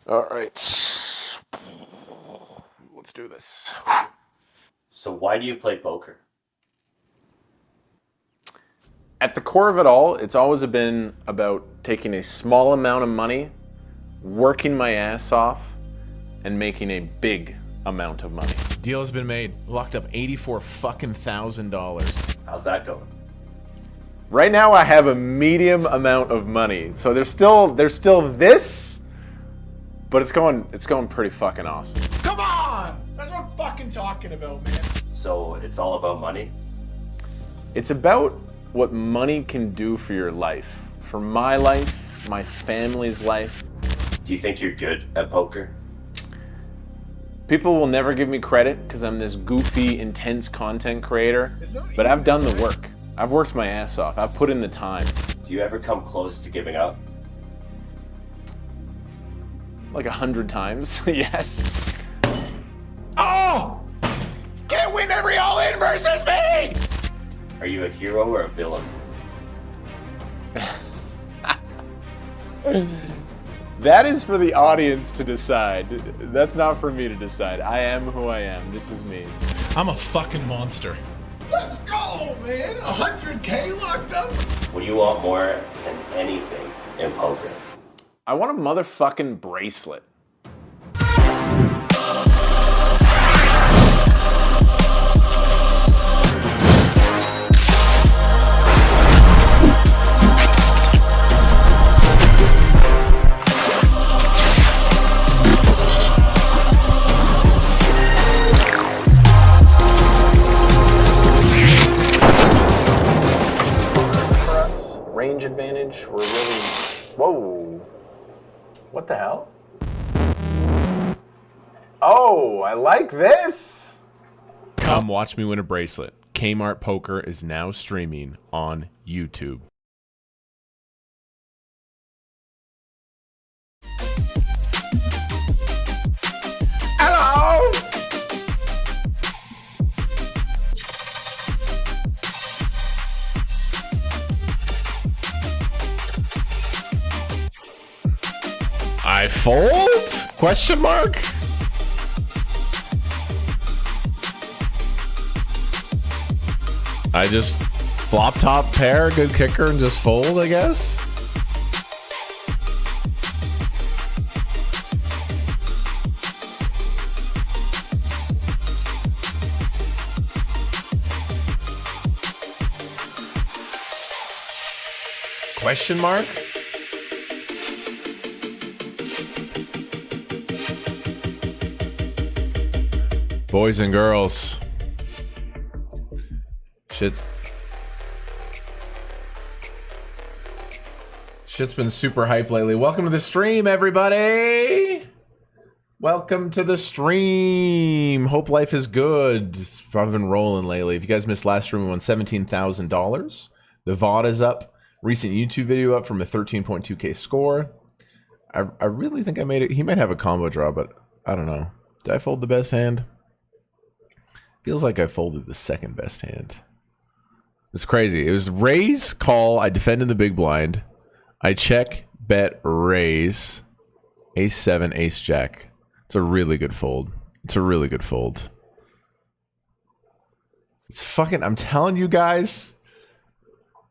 All right. Let's do this. So why do you play poker? At the core of it all, it's always been about taking a small amount of money, working my ass off, and making a big amount of money. Deal has been made. Locked up $84,000. How's that going? Right now, I have a medium amount of money, so there's still this, but it's going pretty fucking awesome. Come on! That's what I'm fucking talking about, man. So it's all about money? It's about what money can do for your life, for my life, my family's life. Do you think you're good at poker? People will never give me credit because I'm this goofy, intense content creator, but I've done the work. I've worked my ass off. I've put in the time. Do you ever come close to giving up? Like 100 times, yes. Oh! Can't win every all-in versus me! Are you a hero or a villain? That is for the audience to decide. That's not for me to decide. I am who I am. This is me. I'm a fucking monster. Let's go, man! 100K locked up? What do you want more than anything in poker? I want a motherfucking bracelet. Range advantage, we're really... Whoa. What the hell? Oh, I like this! Come watch me win a bracelet. Kmart Poker is now streaming on YouTube. Hello! I fold? Question mark? I just flop top pair, good kicker, and just fold, I guess? Question mark? Boys and girls. Shit's been super hype lately. Welcome to the stream, everybody. Welcome to the stream. Hope life is good. I've been rolling lately. If you guys missed last stream, we won $17,000. The VOD is up. Recent YouTube video up from a 13.2K score. I really think I made it. He might have a combo draw, but I don't know. Did I fold the best hand? Feels like I folded the second best hand. It's crazy. It was raise, call. I defend in the big blind. I check, bet, raise. Ace 7, ace jack. It's a really good fold. It's a really good fold. It's fucking, I'm telling you guys,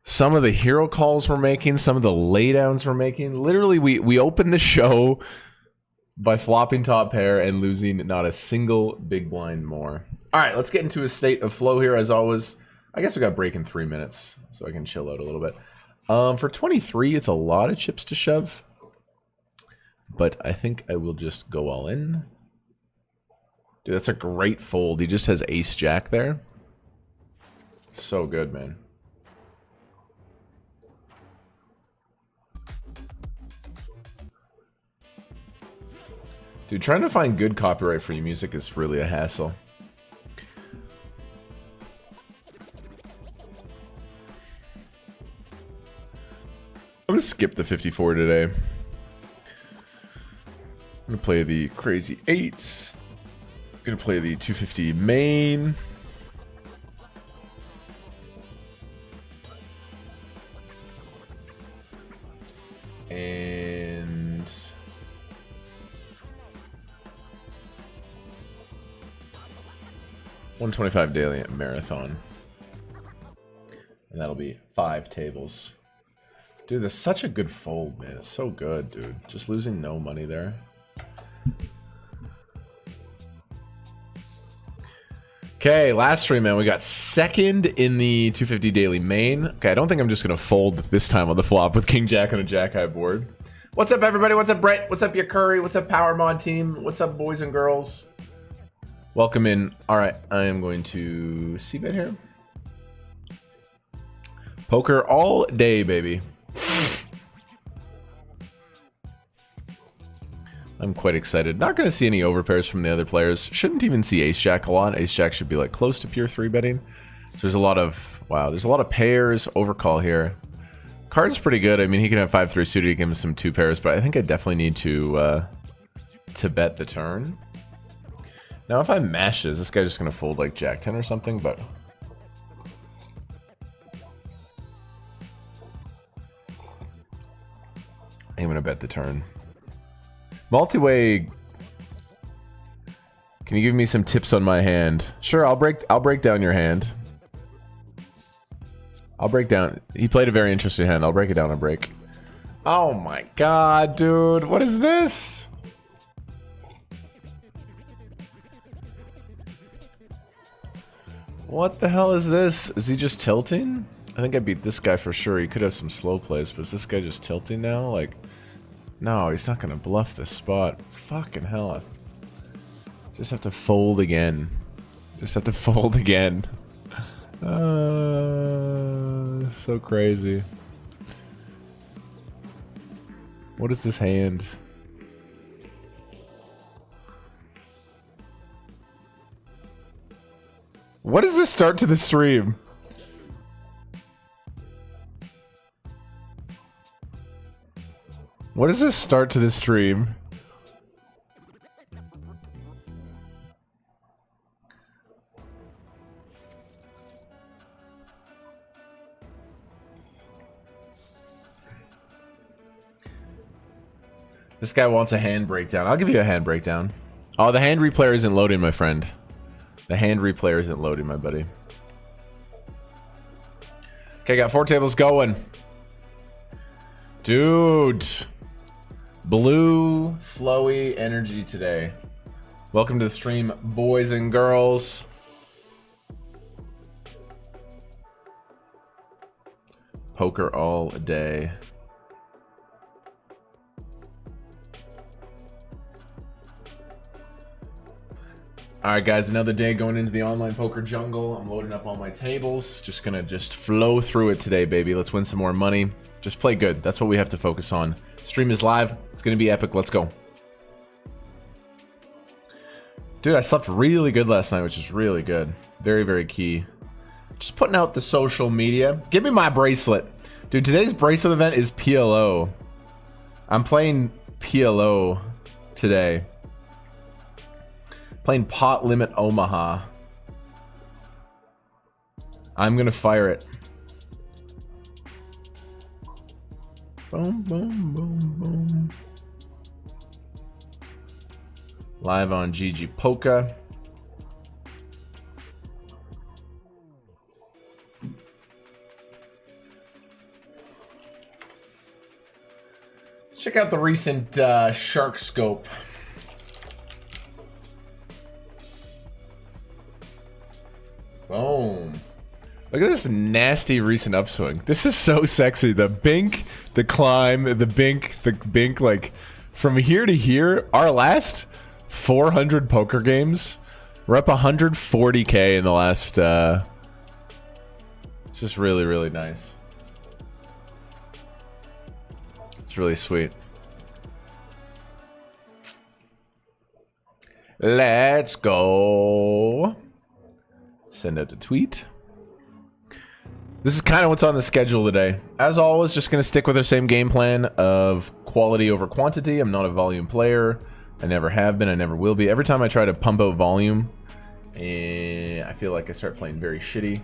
some of the hero calls we're making, some of the laydowns we're making. Literally, we opened the show by flopping top pair and losing not a single big blind more. All right, let's get into a state of flow here as always. I guess we got break in 3 minutes, so I can chill out a little bit. For 23, it's a lot of chips to shove. But I think I will just go all in. Dude, that's a great fold. He just has ace jack there. So good, man. Dude, trying to find good copyright-free music is really a hassle. I'm gonna skip the 54 today. I'm gonna play the crazy eights. I'm gonna play the 250 main. And 125 daily marathon. And that'll be 5 tables. Dude, that's such a good fold, man. It's so good, dude. Just losing no money there. Okay, last stream, man. We got second in the 250 daily main. Okay, I don't think I'm just going to fold this time on the flop with King Jack on a Jack High board. What's up, everybody? What's up, Brett? What's up, your Curry? What's up, Power Mod team? What's up, boys and girls? Welcome in. All right, I am going to c-bet here. Poker all day, baby. I'm quite excited. Not going to see any overpairs from the other players. Shouldn't even see ace-jack a lot. Ace-jack should be like close to pure 3-betting. So there's a lot of, wow, there's a lot of pairs. Overcall here. Card's pretty good. I mean, he can have 5-3 suited. He can give him some 2 pairs, but I think I definitely need to bet the turn. Now, if I mash this guy's just going to fold like Jack 10 or something, but... I'm going to bet the turn. Multi-way. Can you give me some tips on my hand? Sure, I'll break down your hand. I'll break down. He played a very interesting hand. I'll break it down a break. Oh my god, dude. What is this? What the hell is this? Is he just tilting? I think I beat this guy for sure. He could have some slow plays, but is this guy just tilting now? Like, no, he's not gonna bluff this spot. Fucking hell. Just have to fold again. Just have to fold again. So crazy. What is this hand? What is this start to the stream? What is this start to the stream? This guy wants a hand breakdown. I'll give you a hand breakdown. Oh, the hand replayer isn't loading, my friend. The hand replayer isn't loading, my buddy. Okay, got 4 tables going. Dude. Blue, flowy energy today. Welcome to the stream, boys and girls. Poker all day. Alright guys, another day going into the online poker jungle. I'm loading up all my tables. Just gonna flow through it today, baby. Let's win some more money. Just play good. That's what we have to focus on. Stream is live. It's gonna be epic. Let's go. Dude, I slept really good last night, which is really good. Very, very key. Just putting out the social media. Give me my bracelet. Dude, today's bracelet event is PLO. I'm playing PLO today. Playing Pot Limit Omaha. I'm gonna fire it. Boom, boom, boom, boom. Live on GG Polka. Check out the recent Shark Scope. Boom. Look at this nasty recent upswing. This is so sexy. The bink, the climb, the bink, like from here to here. Our last 400 poker games, we're up 140K in the last, it's just really, really nice. It's really sweet. Let's go. Send out the tweet. This is kind of what's on the schedule today. As always, just going to stick with our same game plan of quality over quantity. I'm not a volume player. I never have been. I never will be. Every time I try to pump out volume, I feel like I start playing very shitty.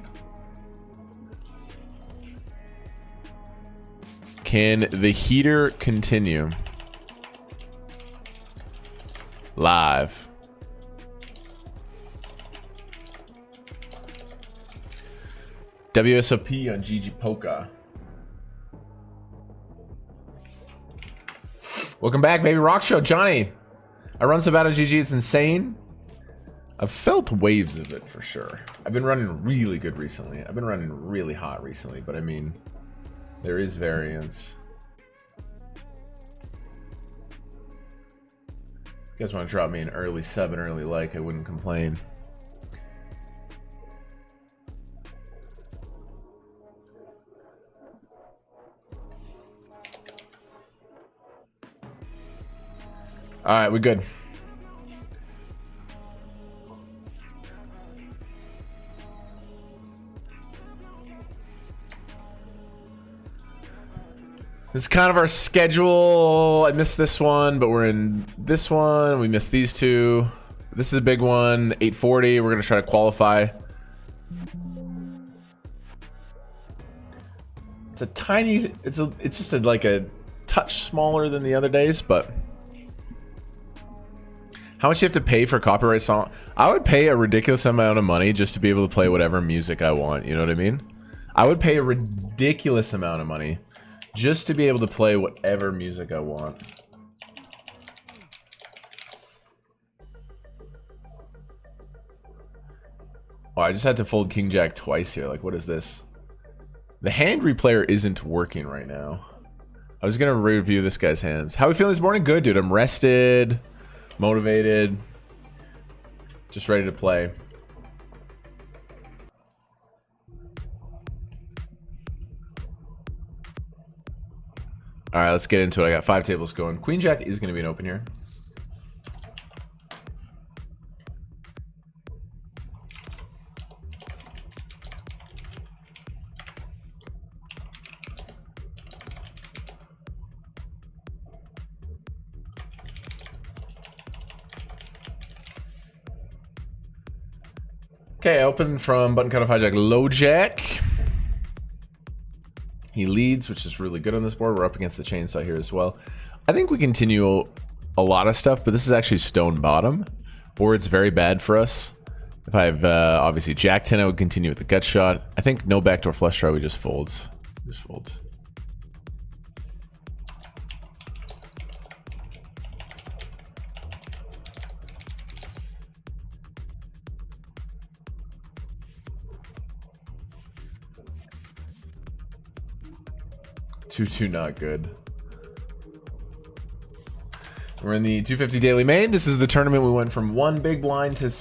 Can the heater continue? Live. WSOP on GG Poker. Welcome back, baby. Rock Show, Johnny. I run so bad on GG, it's insane. I've felt waves of it for sure. I've been running really good recently. I've been running really hot recently, but I mean, there is variance. If you guys want to drop me an early sub and early like, I wouldn't complain. All right, we're good. This is kind of our schedule. I missed this one, but we're in this one. We missed these two. This is a big one, 840. We're gonna try to qualify. It's a tiny, it's just like a touch smaller than the other days, but how much do you have to pay for copyright song? I would pay a ridiculous amount of money just to be able to play whatever music I want. You know what I mean? I would pay a ridiculous amount of money just to be able to play whatever music I want. Oh, I just had to fold King Jack twice here. Like, what is this? The hand replayer isn't working right now. I was gonna review this guy's hands. How are we feeling this morning? Good, dude. I'm rested, motivated, just ready to play. All right, let's get into it. I got 5 tables going. Queen Jack is going to be an open here. Okay, open from button cutoff hijack low jack. He leads, which is really good on this board. We're up against the chainsaw here as well. I think we continue a lot of stuff, but this is actually stone bottom, or it's very bad for us. If I have obviously jack 10, I would continue with the gut shot. I think no backdoor flush draw, we just folds. Just folds. Two not good. We're in the 250 daily main. This is the tournament we went from 1 big blind to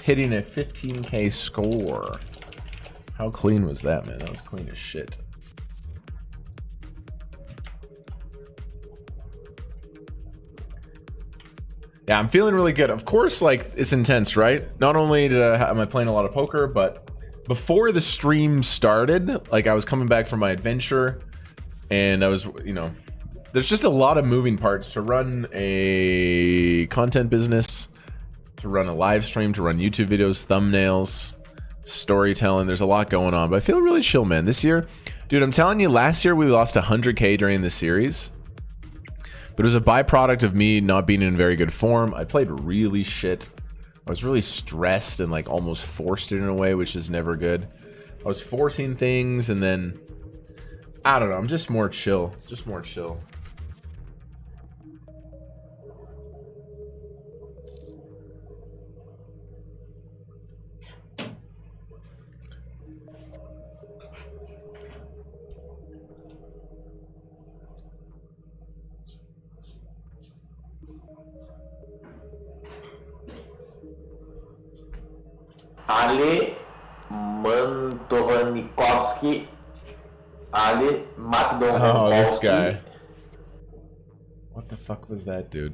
hitting a 15K score. How clean was that, man? That was clean as shit. Yeah, I'm feeling really good. Of course, like, it's intense, right? Not only am I playing a lot of poker, but before the stream started, like, I was coming back from my adventure, and I was, you know, there's just a lot of moving parts to run a content business, to run a live stream, to run YouTube videos, thumbnails, storytelling. There's a lot going on, but I feel really chill, man. This year, dude, I'm telling you, last year we lost 100K during the series, but it was a byproduct of me not being in very good form. I played really shit. I was really stressed and like almost forced it in a way, which is never good. I was forcing things, and then I don't know, I'm just more chill. Just more chill. Ale Mandovanikowski. Ale Makdovanikowski. Oh, this guy. What the fuck was that, dude?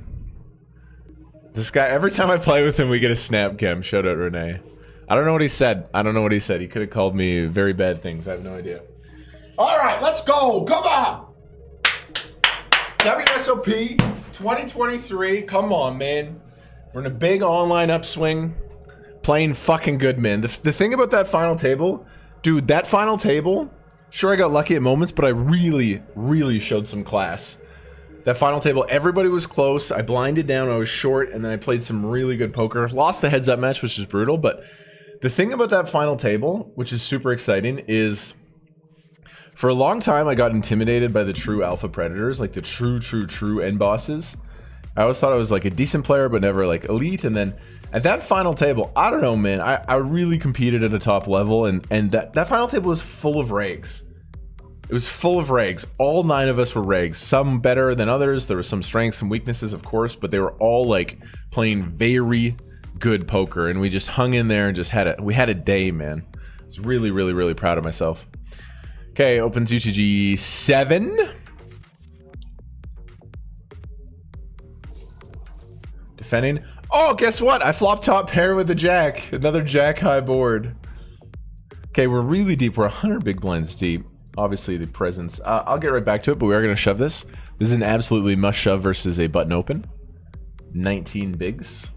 This guy, every time I play with him, we get a snap cam. Shout out Renee. I don't know what he said. I don't know what he said. He could have called me very bad things. I have no idea. All right, let's go. Come on. WSOP 2023. Come on, man. We're in a big online upswing. Playing fucking good, man. The thing about that final table, dude, that final table, sure, I got lucky at moments, but I really, really showed some class. That final table, everybody was close. I blinded down, I was short, and then I played some really good poker. Lost the heads-up match, which is brutal, but The thing about that final table, which is super exciting, is for a long time I got intimidated by the true alpha predators, like the true end bosses. I always thought I was like a decent player, but never like elite. And then at that final table, I don't know, man, I really competed at a top level, and that final table was full of regs. It was full of regs. All 9 of us were regs. Some better than others. There were some strengths and weaknesses, of course, but they were all like playing very good poker, and we just hung in there and just we had a day, man. I was really, really, really proud of myself. Okay, opens UTG 7. Defending. Oh, guess what? I flopped top pair with the jack. Another jack high board. Okay, we're really deep. We're 100 big blinds deep. Obviously, the presence. I'll get right back to it, but we are going to shove this. This is an absolutely must shove versus a button open. 19 bigs.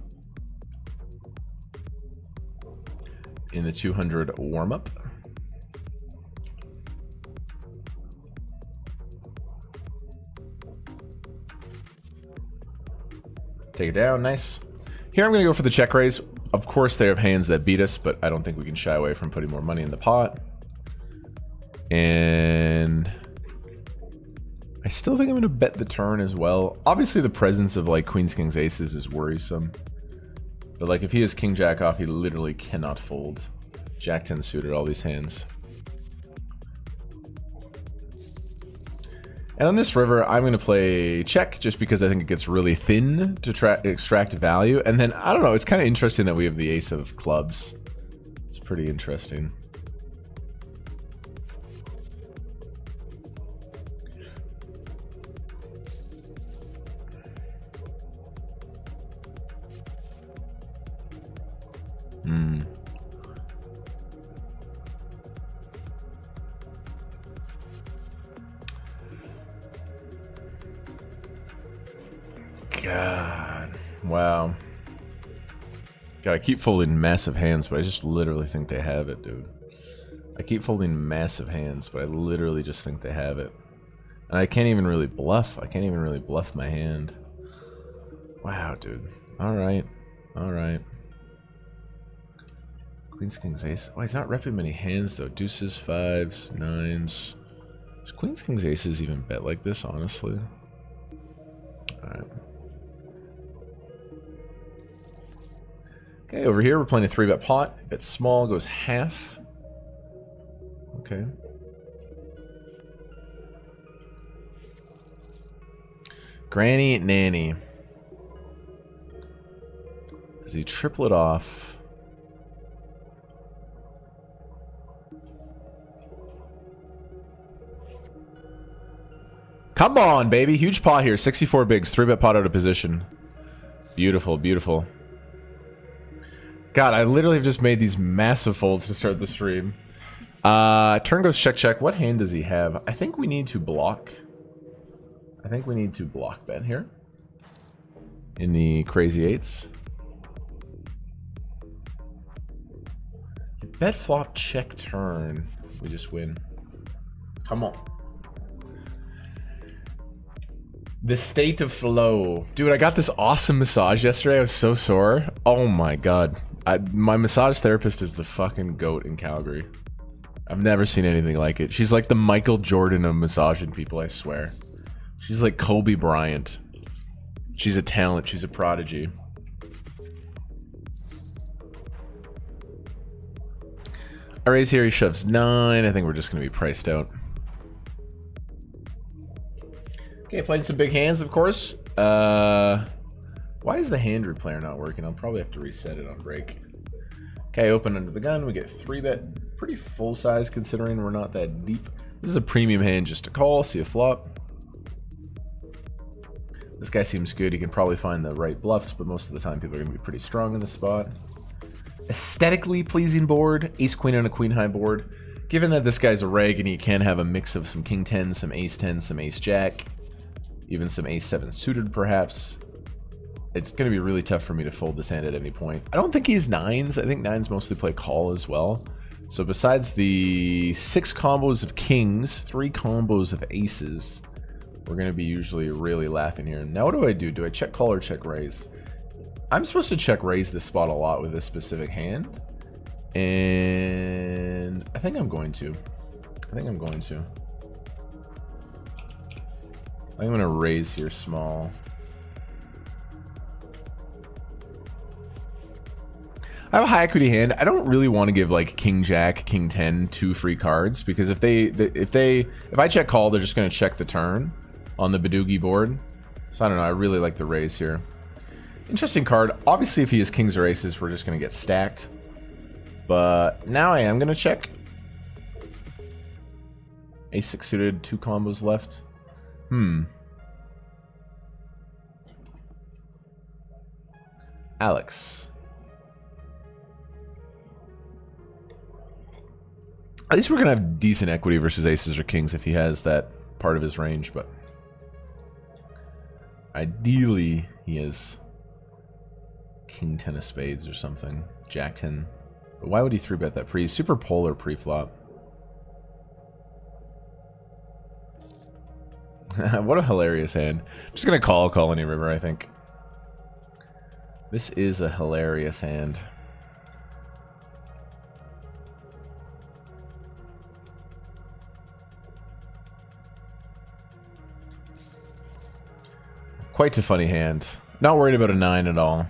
In the 200 warm-up. Take it down, nice. Here I'm going to go for the check raise. Of course, they have hands that beat us, but I don't think we can shy away from putting more money in the pot. And I still think I'm going to bet the turn as well. Obviously, the presence of like queens, kings, aces is worrisome. But like if he has king jack off, he literally cannot fold. Jack 10 suited, all these hands. And on this river, I'm going to play check just because I think it gets really thin to extract value. And then, I don't know, it's kind of interesting that we have the ace of clubs. It's pretty interesting. God. Wow. God, I keep folding massive hands, but I just literally think they have it, dude. I keep folding massive hands, but I literally just think they have it. And I can't even really bluff. I can't even really bluff my hand. Wow, dude. Alright. Alright. Queens, kings, ace. Oh, he's not repping many hands, though. Deuces, fives, nines. Does queens, kings, aces even bet like this, honestly? Alright. Okay, over here we're playing a 3-bet pot. Bet small, goes half. Okay. Granny Nanny. Does he triple it off? Come on, baby. Huge pot here. 64 bigs. 3-bet pot out of position. Beautiful, beautiful. God, I literally have just made these massive folds to start the stream. Turn goes check, check. What hand does he have? I think we need to block. I think we need to block bet here. In the crazy eights. Bet flop check turn. We just win. Come on. The state of flow. Dude, I got this awesome massage yesterday. I was so sore. Oh my god. My massage therapist is the fucking goat in Calgary. I've never seen anything like it. She's like the Michael Jordan of massaging people, I swear. She's like Kobe Bryant. She's a talent. She's a prodigy. I raise here. He shoves 9. I think we're just going to be priced out. Okay, playing some big hands, of course. Why is the hand replayer not working? I'll probably have to reset it on break. Okay, open under the gun. We get 3-bet. Pretty full size considering we're not that deep. This is a premium hand just to call. See a flop. This guy seems good. He can probably find the right bluffs, but most of the time people are going to be pretty strong in the spot. Aesthetically pleasing board. Ace queen on a queen high board. Given that this guy's a reg and he can have a mix of some king 10, some ace 10, some ace jack, even some ace 7 suited perhaps, it's going to be really tough for me to fold this hand at any point. I don't think he's 9s. I think 9s mostly play call as well. So besides the 6 combos of kings, 3 combos of aces, we're going to be usually really laughing here. Now what do I do? Do I check call or check raise? I'm supposed to check raise this spot a lot with this specific hand. And I think I'm going to. I think I'm going to raise here small. I have a high equity hand. I don't really want to give like King Jack, King 10 2 free cards, because if I check call, they're just going to check the turn on the Badoogie board. So I don't know. I really like the raise here. Interesting card. Obviously, if he has kings or aces, we're just going to get stacked. But now I am going to check. Ace-6 suited, 2 combos left. Alex. At least we're going to have decent equity versus aces or kings if he has that part of his range, but ideally he has King 10 of spades or something. Jack 10. But why would he 3-bet that pre? Super polar pre-flop. What a hilarious hand. I'm just going to call Colony River, I think. This is a hilarious hand. Quite a funny hand. Not worried about a 9 at all.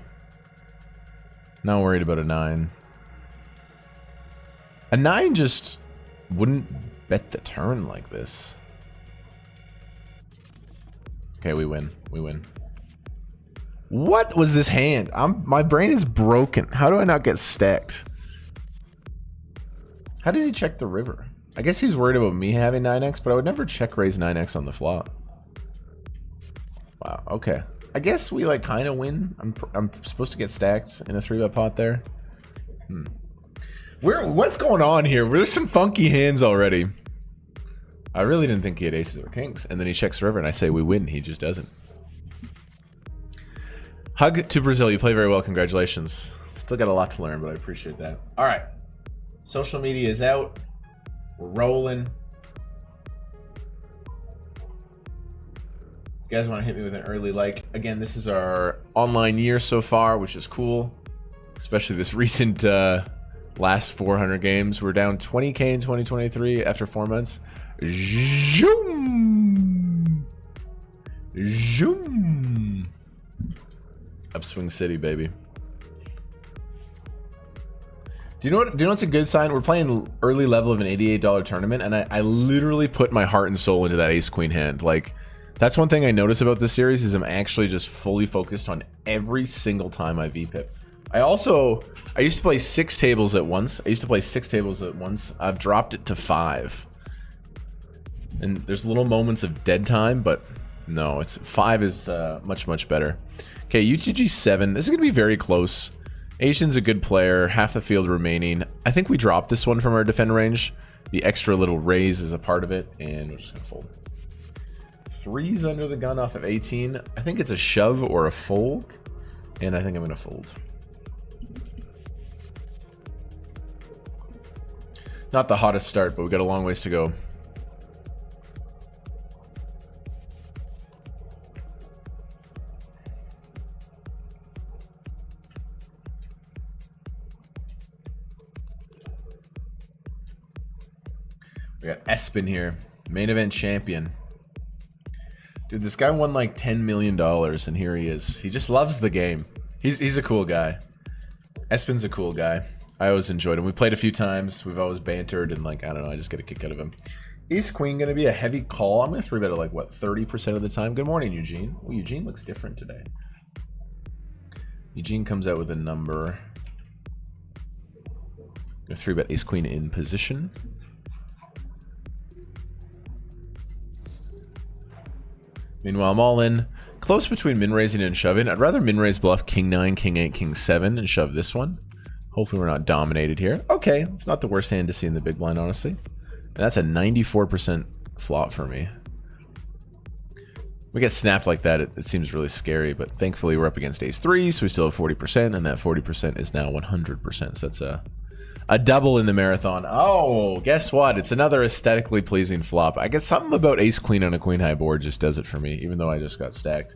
Not worried about a 9. A 9 just wouldn't bet the turn like this. Okay, we win. We win. What was this hand? My brain is broken. How do I not get stacked? How does he check the river? I guess he's worried about me having 9x, but I would never check raise 9x on the flop. Wow, okay. I guess we like kind of win. I'm supposed to get stacked in a 3-bet pot there. What's going on here? There's some funky hands already. I really didn't think he had aces or kings. And then he checks river and I say we win. He just doesn't. Hug to Brazil. You play very well. Congratulations. Still got a lot to learn, but I appreciate that. All right. Social media is out. We're rolling. You guys want to hit me with an early like? Again, this is our online year so far, which is cool. Especially this recent last 400 games. We're down 20K in 2023 after 4 months. Zoom! Zoom! Upswing City, baby. Do you know what's a good sign? We're playing early level of an $88 tournament, and I literally put my heart and soul into that ace-queen hand. Like, that's one thing I notice about this series is I'm actually just fully focused on every single time I VPip. I used to play 6 tables at once. I've dropped it to 5. And there's little moments of dead time, but no, 5 is much better. Okay, UTG 7. This is going to be very close. Asian's a good player, half the field remaining. I think we dropped this one from our defend range. The extra little raise is a part of it, and we're just going to fold. 3's under the gun off of 18. I think it's a shove or a fold, and I think I'm going to fold. Not the hottest start, but we've got a long ways to go. We got Espen here, main event champion. Dude, this guy won like $10 million, and here he is. He just loves the game. He's a cool guy. Espen's a cool guy. I always enjoyed him. We played a few times. We've always bantered, and like, I don't know, I just get a kick out of him. Ace Queen gonna be a heavy call. I'm gonna 3-bet it like, what, 30% of the time? Good morning, Eugene. Well, Eugene looks different today. Eugene comes out with a number. Gonna 3-bet Ace Queen in position. Meanwhile, I'm all in. Close between min-raising and shoving. I'd rather min-raise bluff King 9, King 8, King 7 and shove this one. Hopefully we're not dominated here. Okay, it's not the worst hand to see in the big blind, honestly. And that's a 94% flop for me. We get snapped like that, it seems really scary, but thankfully we're up against ace 3, so we still have 40%, and that 40% is now 100%. So that's a double in the marathon. Oh, guess what? It's another aesthetically pleasing flop. I guess something about ace queen on a queen high board just does it for me, even though I just got stacked.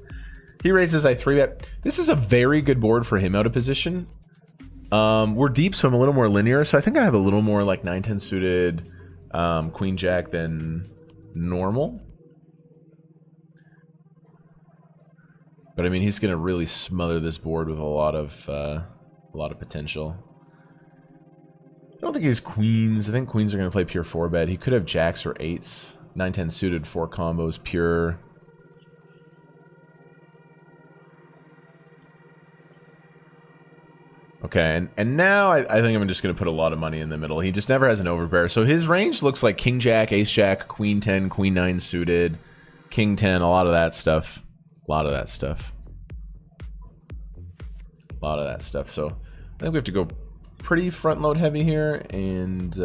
He raises, I 3-bet. This is a very good board for him out of position. We're deep, so I'm a little more linear. So I think I have a little more like 9-10 suited queen jack than normal. But I mean, he's gonna really smother this board with a lot of potential. I don't think he has queens. I think queens are gonna play pure 4-bet. He could have jacks or 8s. 9-10 suited, 4 combos, pure. Okay, and now I think I'm just going to put a lot of money in the middle. He just never has an overpair. So his range looks like King Jack, Ace Jack, Queen 10, Queen 9 suited, King 10, a lot of that stuff. A lot of that stuff. A lot of that stuff. So I think we have to go pretty front load heavy here, and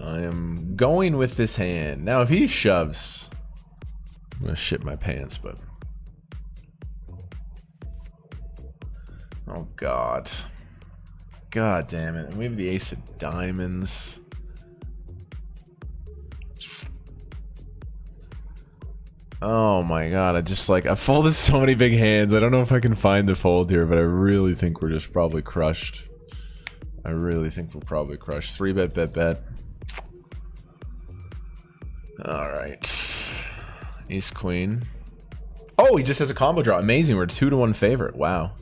I am going with this hand. Now, if he shoves, I'm going to shit my pants, but... Oh, God. God damn it. And we have the ace of diamonds. Oh, my God. I folded so many big hands. I don't know if I can find the fold here, but I really think we're just probably crushed. I really think we're probably crushed. 3-bet, bet. Alright. Ace Queen. Oh, he just has a combo draw. Amazing. We're 2-1 favorite. Wow.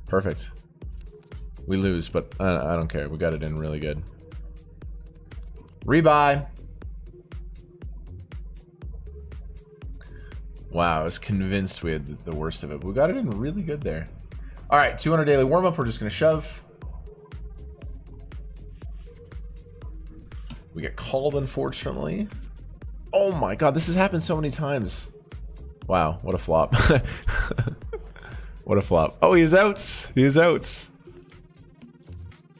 Perfect. We lose, but I don't care. We got it in really good. Rebuy. Wow, I was convinced we had the worst of it. But we got it in really good there. Alright, 200 daily warm-up. We're just going to shove. We get called, unfortunately. Oh my God, this has happened so many times. Wow, what a flop. What a flop. Oh, he is outs. He is outs.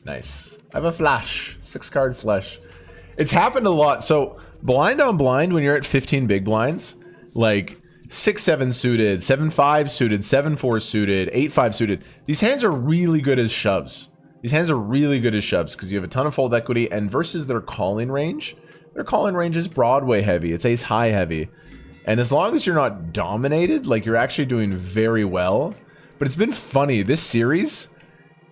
Nice. I have a flash. 6-card flush. It's happened a lot. So blind on blind, when you're at 15 big blinds, like 6-7 suited, 7-5 suited, 7-4 suited, 8-5 suited. These hands are really good as shoves. These hands are really good as shoves because you have a ton of fold equity, and versus their calling range, their calling range is Broadway heavy. It's ace high heavy. And as long as you're not dominated, like you're actually doing very well. But it's been funny. This series,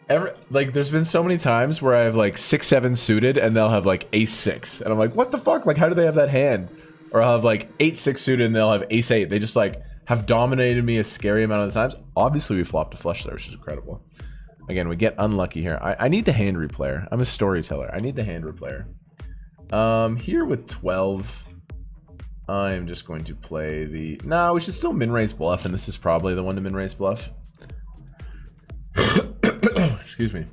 there's been so many times where I have like 6-7 suited and they'll have like ace-6. And I'm like, what the fuck? Like, how do they have that hand? Or I'll have like 8-6 suited and they'll have ace-8. They just like have dominated me a scary amount of the times. Obviously, we flopped a flush there, which is incredible. Again, we get unlucky here. I need the hand replayer. I'm a storyteller. I need the hand replayer. Here with 12, I'm just going to play the... No, we should still min-raise bluff, and this is probably the one to min-raise bluff. Excuse me.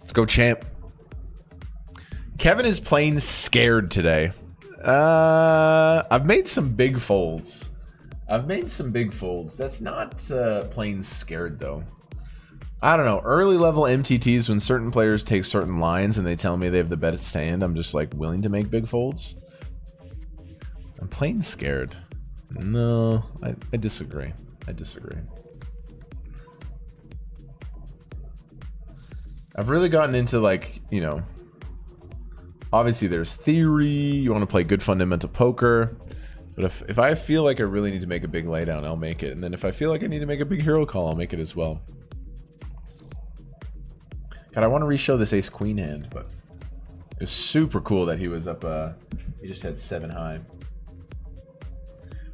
Let's go, champ. Kevin is playing scared today. I've made some big folds. That's not playing scared, though. I don't know. Early level MTTs, when certain players take certain lines and they tell me they have the best hand, I'm just like willing to make big folds. I'm playing scared. No, I disagree. I've really gotten into, like, you know, obviously there's theory. You want to play good fundamental poker. But if I feel like I really need to make a big laydown, I'll make it. And then if I feel like I need to make a big hero call, I'll make it as well. God, I want to re-show this ace-queen hand, but it was super cool that he was up, he just had 7 high.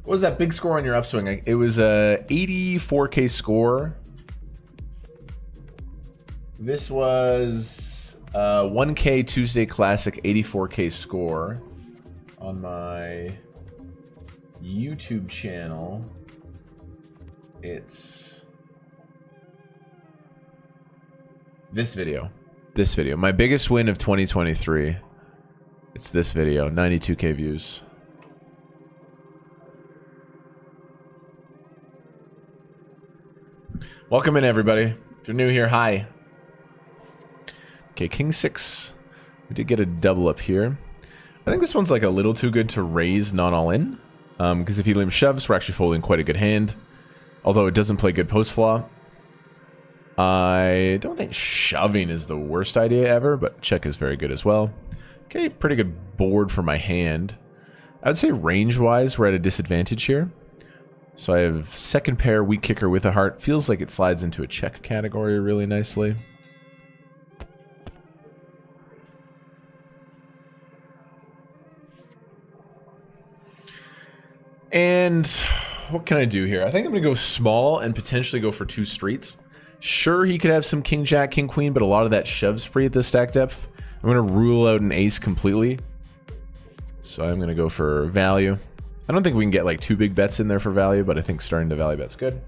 What was that big score on your upswing? It was a 84K score. This was 1K Tuesday Classic 84K score on my YouTube channel. It's this video. My biggest win of 2023. It's this video. 92K views. Welcome in, everybody. If you're new here, hi. Okay, King 6. We did get a double up here. I think this one's like a little too good to raise, not all in. Because if he limb shoves, we're actually folding quite a good hand. Although it doesn't play good post flaw. I don't think shoving is the worst idea ever, but check is very good as well. Okay, pretty good board for my hand. I'd say range-wise, we're at a disadvantage here. So I have second pair, weak kicker with a heart. Feels like it slides into a check category really nicely. And what can I do here? I think I'm going to go small and potentially go for 2 streets. Sure, he could have some king, jack, king, queen, but a lot of that shove spree at this stack depth. I'm going to rule out an ace completely. So I'm going to go for value. I don't think we can get like 2 big bets in there for value, but I think starting to value bet's good.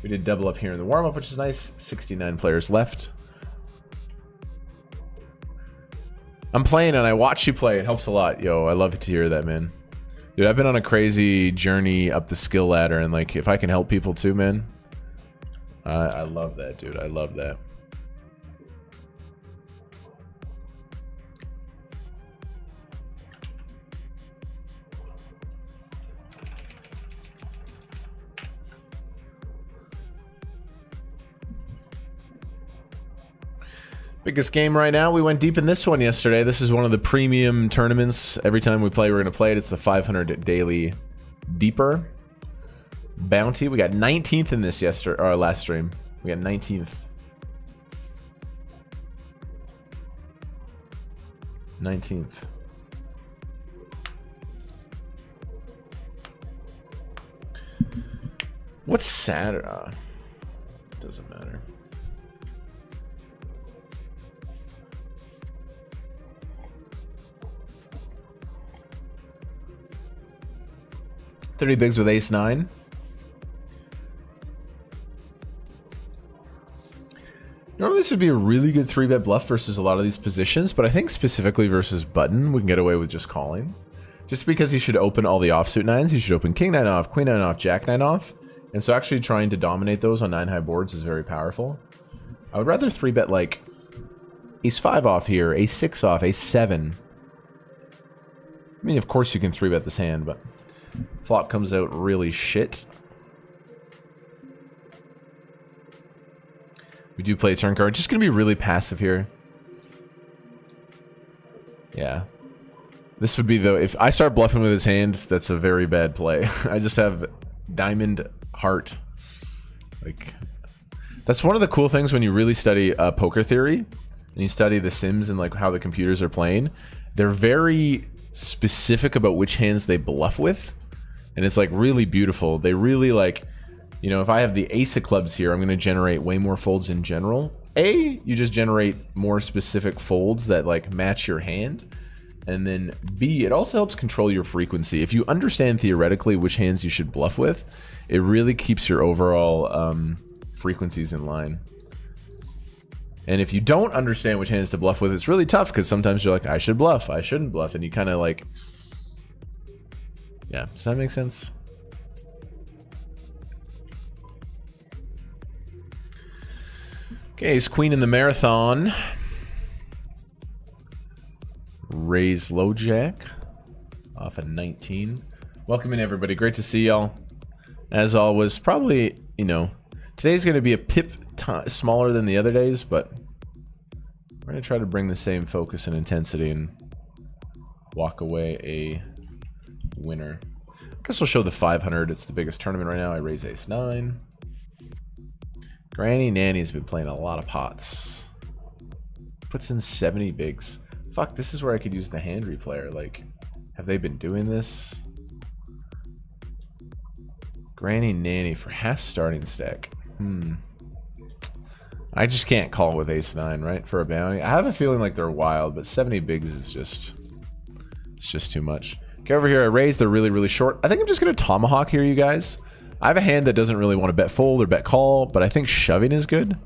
We did double up here in the warm-up, which is nice. 69 players left. I'm playing and I watch you play. It helps a lot. Yo, I love to hear that, man. Dude, I've been on a crazy journey up the skill ladder, and like, if I can help people too, man, I love that, dude. I love that. Biggest game right now. We went deep in this one yesterday. This is one of the premium tournaments. Every time we play, we're going to play it. It's the 500 daily deeper bounty. We got 19th in this yesterday, or last stream. We got 19th. 19th. What's Saturday? Doesn't matter. $30 bigs with ace 9. Normally this would be a really good 3-bet bluff versus a lot of these positions, but I think specifically versus button, we can get away with just calling. Just because he should open all the offsuit 9s, he should open king 9 off, queen 9 off, jack 9 off. And so actually trying to dominate those on 9 high boards is very powerful. I would rather 3-bet like ace 5 off here, ace 6 off, ace 7. I mean, of course you can 3-bet this hand, but flop comes out really shit. We do play a turn card. Just going to be really passive here. Yeah. This would be, though, if I start bluffing with his hand, that's a very bad play. I just have diamond heart. Like, that's one of the cool things when you really study poker theory, and you study the sims and like how the computers are playing. They're very specific about which hands they bluff with. And it's like really beautiful. They really like, you know, if I have the ace of clubs here, I'm going to generate way more folds in general. A, you just generate more specific folds that like match your hand. And then B, it also helps control your frequency. If you understand theoretically which hands you should bluff with, it really keeps your overall frequencies in line. And if you don't understand which hands to bluff with, it's really tough because sometimes you're like, I should bluff, I shouldn't bluff. And you kind of like, yeah, does that make sense? Okay, ace queen in the marathon. Raise low jack off at 19. Welcome in, everybody. Great to see y'all. As always, probably, you know, today's going to be a pip smaller than the other days, but we're going to try to bring the same focus and intensity and walk away a winner. I guess we'll show the 500. It's the biggest tournament right now. I raise ace 9. Granny Nanny's been playing a lot of pots. Puts in 70 bigs. Fuck, this is where I could use the hand replayer. Like, have they been doing this? Granny Nanny for half starting stack. I just can't call with ace 9, right? For a bounty. I have a feeling like they're wild, but 70 bigs is just... it's just too much. Okay, over here I raise. They're really, really short. I think I'm just going to tomahawk here, you guys. I have a hand that doesn't really want to bet fold or bet call, but I think shoving is good.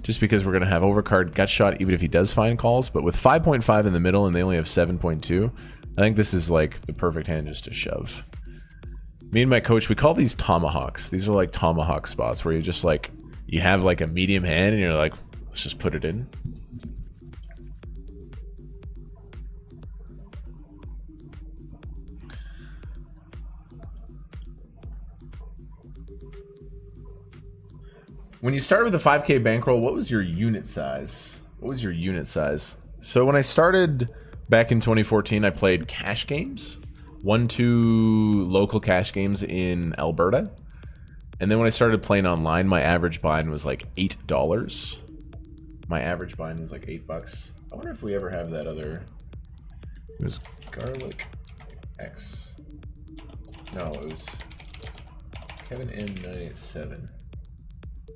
Just because we're going to have overcard gut shot even if he does find calls. But with 5.5 in the middle and they only have 7.2, I think this is like the perfect hand just to shove. Me and my coach, we call these tomahawks. These are like tomahawk spots where you just like, you have like a medium hand and you're like, let's just put it in. When you started with a 5K bankroll, what was your unit size? What was your unit size? So when I started back in 2014, I played cash games. 1-2 local cash games in Alberta. And then when I started playing online, my average bind was like $8. My average bind was like $8. I wonder if we ever have that other... It was Garlic X. No, it was Kevin M987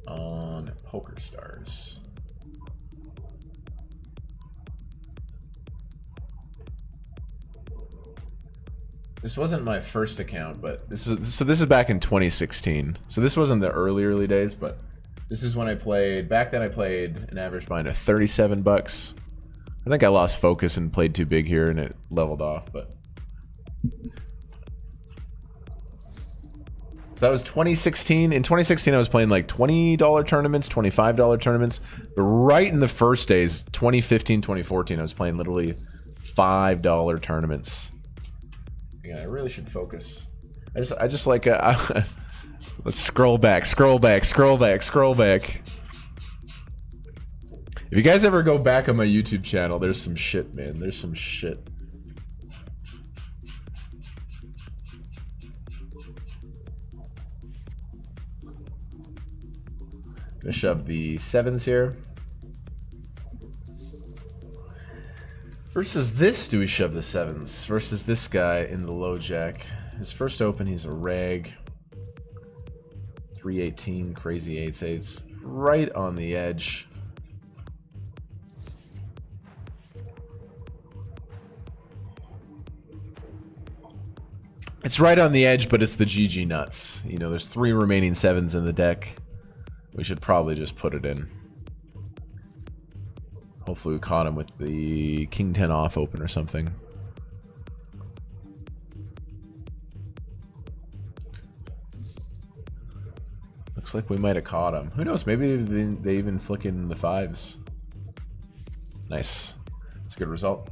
on Poker Stars. This wasn't my first account, but this is back in 2016. So this wasn't the early days, but this is when I played. Back then I played an average bind of $37. I think I lost focus and played too big here and it leveled off, but so that was 2016. In 2016 I was playing like $20 tournaments, $25 tournaments, but right in the first days, 2015, 2014, I was playing literally $5 tournaments. Yeah, I really should focus. I just like let's scroll back. If you guys ever go back on my YouTube channel, there's some shit, man. There's some shit. Gonna shove the 7s here. Versus this, do we shove the 7s? Versus this guy in the low jack. His first open, he's a rag. 318, crazy 8s. Right on the edge. It's right on the edge, but it's the GG nuts. You know, there's 3 remaining 7s in the deck. We should probably just put it in. Hopefully we caught him with the King 10 off open or something. Looks like we might have caught him. Who knows? Maybe they even flick in the 5s. Nice. That's a good result.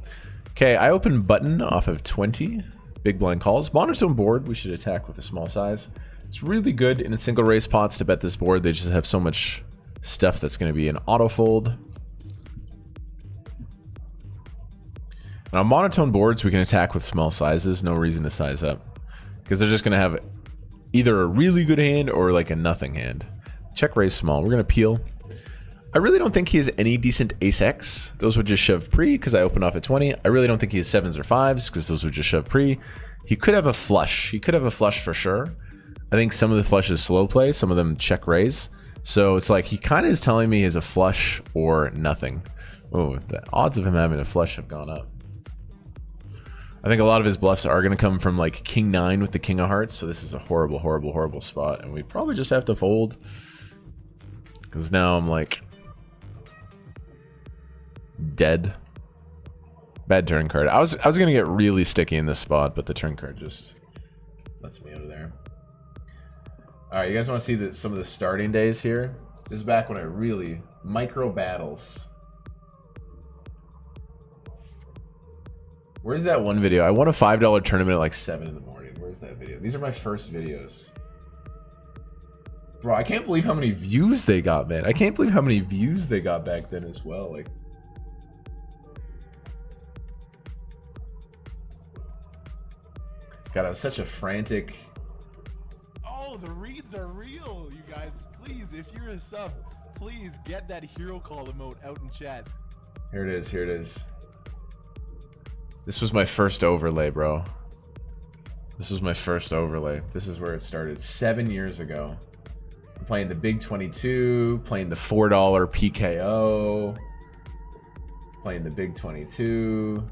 Okay, I open button off of 20. Big blind calls. Monotone board, we should attack with a small size. It's really good in a single raise pots to bet this board. They just have so much stuff that's going to be an auto fold. And on monotone boards, we can attack with small sizes. No reason to size up. Because they're just going to have either a really good hand or like a nothing hand. Check raise small. We're going to peel. I really don't think he has any decent ace-x. Those would just shove pre because I opened off at 20. I really don't think he has 7s or 5s because those would just shove pre. He could have a flush. He could have a flush for sure. I think some of the flushes slow play. Some of them check raise. So it's like he kind of is telling me he has a flush or nothing. Oh, the odds of him having a flush have gone up. I think a lot of his bluffs are going to come from like King 9 with the King of Hearts. So this is a horrible, horrible, horrible spot. And we probably just have to fold. Because now I'm like... dead. Bad turn card. I was gonna get really sticky in this spot, but the turn card just lets me out of there. Alright, you guys want to see some of the starting days here? This is back when I really micro battles. Where's that one video? I won a $5 tournament at like 7 in the morning. Where's that video? These are my first videos. Bro, I can't believe how many views they got, man. I can't believe how many views they got back then as well. Like, God, I was such a frantic... Oh, the reads are real, you guys. Please, if you're a sub, please get that hero call emote out in chat. Here it is, here it is. This was my first overlay, bro. This was my first overlay. This is where it started 7 years ago. I'm playing the Big 22, playing the $4 PKO, playing the Big 22.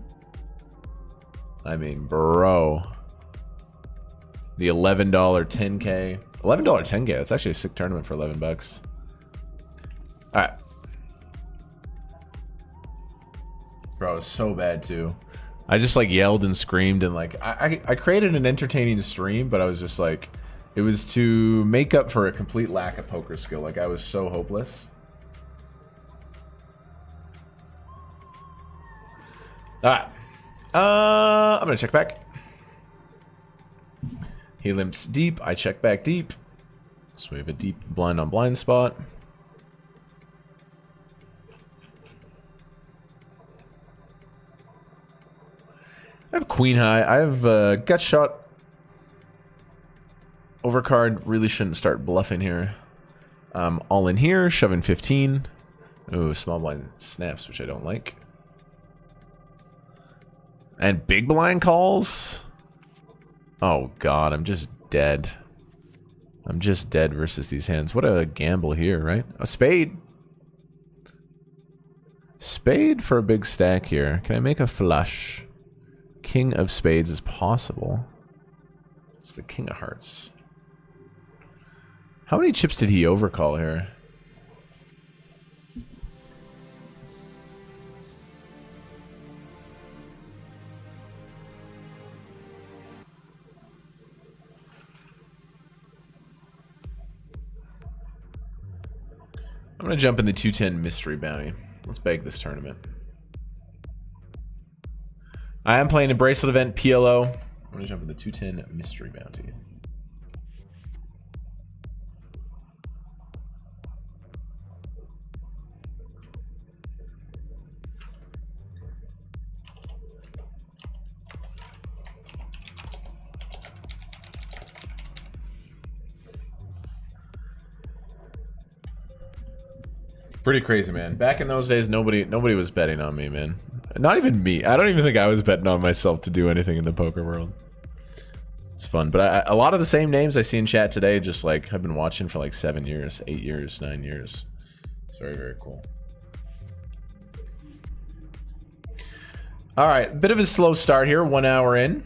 I mean, bro. The $11 10K. $11 10K, that's actually a sick tournament for 11 bucks. Alright. Bro, it's so bad too. I just like yelled and screamed and like I created an entertaining stream, but I was just like, it was to make up for a complete lack of poker skill. Like I was so hopeless. Alright. I'm gonna check back. He limps deep, I check back deep. So we have a deep blind on blind spot. I have queen high. I have gut shot. Overcard. Really shouldn't start bluffing here. All in here. Shoving 15. Ooh, small blind snaps, which I don't like. And big blind calls. Oh god, I'm just dead. I'm just dead versus these hands. What a gamble here, right? A spade. Spade for a big stack here. Can I make a flush? King of spades is possible. It's the king of hearts. How many chips did he overcall here? I'm gonna jump in the 210 mystery bounty. Let's bag this tournament. I am playing a bracelet event PLO. I'm gonna jump in the 210 mystery bounty. Pretty crazy, man. Back in those days, nobody was betting on me, man. Not even me. I don't even think I was betting on myself to do anything in the poker world. It's fun, but a lot of the same names I see in chat today, just like I've been watching for like 7 years, 8 years, 9 years. It's very, very cool. All right, bit of a slow start here. 1 hour in.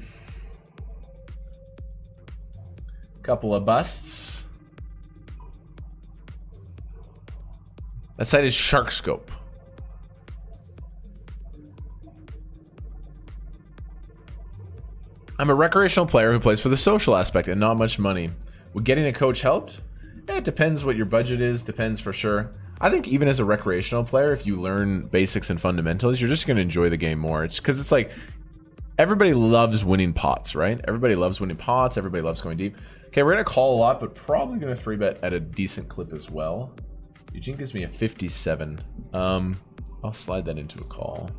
Couple of busts. That site is Shark Scope. I'm a recreational player who plays for the social aspect and not much money. Would getting a coach helped? It depends what your budget is, depends for sure. I think even as a recreational player, if you learn basics and fundamentals, you're just going to enjoy the game more. It's because it's like everybody loves winning pots, right? Everybody loves winning pots, everybody loves going deep. Okay, we're going to call a lot, but probably going to 3-bet at a decent clip as well. Eugene gives me a 57. I'll slide that into a call.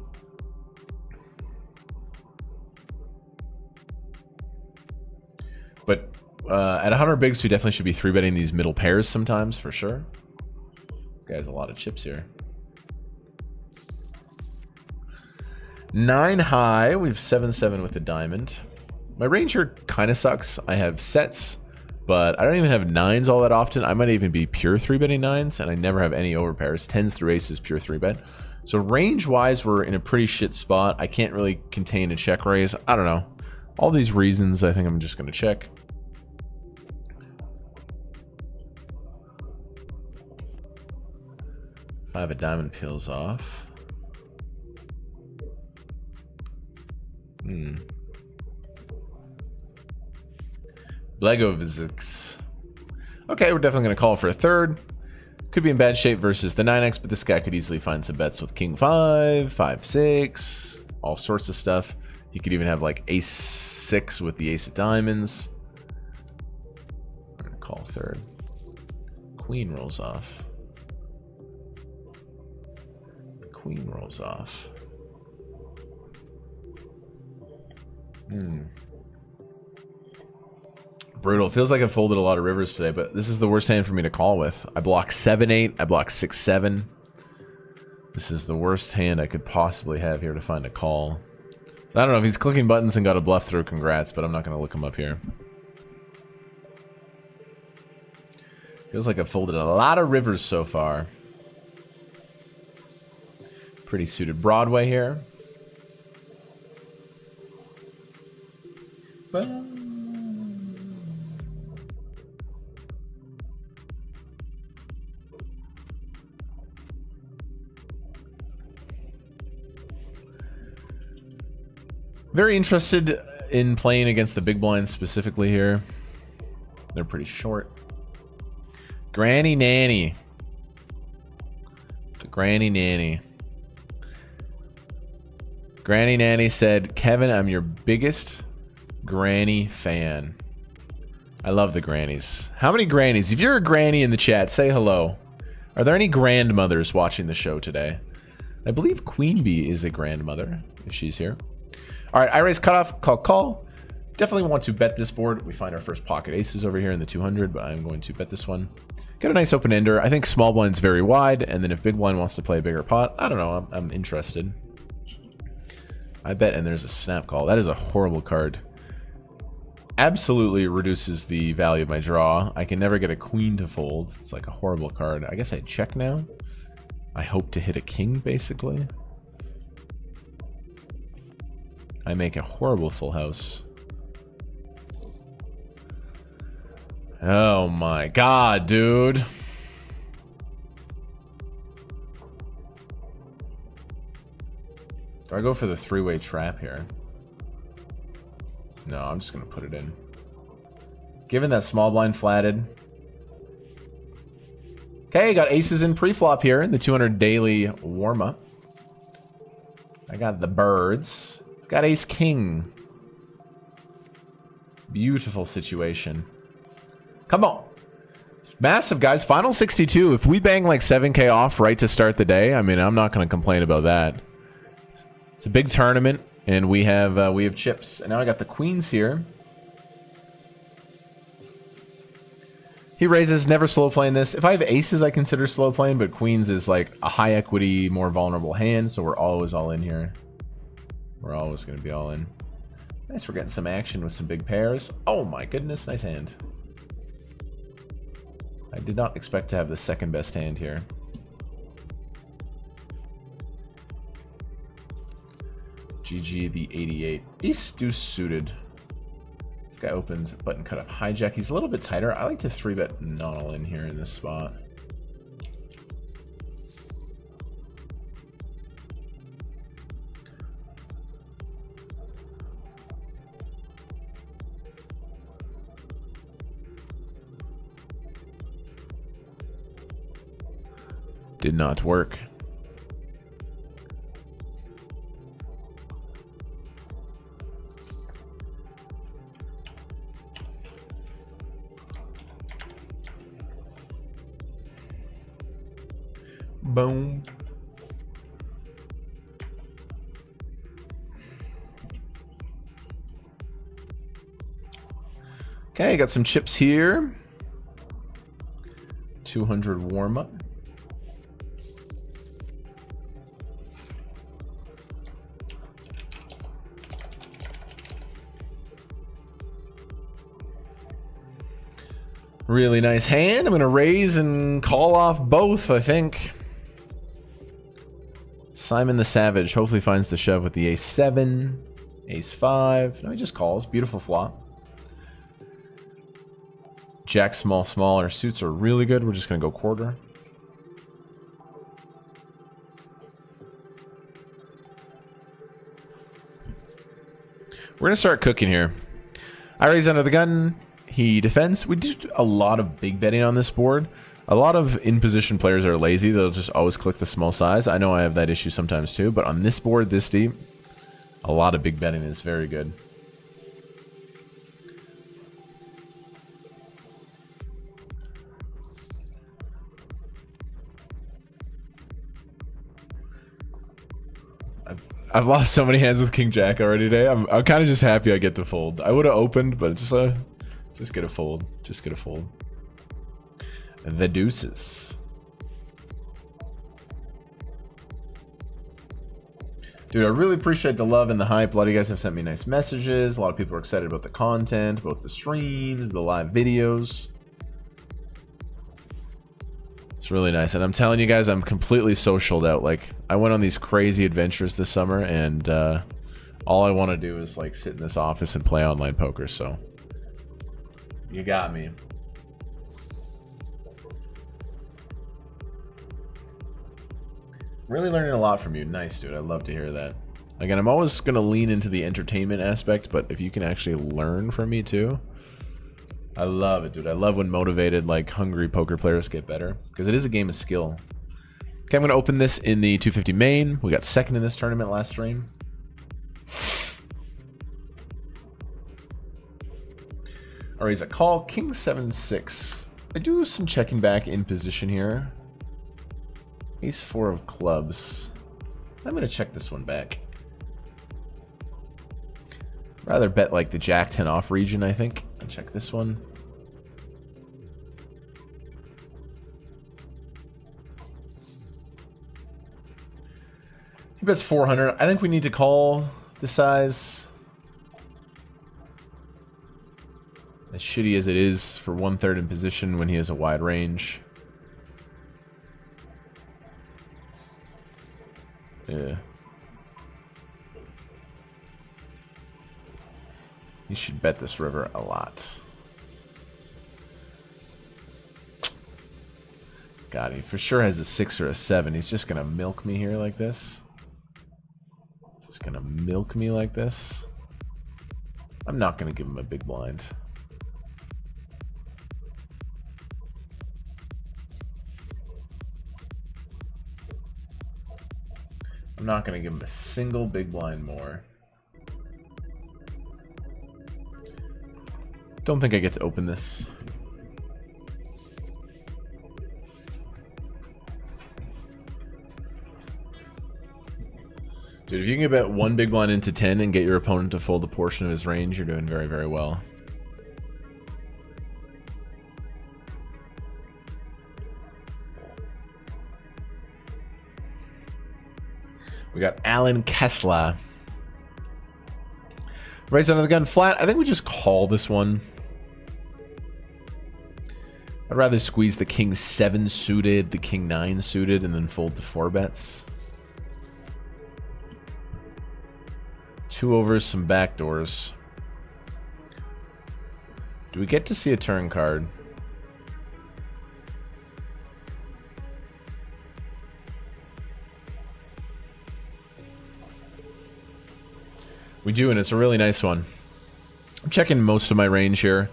But at 100 bigs, we definitely should be 3-betting these middle pairs sometimes, for sure. This guy has a lot of chips here. 9 high. We have 7-7 with the diamond. My range here kind of sucks. I have sets, but I don't even have 9s all that often. I might even be pure 3-betting 9s, and I never have any overpairs. 10s through aces, pure 3-bet. So range-wise, we're in a pretty shit spot. I can't really contain a check raise. I don't know. All these reasons, I think I'm just going to check. If I have a diamond peels off. Blegovics. Okay, we're definitely going to call for a third. Could be in bad shape versus the 9x, but this guy could easily find some bets with king 5, 5, 6, all sorts of stuff. He could even have like ace 6 with the ace of diamonds. I'm going to call third. Queen rolls off. The queen rolls off. Brutal. Feels like I folded a lot of rivers today, but this is the worst hand for me to call with. I block 7-8. I block 6-7. This is the worst hand I could possibly have here to find a call. I don't know if he's clicking buttons and got a bluff through. Congrats, but I'm not going to look him up here. Feels like I've folded a lot of rivers so far. Pretty suited Broadway here. Very interested in playing against the big blinds specifically here. They're pretty short. Granny Nanny. The Granny Nanny. Granny Nanny said, Kevin, I'm your biggest granny fan. I love the grannies. How many grannies? If you're a granny in the chat, say hello. Are there any grandmothers watching the show today? I believe Queen Bee is a grandmother, if she's here. All right, I raise cutoff, call. Definitely want to bet this board. We find our first pocket aces over here in the 200, but I'm going to bet this one. Get a nice open ender. I think small blind's very wide, and then if big blind wants to play a bigger pot, I don't know. I'm interested. I bet, and there's a snap call. That is a horrible card. Absolutely reduces the value of my draw. I can never get a queen to fold. It's like a horrible card. I guess I check now. I hope to hit a king, basically. I make a horrible full house. Oh my god, dude. Do I go for the three-way trap here? No, I'm just going to put it in. Given that small blind flatted. Okay, got aces in pre-flop here in the 200 daily warm-up. I got the birds. It's got ace-king. Beautiful situation. Come on. It's massive, guys. Final 62. If we bang like 7K off right to start the day, I mean, I'm not going to complain about that. It's a big tournament. And we have chips. And now I got the queens here. He raises, never slow playing this. If I have aces, I consider slow playing, but queens is like a high equity, more vulnerable hand, so we're always all in here. We're always going to be all in. Nice, we're getting some action with some big pairs. Oh my goodness, nice hand. I did not expect to have the second best hand here. GG the 88. Ace deuce suited. This guy opens button cut up hijack. He's a little bit tighter. I like to 3-bet not all in here in this spot. Did not work. Boom. Okay, got some chips here. 200 warm up. Really nice hand. I'm going to raise and call off both, I think. Simon the Savage hopefully finds the shove with the ace-7, ace-5. No, he just calls. Beautiful flop. Jack small, small. Our suits are really good. We're just going to go quarter. We're going to start cooking here. I raise under the gun. He defends. We do a lot of big betting on this board. A lot of in-position players are lazy. They'll just always click the small size. I know I have that issue sometimes too, but on this board, this deep, a lot of big betting is very good. I've lost so many hands with King Jack already today. I'm kind of just happy I get to fold. I would have opened, but just get a fold. Just get a fold. The deuces. Dude, I really appreciate the love and the hype. A lot of you guys have sent me nice messages. A lot of people are excited about the content, about the streams, the live videos. It's really nice. And I'm telling you guys, I'm completely socialed out. Like, I went on these crazy adventures this summer, and all I want to do is, like, sit in this office and play online poker, so you got me. Really learning a lot from you. Nice, dude. I'd love to hear that. Again, I'm always going to lean into the entertainment aspect, but if you can actually learn from me too, I love it, dude. I love when motivated, like, hungry poker players get better, because it is a game of skill. Okay, I'm going to open this in the 250 main. We got second in this tournament last stream. All right, he's a call. King 7-6. I do some checking back in position here. Ace 4 of clubs. I'm going to check this one back. Rather bet like the Jack 10 off region, I think. And check this one. He bets 400. I think we need to call the size. As shitty as it is for 1/3 in position when he has a wide range. Yeah. You should bet this river a lot. God, he for sure has a 6 or a 7. He's just gonna milk me here like this. Just gonna milk me like this. I'm not gonna give him a big blind. I'm not gonna give him a single big blind more. Don't think I get to open this. Dude, if you can bet one big blind into 10 and get your opponent to fold a portion of his range, you're doing very, very well. We got Alan Kessler. Raise under the gun flat. I think we just call this one. I'd rather squeeze the king 7 suited, the king 9 suited, and then fold to 4 bets. 2 overs, some backdoors. Do we get to see a turn card? We do, and it's a really nice one. I'm checking most of my range here.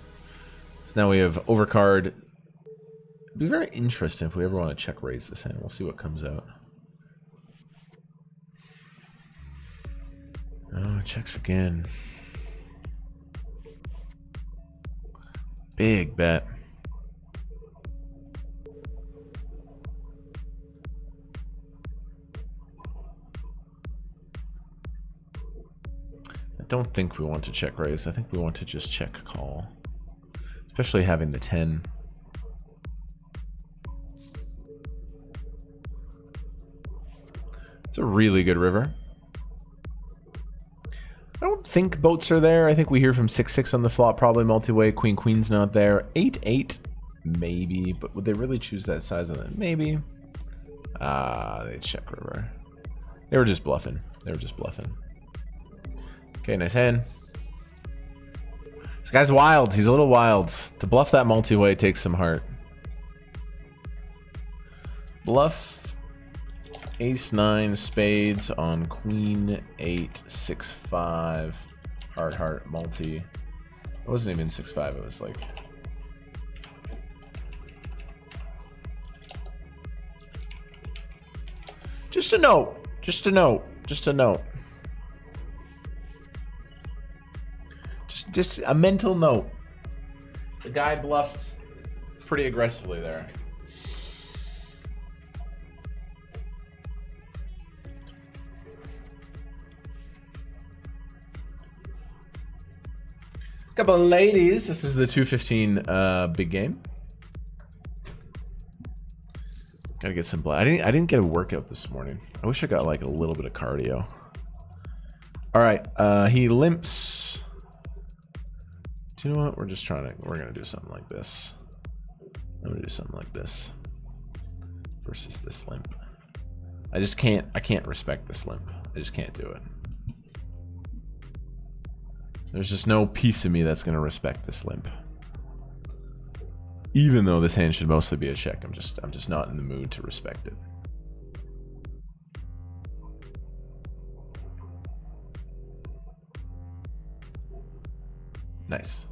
So now we have overcard. It'd be very interesting if we ever want to check raise this hand. We'll see what comes out. Oh, checks again. Big bet. I don't think we want to check raise. I think we want to just check call. Especially having the 10. It's a really good river. I don't think boats are there. I think we hear from 6-6 on the flop, probably multi-way. Queen's not there. 8-8, maybe. But would they really choose that size on it? Maybe. They check river. They were just bluffing. They were just bluffing. Okay, nice hand. This guy's wild. He's a little wild. To bluff that multi-way takes some heart. Bluff ace-9 spades on queen 8 6-5 heart multi. It wasn't even 6-5. It was like just a note. Just a note. Just a note. Just a mental note. The guy bluffed pretty aggressively there. Couple of ladies. This is the 215 big game. Gotta get some blood. I didn't get a workout this morning. I wish I got like a little bit of cardio. All right. He limps. Do you know what? We're gonna do something like this. I'm gonna do something like this versus this limp. I can't respect this limp. I just can't do it. There's just no piece of me that's gonna respect this limp. Even though this hand should mostly be a check, I'm just not in the mood to respect it. Nice.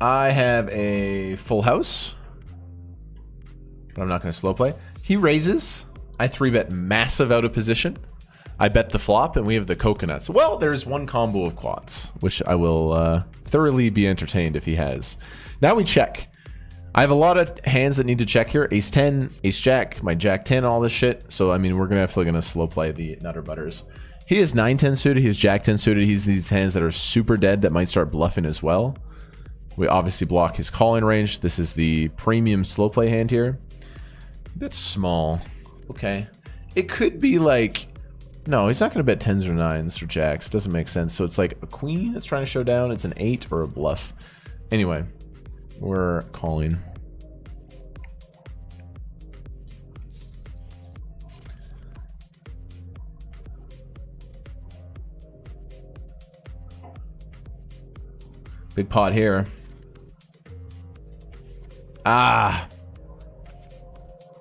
I have a full house, but I'm not going to slow play. He raises. I 3-bet massive out of position. I bet the flop, and we have the coconuts. Well, there's one combo of quads, which I will thoroughly be entertained if he has. Now we check. I have a lot of hands that need to check here. Ace 10, ace jack, my jack 10, all this shit. So, I mean, we're going to have to slow play the nutter butters. He is 9-10 suited. He is Jack-10 suited. He's these hands that are super dead that might start bluffing as well. We obviously block his calling range. This is the premium slow play hand here. That's small. Okay. It could be like... No, he's not going to bet 10s or 9s or jacks. Doesn't make sense. So it's like a queen that's trying to show down. It's an 8 or a bluff. Anyway, we're calling. Big pot here. Ah.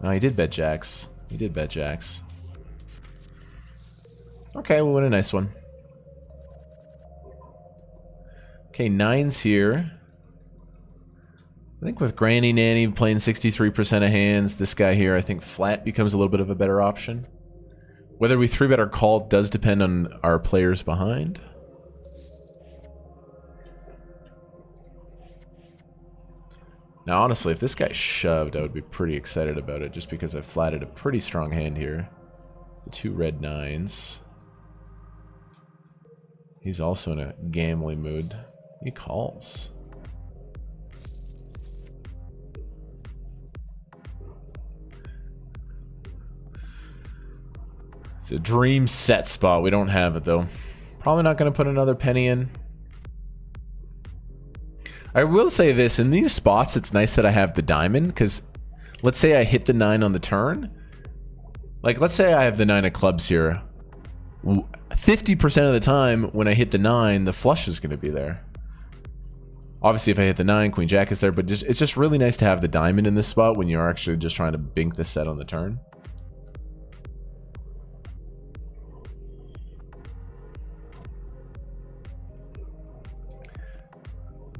No, he did bet jacks. He did bet jacks. Okay, we'll win a nice one. Okay, 9s here. I think with Granny Nanny playing 63% of hands, this guy here, I think flat becomes a little bit of a better option. Whether we 3-bet or call does depend on our players behind. Now, honestly, if this guy shoved, I would be pretty excited about it, just because I flatted a pretty strong hand here. The 2 red 9s. He's also in a gambling mood. He calls. It's a dream set spot. We don't have it, though. Probably not going to put another penny in. I will say this, in these spots, it's nice that I have the diamond, because let's say I hit the 9 on the turn. Like, let's say I have the 9 of clubs here. 50% of the time, when I hit the 9, the flush is going to be there. Obviously, if I hit the 9, Queen Jack is there, but it's just really nice to have the diamond in this spot when you're actually just trying to bink the set on the turn.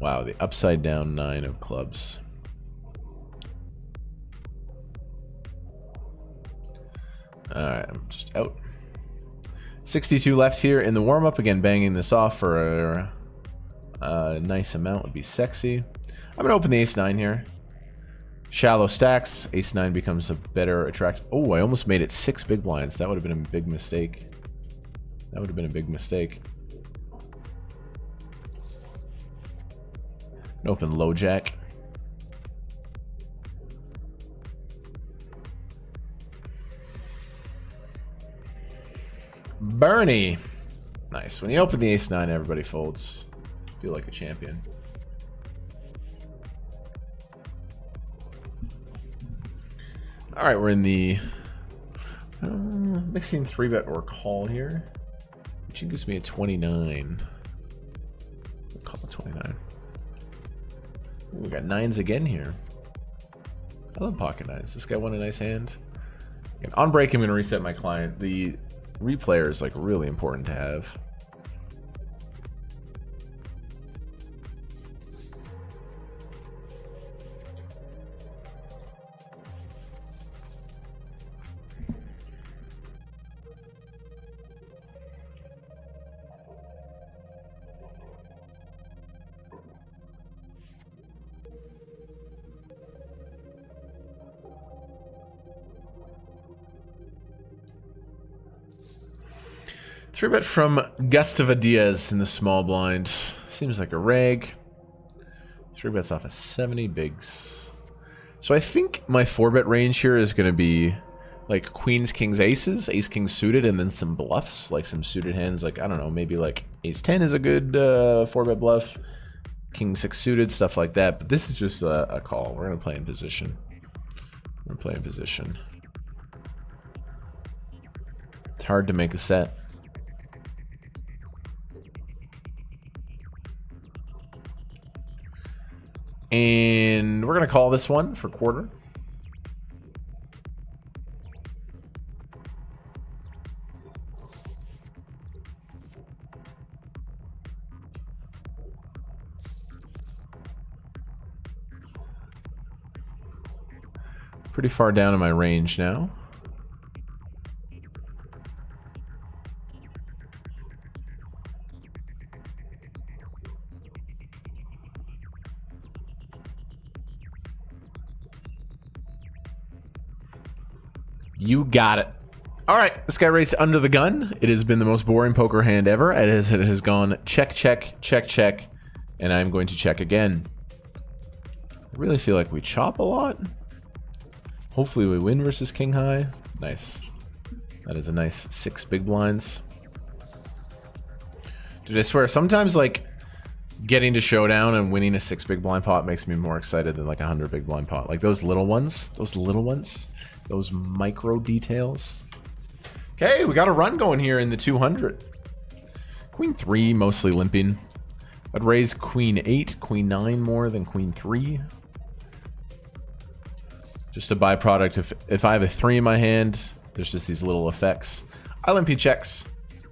Wow, the upside down 9 of clubs. Alright, I'm just out. 62 left here in the warm-up. Again, banging this off for a nice amount would be sexy. I'm going to open the ace-9 here. Shallow stacks. Ace-9 becomes a better attract. Oh, I almost made it 6 big blinds. That would have been a big mistake. That would have been a big mistake. Open low jack. Bernie. Nice. When you open the ace-9, everybody folds. Feel like a champion. Alright, we're in the mixing 3-bet or call here. Which gives me a 29. We'll call it 29. Ooh, we got 9s again here. I love pocket 9s. This guy won a nice hand. And on break, I'm going to reset my client. The replayer is like really important to have. Three bet from Gustavo Diaz in the small blind. Seems like a rag. 3-bets off of 70 bigs. So I think my 4-bet range here is going to be like queens, kings, aces, ace, king suited, and then some bluffs, like some suited hands. Like, I don't know, maybe like ace 10 is a good 4-bet bluff. King 6 suited, stuff like that. But this is just a call. We're going to play in position. We're going to play in position. It's hard to make a set. And we're going to call this one for quarter. Pretty far down in my range now. You got it. All right, this guy raised under the gun. It has been the most boring poker hand ever. It has gone check, check, check, check, and I'm going to check again. I really feel like we chop a lot. Hopefully we win versus king high. Nice. That is a nice 6 big blinds. Dude, I swear, sometimes like getting to showdown and winning a 6 big blind pot makes me more excited than like a 100 big blind pot. Like those little ones, those micro details. Okay, we got a run going here in the 200. Queen 3 mostly limping. I'd raise queen 8, queen 9 more than queen 3. Just a byproduct. If I have a 3 in my hand, there's just these little effects. I limpy checks.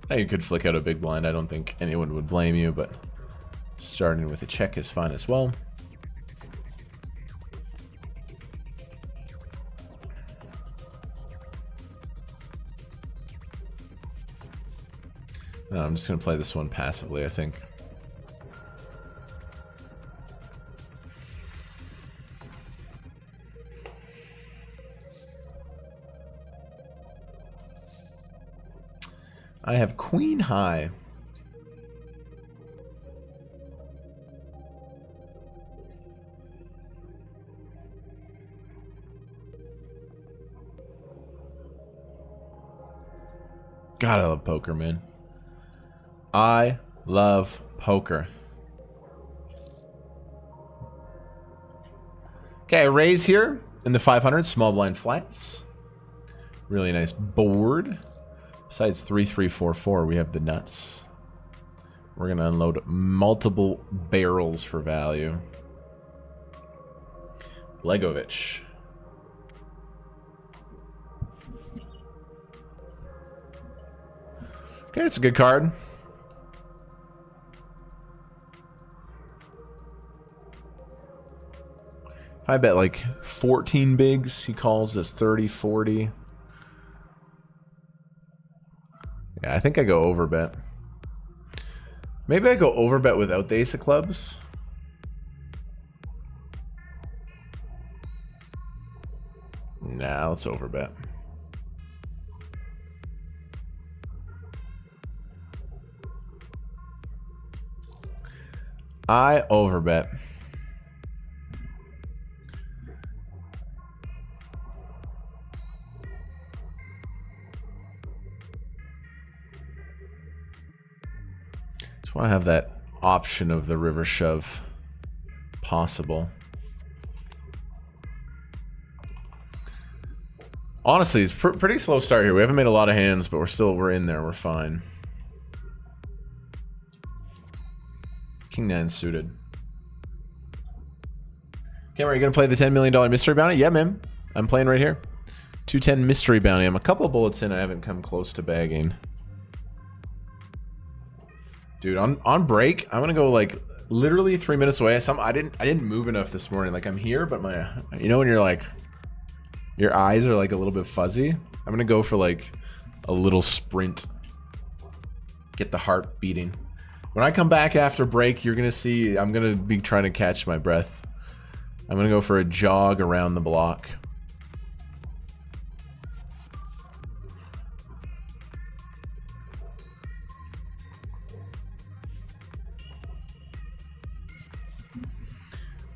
Now you could flick out a big blind. I don't think anyone would blame you, but starting with a check is fine as well. No, I'm just going to play this one passively, I think. I have queen high. God, I love poker, man. I love poker. Okay, raise here in the 500, small blind flats. Really nice board. Besides 3, 3, 4, 4, we have the nuts. We're gonna unload multiple barrels for value. Legovich. Okay, it's a good card. If I bet like 14 bigs, he calls this 30, 40. Yeah, I think I go overbet. Maybe I go overbet without the ace of clubs. Nah, let's overbet. I overbet. Just want to have that option of the river shove possible. Honestly, it's pretty slow start here. We haven't made a lot of hands, but we're in there. We're fine. King 9 suited. Cameron, are you gonna play the $10 million mystery bounty? Yeah, man. I'm playing right here. 210 mystery bounty. I'm a couple bullets in. I haven't come close to bagging. Dude, on break, I'm gonna go like literally 3 minutes away. I didn't move enough this morning. Like I'm here, but my, you know when you're like, your eyes are like a little bit fuzzy. I'm gonna go for like a little sprint. Get the heart beating. When I come back after break, you're gonna see I'm gonna be trying to catch my breath. I'm gonna go for a jog around the block.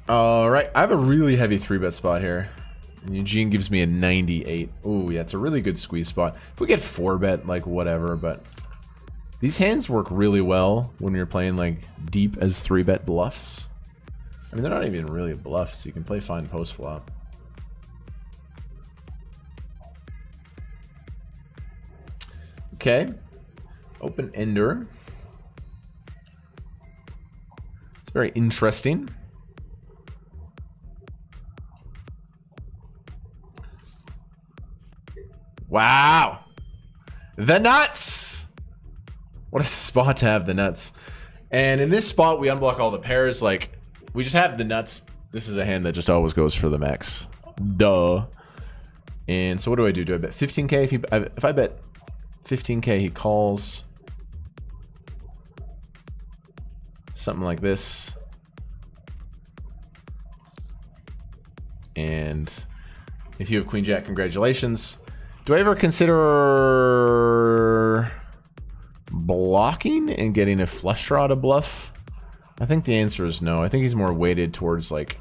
All right, I have a really heavy 3-bet spot here. And Eugene gives me a 98. Oh yeah, it's a really good squeeze spot. If we get 4-bet, like whatever, but these hands work really well when you're playing like deep as 3-bet bluffs. I mean, they're not even really bluffs. You can play fine post flop. Okay, open ender. It's very interesting. Wow, the nuts. What a spot to have the nuts. And in this spot, we unblock all the pairs. Like, we just have the nuts. This is a hand that just always goes for the max. Duh. And so what do I do? Do I bet 15k? If I bet 15k, he calls. Something like this. And if you have queen jack, congratulations. Do I ever consider blocking and getting a flush draw to bluff? I think the answer is no. I think he's more weighted towards like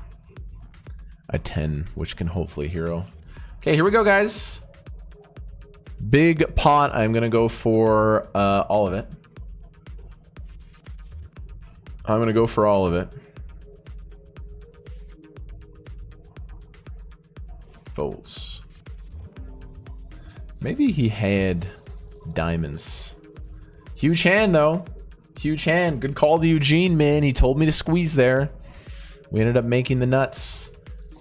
a 10, which can hopefully hero. Okay, here we go, guys. Big pot. I'm gonna go for all of it. I'm gonna go for all of it. Folds. Maybe he had diamonds. Huge hand, though. Huge hand. Good call to Eugene, man. He told me to squeeze there. We ended up making the nuts.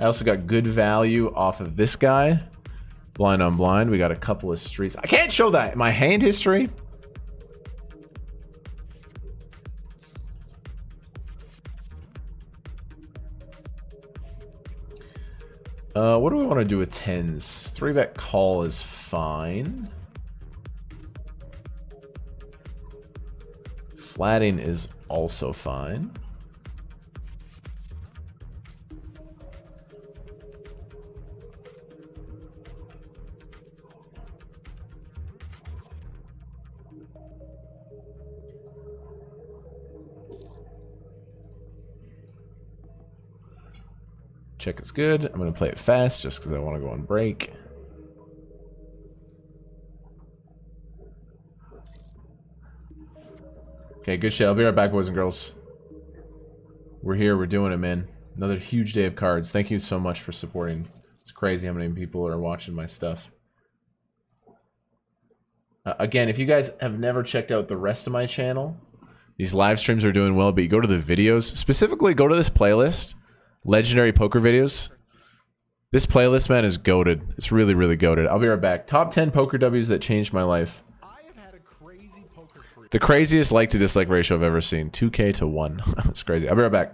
I also got good value off of this guy. Blind on blind. We got a couple of streets. I can't show that. My hand history. What do we want to do with 10s? 3-bet call is fine. Flatting is also fine. Check is good. I'm going to play it fast just because I want to go on break. Okay, good shit. I'll be right back, boys and girls. We're here. We're doing it, man. Another huge day of cards. Thank you so much for supporting. It's crazy how many people are watching my stuff. Again, if you guys have never checked out the rest of my channel, these live streams are doing well, but you go to the videos. Specifically, go to this playlist. Legendary poker videos. This playlist, man, is goated. It's really, really goated. I'll be right back. Top 10 poker W's that changed my life. I have had a crazy poker career. The craziest like to dislike ratio I've ever seen. 2K to 1. That's crazy. I'll be right back.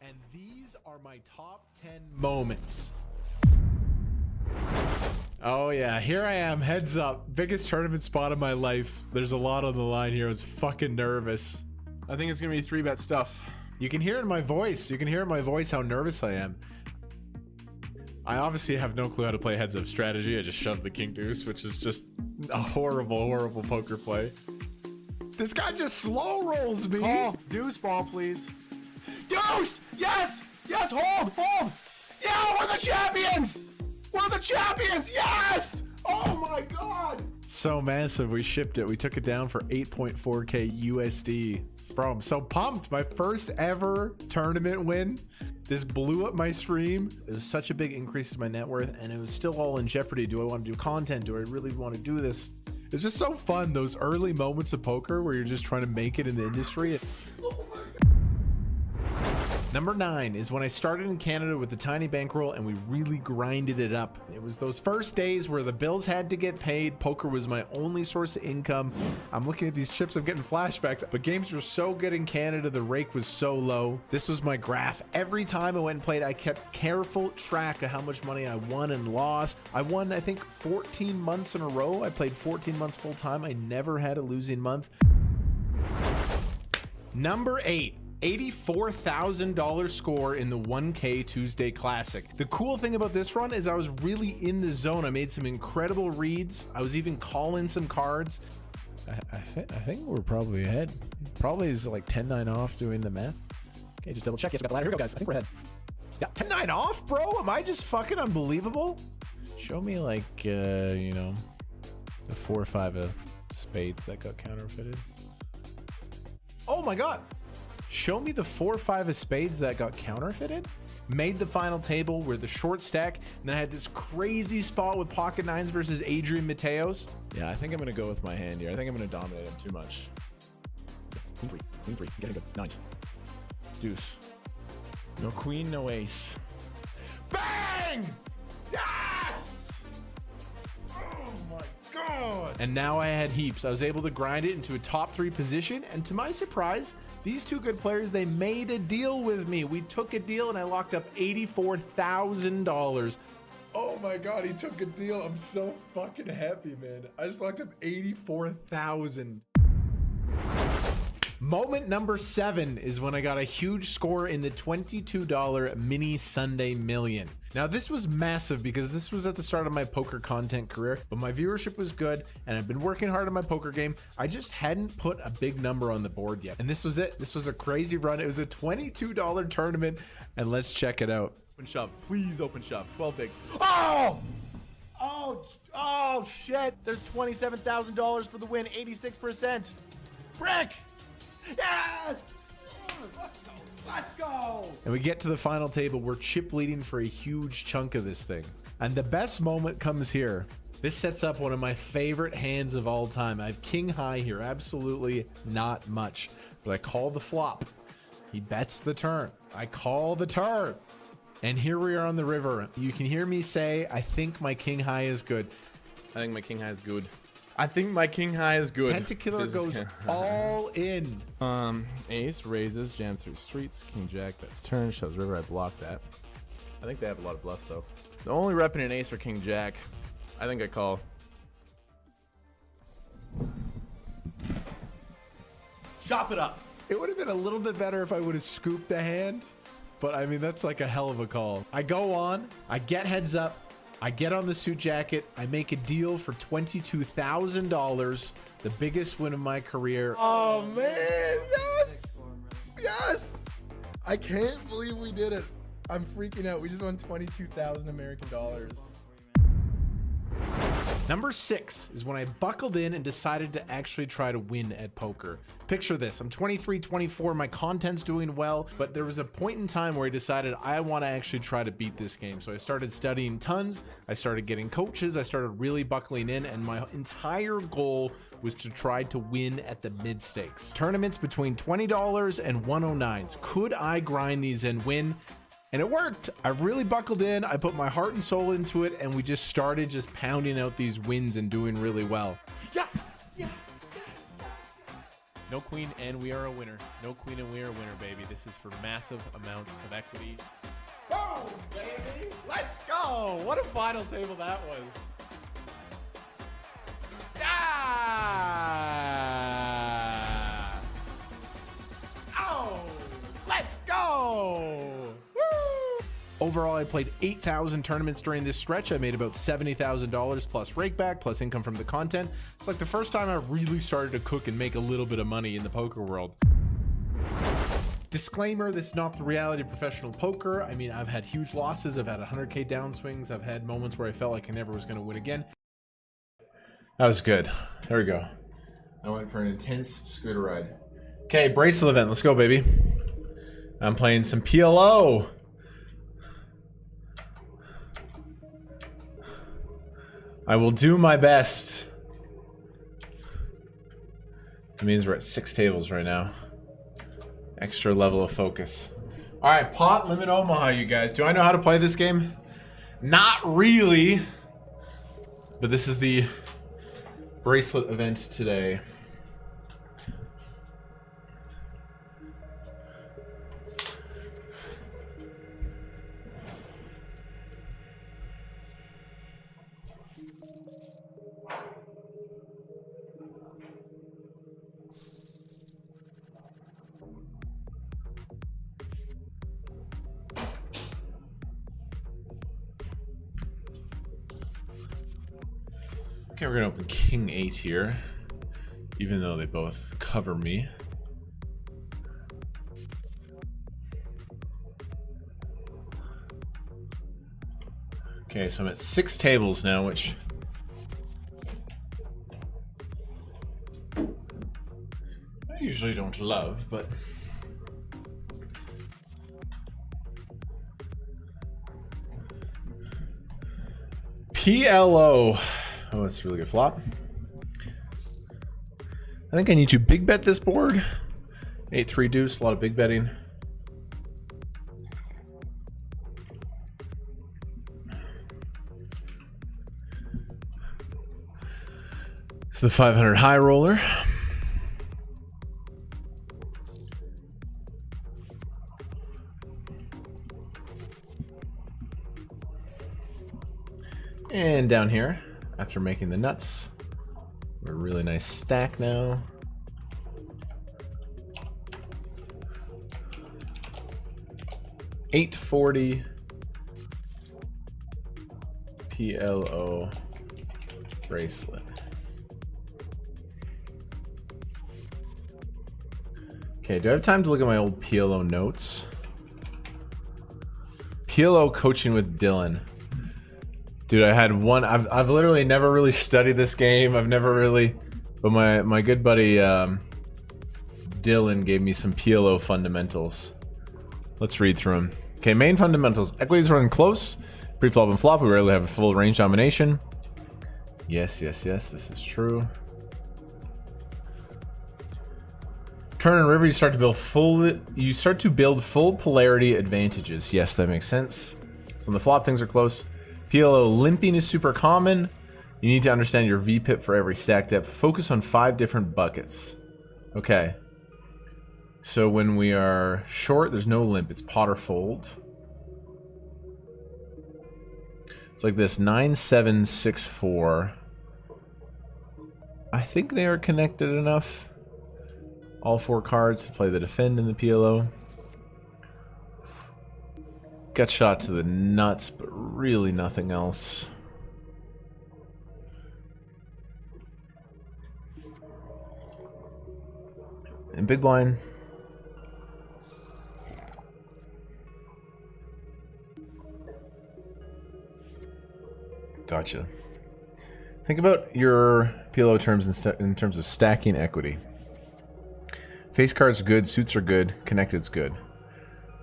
And these are my top 10 moments. Oh yeah, here I am, heads up. Biggest tournament spot of my life. There's a lot on the line here. I was fucking nervous. I think it's gonna be 3-bet stuff. You can hear it in my voice. You can hear in my voice how nervous I am. I obviously have no clue how to play heads up strategy. I just shoved the king deuce, which is just a horrible, horrible poker play. This guy just slow rolls me. Oh, deuce ball, please. Deuce! Yes! Yes, hold, hold! Yeah, we're the champions! We're the champions! Yes! Oh my god! So massive, we shipped it. We took it down for 8.4K USD. Bro, I'm so pumped. My first ever tournament win. This blew up my stream. It was such a big increase to my net worth, and it was still all in jeopardy. Do I want to do content? Do I really want to do this? It's just so fun, those early moments of poker where you're just trying to make it in the industry. Number 9 is when I started in Canada with the tiny bankroll and we really grinded it up. It was those first days where the bills had to get paid. Poker was my only source of income. I'm looking at these chips, I'm getting flashbacks, but games were so good in Canada, the rake was so low. This was my graph. Every time I went and played, I kept careful track of how much money I won and lost. I won, I think, 14 months in a row. I played 14 months full time. I never had a losing month. Number 8. $84,000 score in the 1K Tuesday Classic. The cool thing about this run is I was really in the zone. I made some incredible reads. I was even calling some cards. I think we're probably ahead. Probably is like 10-9 off doing the math. Okay, just double check. Yes, we got the ladder. Here we go, guys. I think we're ahead. Yeah, 10-9 off, bro? Am I just fucking unbelievable? Show me like, you know, the 4 or 5 of spades that got counterfeited. Oh my God. Show me the 4 or 5 of spades that got counterfeited. Made the final table where the short stack, and then I had this crazy spot with pocket nines versus Adrian Mateos. Yeah, I think I'm gonna go with my hand here. I think I'm gonna dominate him too much. Queen three, getting good. Nines. Deuce. No queen, no ace. Bang! Yes! Oh my God! And now I had heaps. I was able to grind it into a top 3 position, and to my surprise, these two good players, they made a deal with me. We took a deal and I locked up $84,000. Oh my God, he took a deal. I'm so fucking happy, man. I just locked up $84,000. Moment number 7 is when I got a huge score in the $22 mini Sunday Million. Now this was massive because this was at the start of my poker content career, but my viewership was good and I've been working hard on my poker game. I just hadn't put a big number on the board yet. And this was it. This was a crazy run. It was a $22 tournament and let's check it out. Open shove, please open shove, 12 bigs. Oh! Oh shit! There's $27,000 for the win, 86%. Brick! Yes! Let's go! And we get to the final table. We're chip leading for a huge chunk of this thing. And the best moment comes here. This sets up one of my favorite hands of all time. I have king high here, absolutely not much. But I call the flop. He bets the turn. I call the turn. And here we are on the river. You can hear me say, I think my king high is good. I think my king high is good. I think my king high is good. Pentakiller goes all in. Ace raises, jams through streets, king jack, that's turn, shoves river, I block that. I think they have a lot of bluffs though. The only repping an ace or king jack. I think I call. Chop it up. It would have been a little bit better if I would have scooped the hand, but I mean, that's like a hell of a call. I go on, I get heads up, I get on the suit jacket, I make a deal for $22,000, the biggest win of my career. Oh man, yes! Yes! I can't believe we did it. I'm freaking out. We just won 22,000 American dollars. Number 6 is when I buckled in and decided to actually try to win at poker. Picture this, I'm 23, 24, my content's doing well, but there was a point in time where I decided I want to actually try to beat this game. So I started studying tons, I started getting coaches, I started really buckling in, and my entire goal was to try to win at the mid stakes. Tournaments between $20 and 109s. Could I grind these and win? And it worked. I really buckled in. I put my heart and soul into it, and we just started just pounding out these wins and doing really well. Yeah! No queen and we are a winner. No queen and we are a winner, baby. This is for massive amounts of equity. Oh, baby! Let's go! What a final table that was. Ah! Oh! Let's go! Overall, I played 8,000 tournaments during this stretch. I made about $70,000 plus rakeback, plus income from the content. It's like the first time I really started to cook and make a little bit of money in the poker world. Disclaimer, this is not the reality of professional poker. I mean, I've had huge losses. I've had 100K downswings. I've had moments where I felt like I never was going to win again. That was good. There we go. I went for an intense scooter ride. Okay, bracelet event. Let's go, baby. I'm playing some PLO. I will do my best. It means we're at 6 tables right now. Extra level of focus. All right, pot limit Omaha, you guys. Do I know how to play this game? Not really. But this is the bracelet event today. Okay, we're gonna open King 8 here, even though they both cover me. Okay, so I'm at 6 tables now, which I usually don't love, but PLO. Oh, that's a really good flop. I think I need to big bet this board. 8-3 deuce, a lot of big betting. It's the 500 high roller. And down here, after making the nuts, we're a really nice stack now. $840, PLO bracelet. Okay, do I have time to look at my old PLO notes? PLO coaching with Dylan. Dude, I had one. I've literally never really studied this game. I've never really, but my good buddy Dylan gave me some PLO fundamentals. Let's read through them. Okay, main fundamentals. Equities run close. Pre-flop and flop, we rarely have a full range domination. Yes, yes, yes, this is true. Turn and river, you start to build full polarity advantages. Yes, that makes sense. So on the flop, things are close. PLO limping is super common. You need to understand your VPIP for every stack depth. Focus on 5 different buckets. Okay. So when we are short, there's no limp. It's pot or fold. It's like this 9, 7, 6, 4. I think they are connected enough. All 4 cards to play the defend in the PLO. Got shot to the nuts, but really nothing else. And big blind. Gotcha. Think about your PLO terms in terms of stacking equity. Face cards are good, suits are good, connected's good.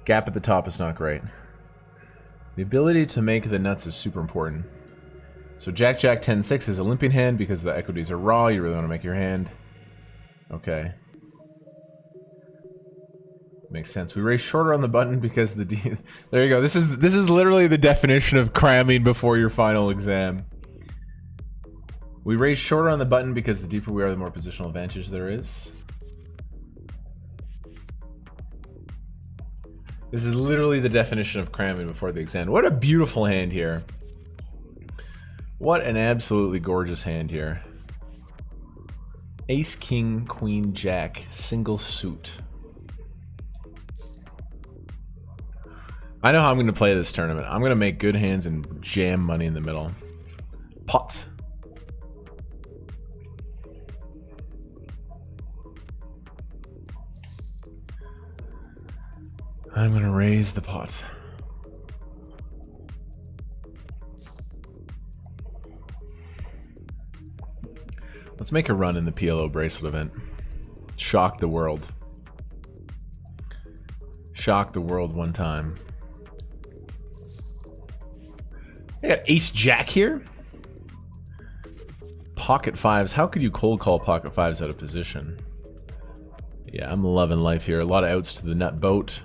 Gap at the top is not great. The ability to make the nuts is super important. So Jack, Jack, 10, 6 is a limping hand because the equities are raw. You really want to make your hand. Okay. Makes sense. We raise shorter on the button because the there you go. This is literally the definition of cramming before your final exam. We raise shorter on the button because the deeper we are, the more positional advantage there is. This is literally the definition of cramming before the exam. What a beautiful hand here. What an absolutely gorgeous hand here. Ace, King, Queen, Jack, single suit. I know how I'm going to play this tournament. I'm going to make good hands and jam money in the middle. Pot. I'm going to raise the pot. Let's make a run in the PLO bracelet event. Shock the world. Shock the world one time. I got Ace Jack here. Pocket fives. How could you cold call pocket fives out of position? Yeah, I'm loving life here. A lot of outs to the nut boat.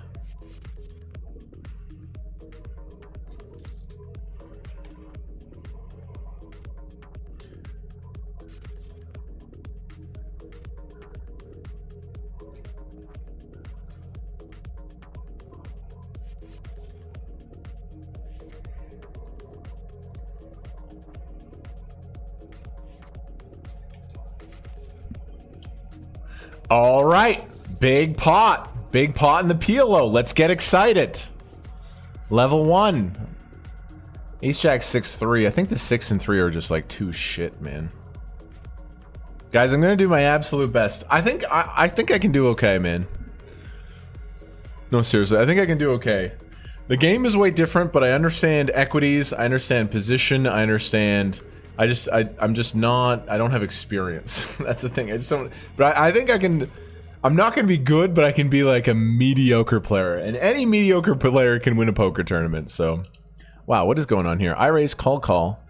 All right, big pot in the PLO. Let's get excited. Level 1. Ace Jack 6-3. I think the 6 and 3 are just like too shit, man. Guys, I'm gonna do my absolute best. I think I can do okay, man. No, seriously, I think I can do okay. The game is way different, but I understand equities. I understand position. I understand. I'm just not. I don't have experience. That's the thing. I just don't. But I think I can. I'm not going to be good, but I can be like a mediocre player, and any mediocre player can win a poker tournament. So, wow, what is going on here? I raise, call, call.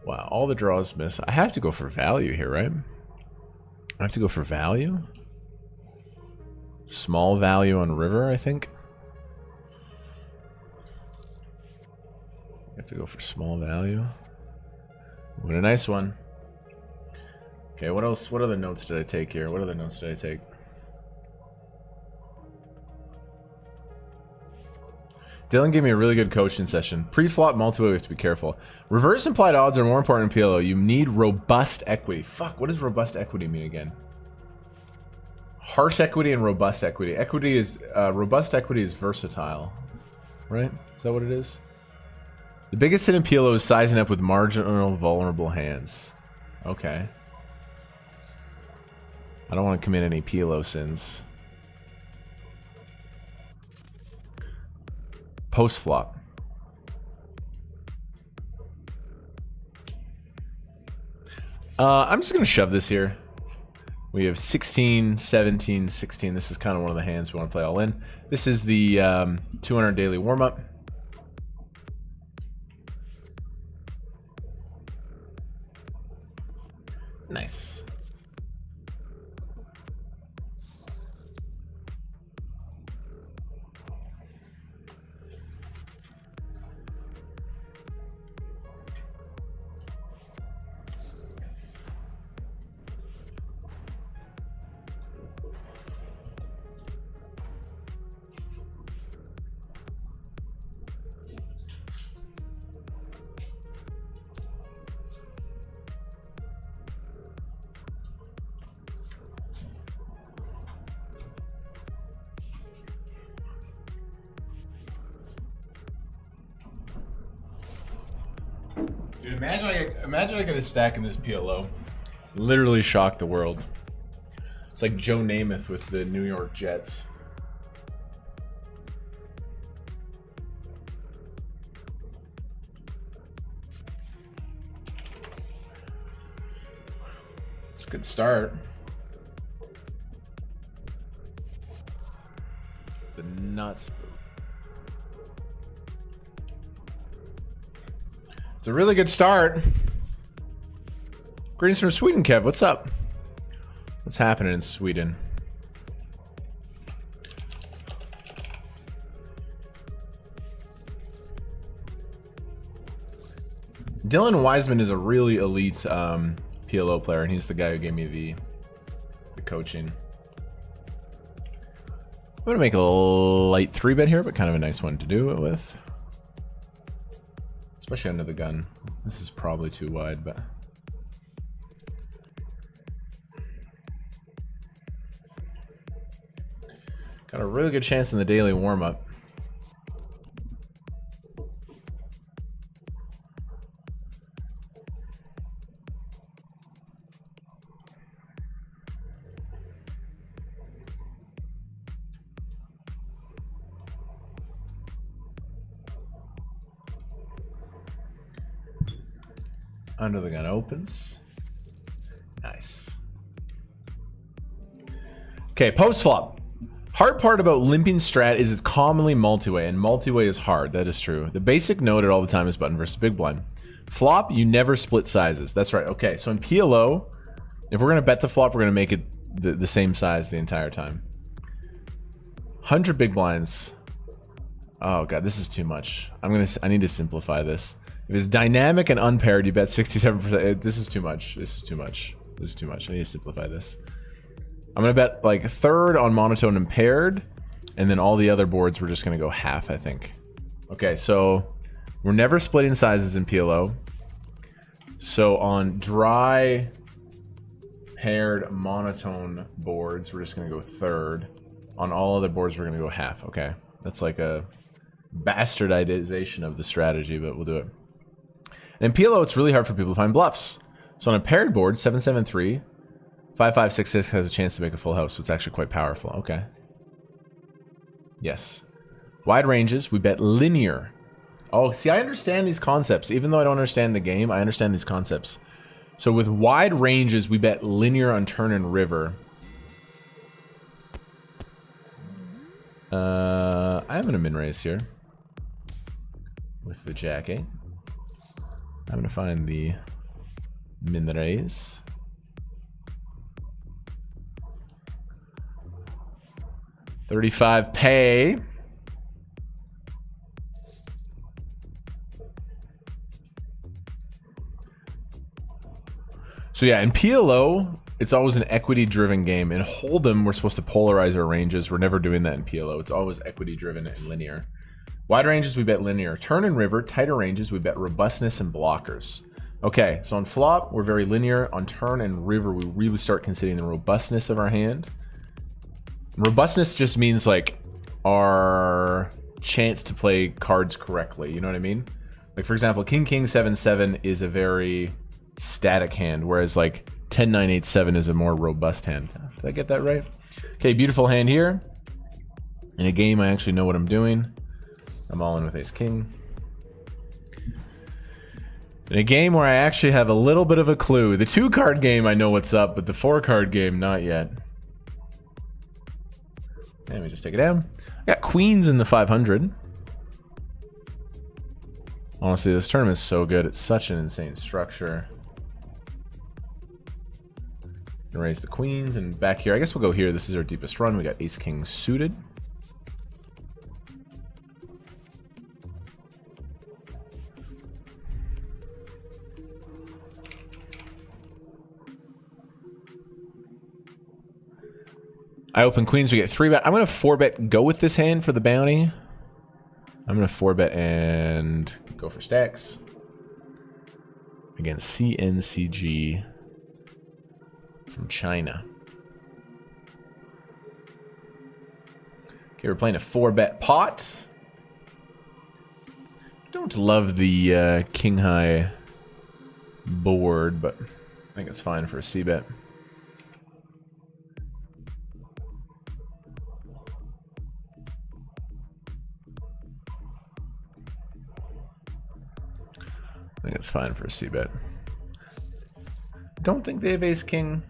Wow, all the draws miss. I have to go for value here, right? I have to go for value. Small value on river, I think. I have to go for small value. What a nice one. Okay, what else? What other notes did I take here? What other notes did I take? Dylan gave me a really good coaching session. Pre-flop multi-way, we have to be careful. Reverse implied odds are more important in PLO. You need robust equity. Fuck, what does robust equity mean again? Harsh equity and robust equity. Equity is robust equity is versatile, right? Is that what it is? The biggest sin in PLO is sizing up with marginal vulnerable hands. Okay. I don't want to commit any PLO sins. Post flop. I'm just going to shove this here. We have 16, 17, 16. This is kind of one of the hands we want to play all in. This is the 200 daily warm-up. Nice. Dude, imagine I get a stack in this PLO. Literally shock the world. It's like Joe Namath with the New York Jets. It's a good start. The nuts. It's a really good start. Greetings from Sweden, Kev. What's up? What's happening in Sweden? Dylan Wiseman is a really elite PLO player, and he's the guy who gave me the coaching. I'm gonna make a light 3-bet here, but kind of a nice one to do it with. Especially under the gun. This is probably too wide, but... got a really good chance in the daily warm-up. Under the gun opens. Nice. Okay, post flop. Hard part about limping strat is it's commonly multi-way, and multi-way is hard. That is true. The basic note at all the time is button versus big blind. Flop, you never split sizes. That's right. Okay, so in PLO, if we're gonna bet the flop, we're gonna make it the same size the entire time. 100 big blinds. Oh god, this is too much. I need to simplify this. If it's dynamic and unpaired, you bet 67%. This is too much. This is too much. This is too much. I need to simplify this. I'm going to bet like a third on monotone and paired, and then all the other boards we're just going to go half, I think. Okay, so we're never splitting sizes in PLO. So on dry, paired, monotone boards, we're just going to go third. On all other boards, we're going to go half. Okay, that's like a bastardization of the strategy, but we'll do it. And in PLO, it's really hard for people to find bluffs. So on a paired board, 7-7-3, 5-5-6-6 has a chance to make a full house, so it's actually quite powerful. Okay. Yes. Wide ranges, we bet linear. Oh, see, I understand these concepts. Even though I don't understand the game, I understand these concepts. So with wide ranges, we bet linear on turn and river. I'm gonna min raise here with the jack 8. I'm gonna find the min raise. $35 pay. So yeah, in PLO, it's always an equity-driven game. In Hold'em, we're supposed to polarize our ranges. We're never doing that in PLO. It's always equity-driven and linear. Wide ranges, we bet linear. Turn and river, tighter ranges, we bet robustness and blockers. Okay, so on flop, we're very linear. On turn and river, we really start considering the robustness of our hand. Robustness just means like our chance to play cards correctly. You know what I mean? Like, for example, King King 7-7 is a very static hand, whereas like 10-9-8-7 is a more robust hand. Did I get that right? Okay, beautiful hand here. In a game, I actually know what I'm doing. I'm all in with Ace King. In a game where I actually have a little bit of a clue. The 2-card game, I know what's up, but the 4-card game, not yet. Let me just take it down. I got queens in the 500. Honestly, this tournament is so good. It's such an insane structure. Gonna raise the queens and back here. I guess we'll go here. This is our deepest run. We got Ace King suited. I open queens. We get 3-bet. I'm gonna 4-bet. Go with this hand for the bounty. I'm gonna 4-bet and go for stacks against CNCG from China. Okay, we're playing a 4-bet pot. Don't love the king high board, but I think it's fine for a C-bet. I think it's fine for a C-bet. Don't think they have Ace King.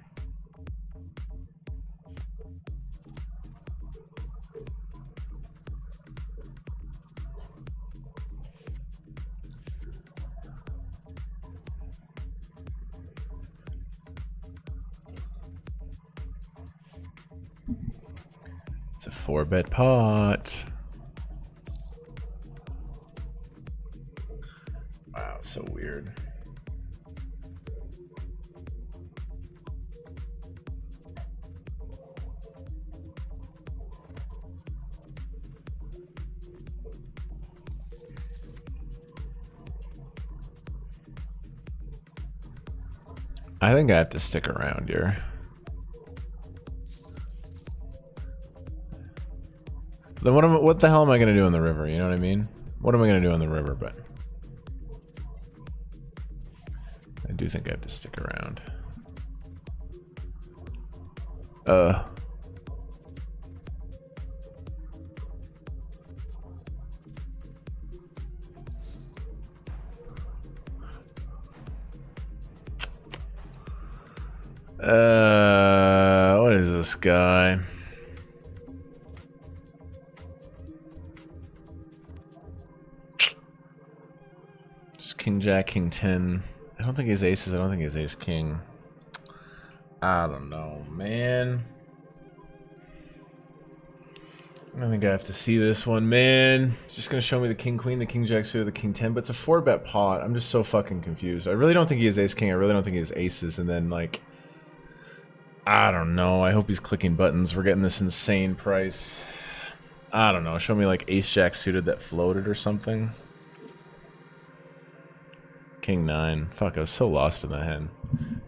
It's a 4-bet pot. Wow, it's so weird. I think I have to stick around here. Then what the hell am I gonna do on the river? You know what I mean? What am I gonna do on the river? But I do think I have to stick around. What is this guy? Just King Jack, King 10. I don't think he has aces. I don't think he has Ace King. I don't know, man. I think I have to see this one, man. It's just gonna show me the King Queen, the King Jack suited, the King 10, but it's a 4-bet pot. I'm just so fucking confused. I really don't think he has Ace King. I really don't think he has aces. And then, like, I don't know. I hope he's clicking buttons. We're getting this insane price. I don't know. Show me like Ace Jack suited that floated or something. King 9. Fuck, I was so lost in that hand.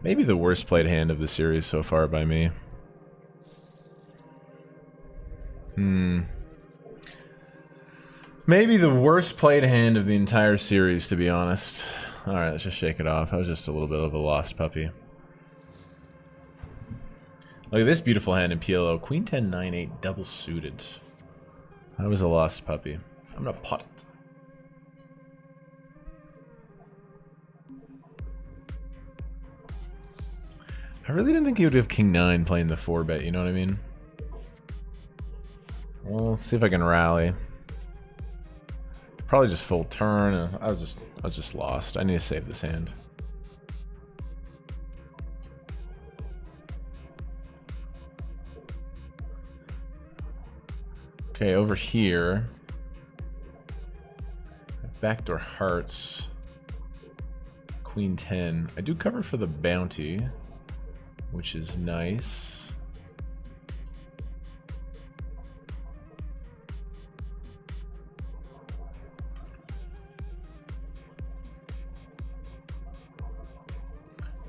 Maybe the worst played hand of the series so far by me. Maybe the worst played hand of the entire series, to be honest. Alright, let's just shake it off. I was just a little bit of a lost puppy. Look at this beautiful hand in PLO. Queen 10, 9, 8, double suited. I was a lost puppy. I'm gonna pot it. I really didn't think he would have King 9 playing the 4-bet, you know what I mean? Well, let's see if I can rally. Probably just full turn. I was just lost. I need to save this hand. Okay, over here. Backdoor hearts. Queen 10. I do cover for the bounty, which is nice.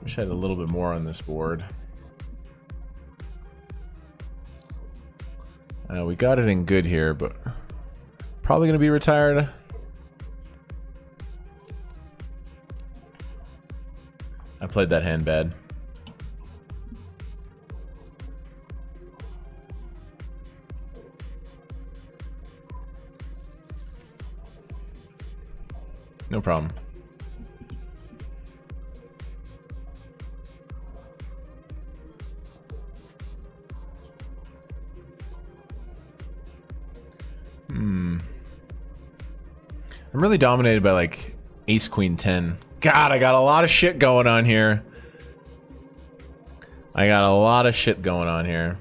Wish I had a little bit more on this board. We got it in good here, but probably going to be retired. I played that hand bad. No problem. I'm really dominated by like ace queen 10. God, I got a lot of shit going on here. I got a lot of shit going on here.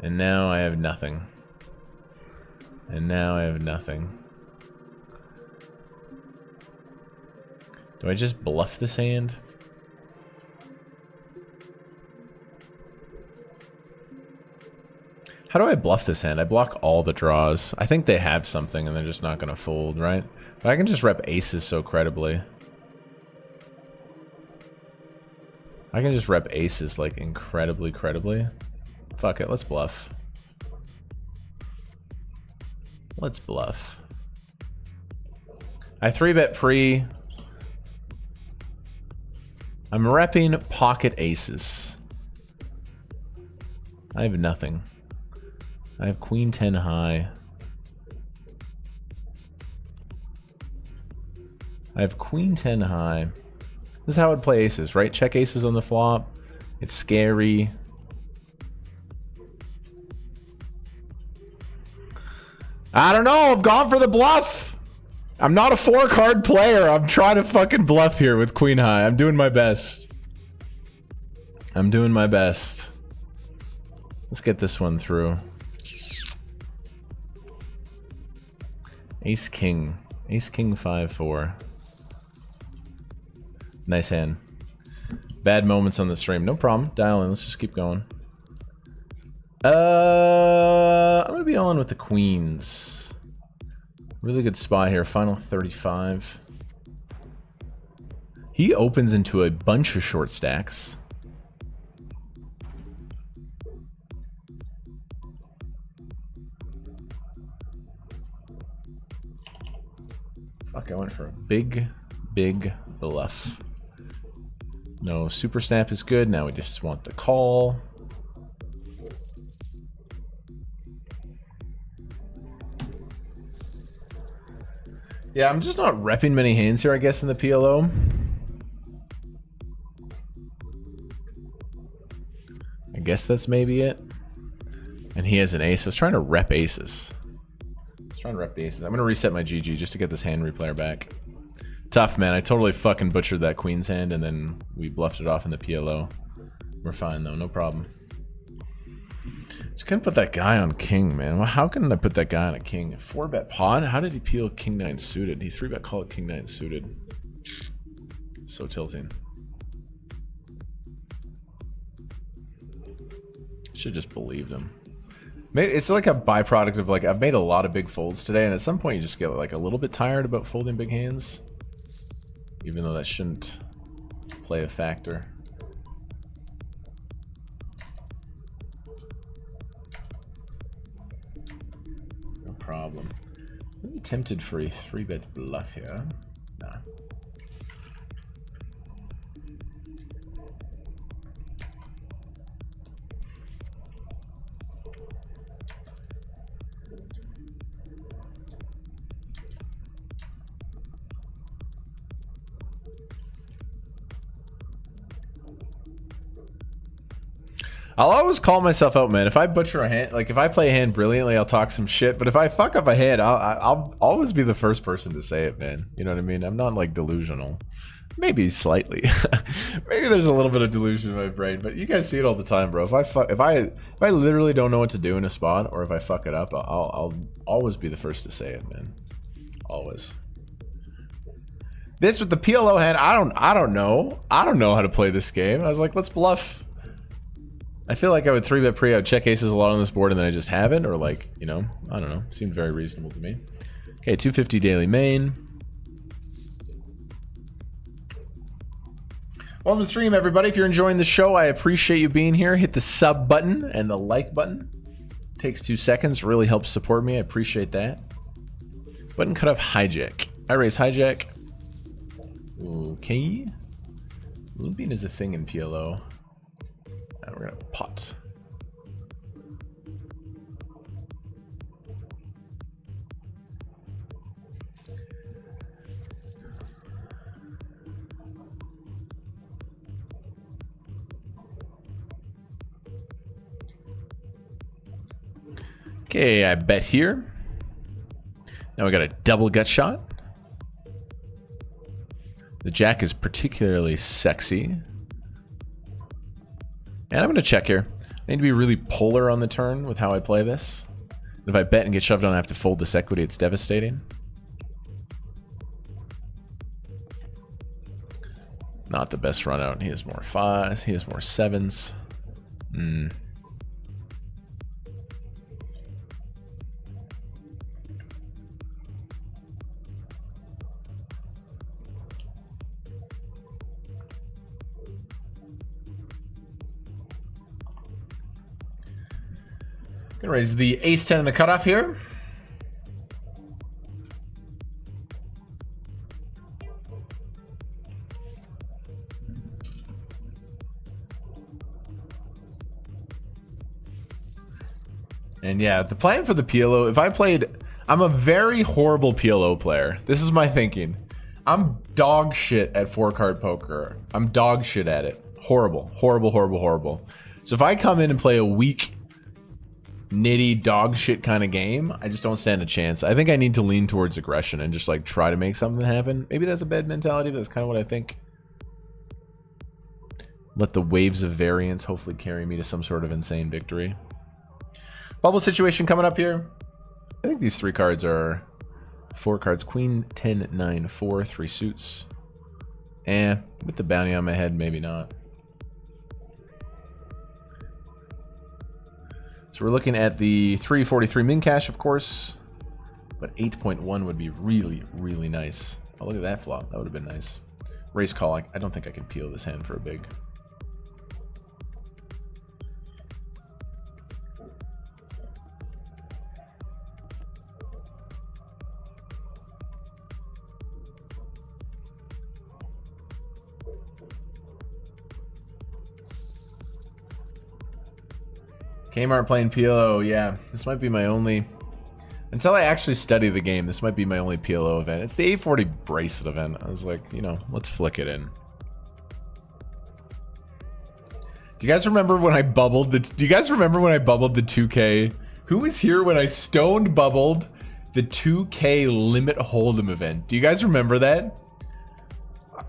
And now I have nothing. And now I have nothing. Do I just bluff this hand? How do I bluff this hand? I block all the draws. I think they have something and they're just not going to fold, right? But I can just rep aces so credibly. I can just rep aces like incredibly credibly. Fuck it, let's bluff. Let's bluff. I 3-bet pre. I'm repping pocket aces. I have nothing. I have queen 10 high. I have queen 10 high. This is how I'd play aces, right? Check aces on the flop. It's scary. I don't know. I've gone for the bluff. I'm not a 4-card player. I'm trying to fucking bluff here with queen high. I'm doing my best. I'm doing my best. Let's get this one through. Ace king. Ace king 5-4. Nice hand. Bad moments on the stream. No problem. Dial in. Let's just keep going. I'm gonna be all in with the queens. Really good spot here. Final 35. He opens into a bunch of short stacks. Fuck, I went for a big bluff. No, super snap is good. Now we just want the call. Yeah, I'm just not repping many hands here, I guess, in the PLO. I guess that's maybe it. And he has an ace. I was trying to rep aces. Trying to rep the aces. I'm gonna reset my GG just to get this hand replayer back. Tough, man. I totally fucking butchered that queen's hand and then we bluffed it off in the PLO. We're fine though, no problem. Just couldn't put that guy on king, man. Well, how can I put that guy on a king? 4-bet pot? How did he peel king 9 suited? He 3-bet called king 9 suited. So tilting. Should just believed him. Maybe it's like a byproduct of like I've made a lot of big folds today, and at some point you just get like a little bit tired about folding big hands, even though that shouldn't play a factor. No problem. Maybe tempted for a 3-bet bluff here. Nah. I'll always call myself out, man. If I butcher a hand, like if I play a hand brilliantly, I'll talk some shit. But if I fuck up a hand, I'll always be the first person to say it, man. You know what I mean? I'm not like delusional. Maybe slightly. Maybe there's a little bit of delusion in my brain, but you guys see it all the time, bro. If I literally don't know what to do in a spot, or if I fuck it up, I'll always be the first to say it, man. Always. This with the PLO hand, I don't know. I don't know how to play this game. I was like, let's bluff. I feel like I would 3-bet pre, I would check aces a lot on this board, and then I just haven't, or like, you know, I don't know. Seemed very reasonable to me. Okay, 250 daily main. Welcome to the stream, everybody. If you're enjoying the show, I appreciate you being here. Hit the sub button and the like button. Takes 2 seconds, really helps support me. I appreciate that. Button cut off hijack. I raise hijack. Okay. Limping is a thing in PLO. Now we're gonna pot. Okay, I bet here. Now we got a double gut shot. The jack is particularly sexy. And I'm going to check here. I need to be really polar on the turn with how I play this. If I bet and get shoved on, I have to fold this equity. It's devastating. Not the best run out. He has more fives. He has more sevens. Gonna raise the ace-10 in the cutoff here. And yeah, the plan for the PLO, if I played... I'm a very horrible PLO player. This is my thinking. I'm dog shit at 4-card poker. I'm dog shit at it. Horrible. Horrible, horrible, horrible. So if I come in and play a weak... nitty dog shit kind of game, I just don't stand a chance. I think I need to lean towards aggression and just like try to make something happen. Maybe that's a bad mentality, but that's kind of what I think. Let the waves of variance hopefully carry me to some sort of insane victory. Bubble situation coming up here. I think these 3 cards are 4 cards. Queen, 10, 9, 4, 3 suits. With the bounty on my head, maybe not. So we're looking at the 343 min cash, of course, but 8.1 would be really, really nice. Oh, look at that flop. That would have been nice. Race call. I don't think I can peel this hand for a big. Kmart playing PLO, yeah. This might be my only... Until I actually study the game, this might be my only PLO event. It's the 840 bracelet event. I was like, you know, let's flick it in. Do you guys remember when I bubbled the... Do you guys remember when I bubbled the 2K? Who was here when I stoned bubbled the 2K Limit Hold'em event? Do you guys remember that?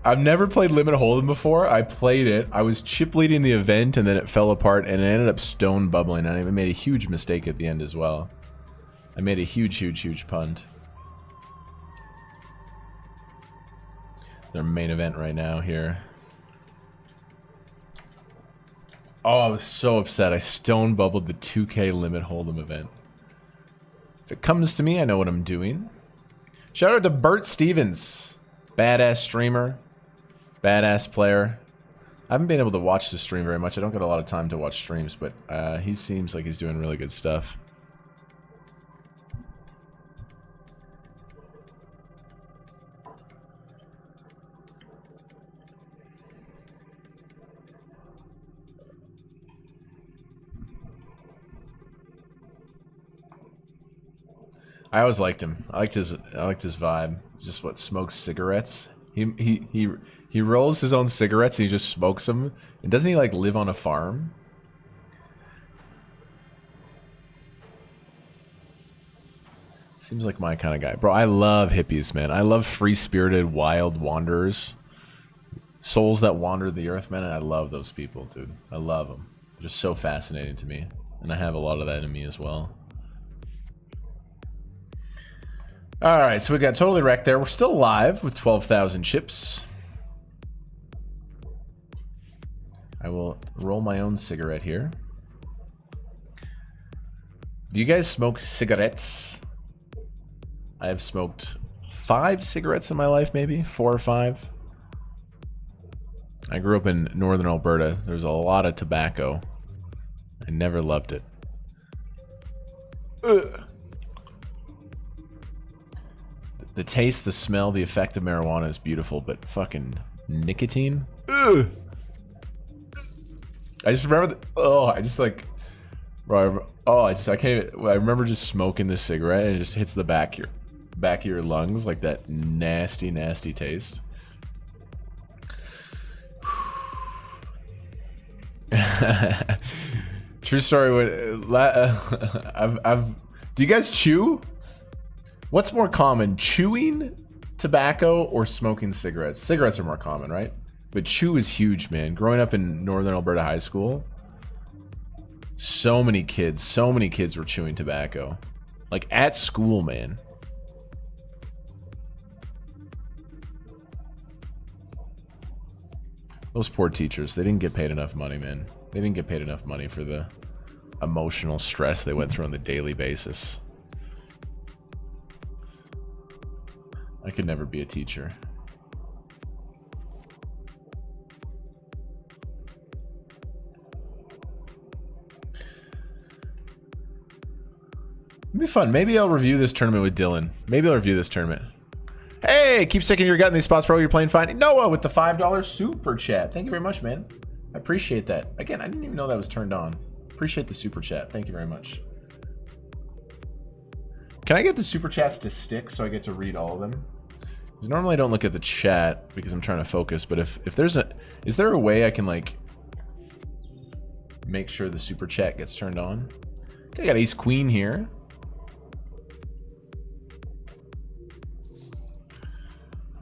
I've never played Limit Hold'em before. I played it. I was chip leading the event and then it fell apart and it ended up stone bubbling. And I made a huge mistake at the end as well. I made a huge, huge, huge punt. Their main event right now here. Oh, I was so upset. I stone bubbled the 2K Limit Hold'em event. If it comes to me, I know what I'm doing. Shout out to Bert Stevens. Badass streamer. Badass player. I haven't been able to watch the stream very much. I don't get a lot of time to watch streams, but he seems like he's doing really good stuff. I always liked him. I liked his vibe. Just what, smokes cigarettes. He rolls his own cigarettes and he just smokes them. And doesn't he like live on a farm? Seems like my kind of guy. Bro, I love hippies, man. I love free-spirited wild wanderers. Souls that wander the earth, man. And I love those people, dude. I love them. They're just so fascinating to me. And I have a lot of that in me as well. Alright, so we got totally wrecked there. We're still live with 12,000 chips. I will roll my own cigarette here. Do you guys smoke cigarettes? I have smoked 5 cigarettes in my life, maybe 4 or 5. I grew up in northern Alberta. There's a lot of tobacco. I never loved it. Ugh. The taste, the smell, the effect of marijuana is beautiful, but fucking nicotine? Ugh. I just remember, I can't even, I remember just smoking this cigarette and it just hits the back of your lungs, like that nasty, nasty taste. True story. Do you guys chew? What's more common, chewing tobacco or smoking cigarettes? Cigarettes are more common, right? But chew is huge, man. Growing up in Northern Alberta high school, so many kids were chewing tobacco. Like at school, man. Those poor teachers, they didn't get paid enough money, man. They didn't get paid enough money for the emotional stress they went through on a daily basis. I could never be a teacher. It'd be fun. Maybe I'll review this tournament with Dylan. Maybe I'll review this tournament. Hey, keep sticking your gut in these spots, bro. You're playing fine. Noah with the $5 super chat. Thank you very much, man. I appreciate that. Again, I didn't even know that was turned on. Appreciate the super chat. Thank you very much. Can I get the super chats to stick so I get to read all of them? Because normally I don't look at the chat because I'm trying to focus, but if there's a... Is there a way I can, like, make sure the super chat gets turned on? Okay, I got ace queen here.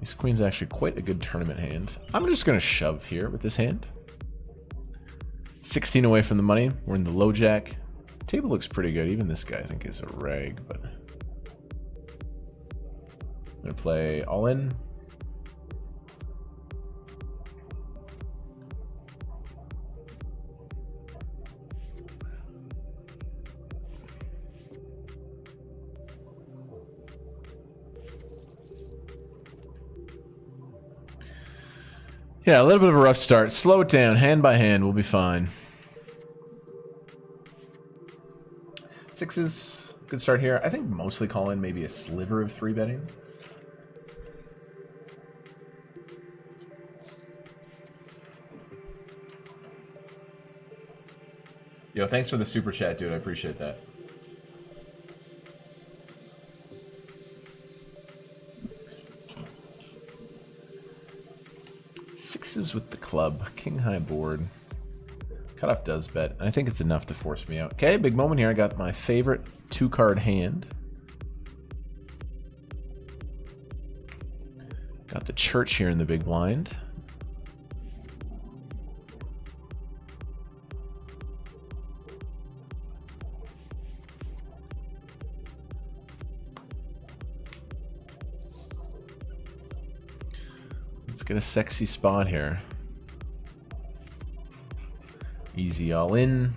Ace queen's actually quite a good tournament hand. I'm just going to shove here with this hand. 16 away from the money. We're in the low jack. Table looks pretty good. Even this guy I think is a rag, but... I'm going to play all in. Yeah, a little bit of a rough start. Slow it down, hand by hand, we'll be fine. Sixes, good start here. I think mostly call in maybe a sliver of 3-betting. Yo, thanks for the super chat, dude. I appreciate that. Sixes with the club. King high board. Cutoff does bet. I think it's enough to force me out. Okay, big moment here. I got my favorite 2-card hand. Got the church here in the big blind. Let's get a sexy spot here. Easy all in.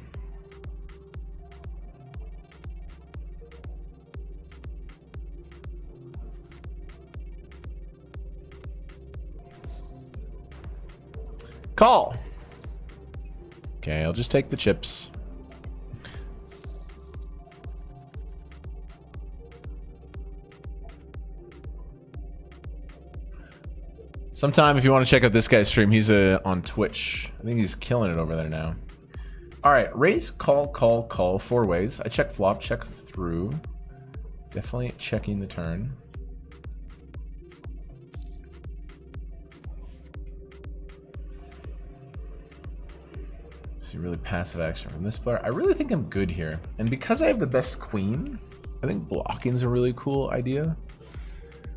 Call. Okay, I'll just take the chips. Sometime if you want to check out this guy's stream, he's on Twitch. I think he's killing it over there now. All right, raise, call, call, call, 4 ways. I check flop, check through. Definitely checking the turn. See really passive action from this player. I really think I'm good here. And because I have the best queen, I think blocking's a really cool idea.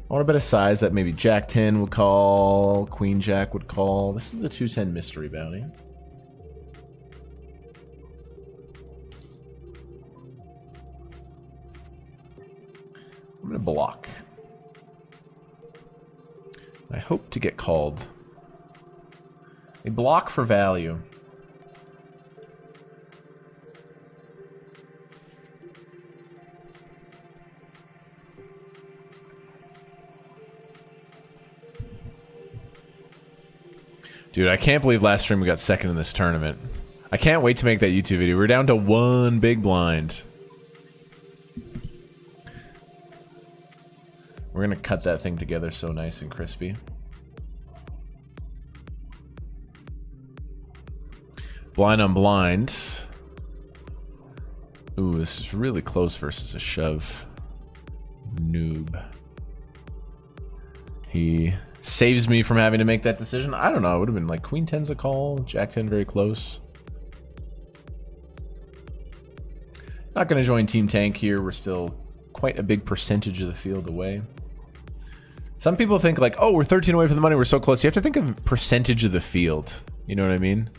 I want to bet a size that maybe Jack 10 would call, Queen Jack would call. This is the 210 mystery bounty. I'm going to block. I hope to get called. A block for value. Dude, I can't believe last stream we got second in this tournament. I can't wait to make that YouTube video. We're down to 1 big blind. We're gonna cut that thing together so nice and crispy. Blind on blind. Ooh, this is really close versus a shove. Noob. He saves me from having to make that decision. I don't know. It would have been like Queen 10's a call, Jack 10 very close. Not going to join Team Tank here. We're still quite a big percentage of the field away. Some people think like, oh, we're 13 away from the money. We're so close. You have to think of percentage of the field. You know what I mean?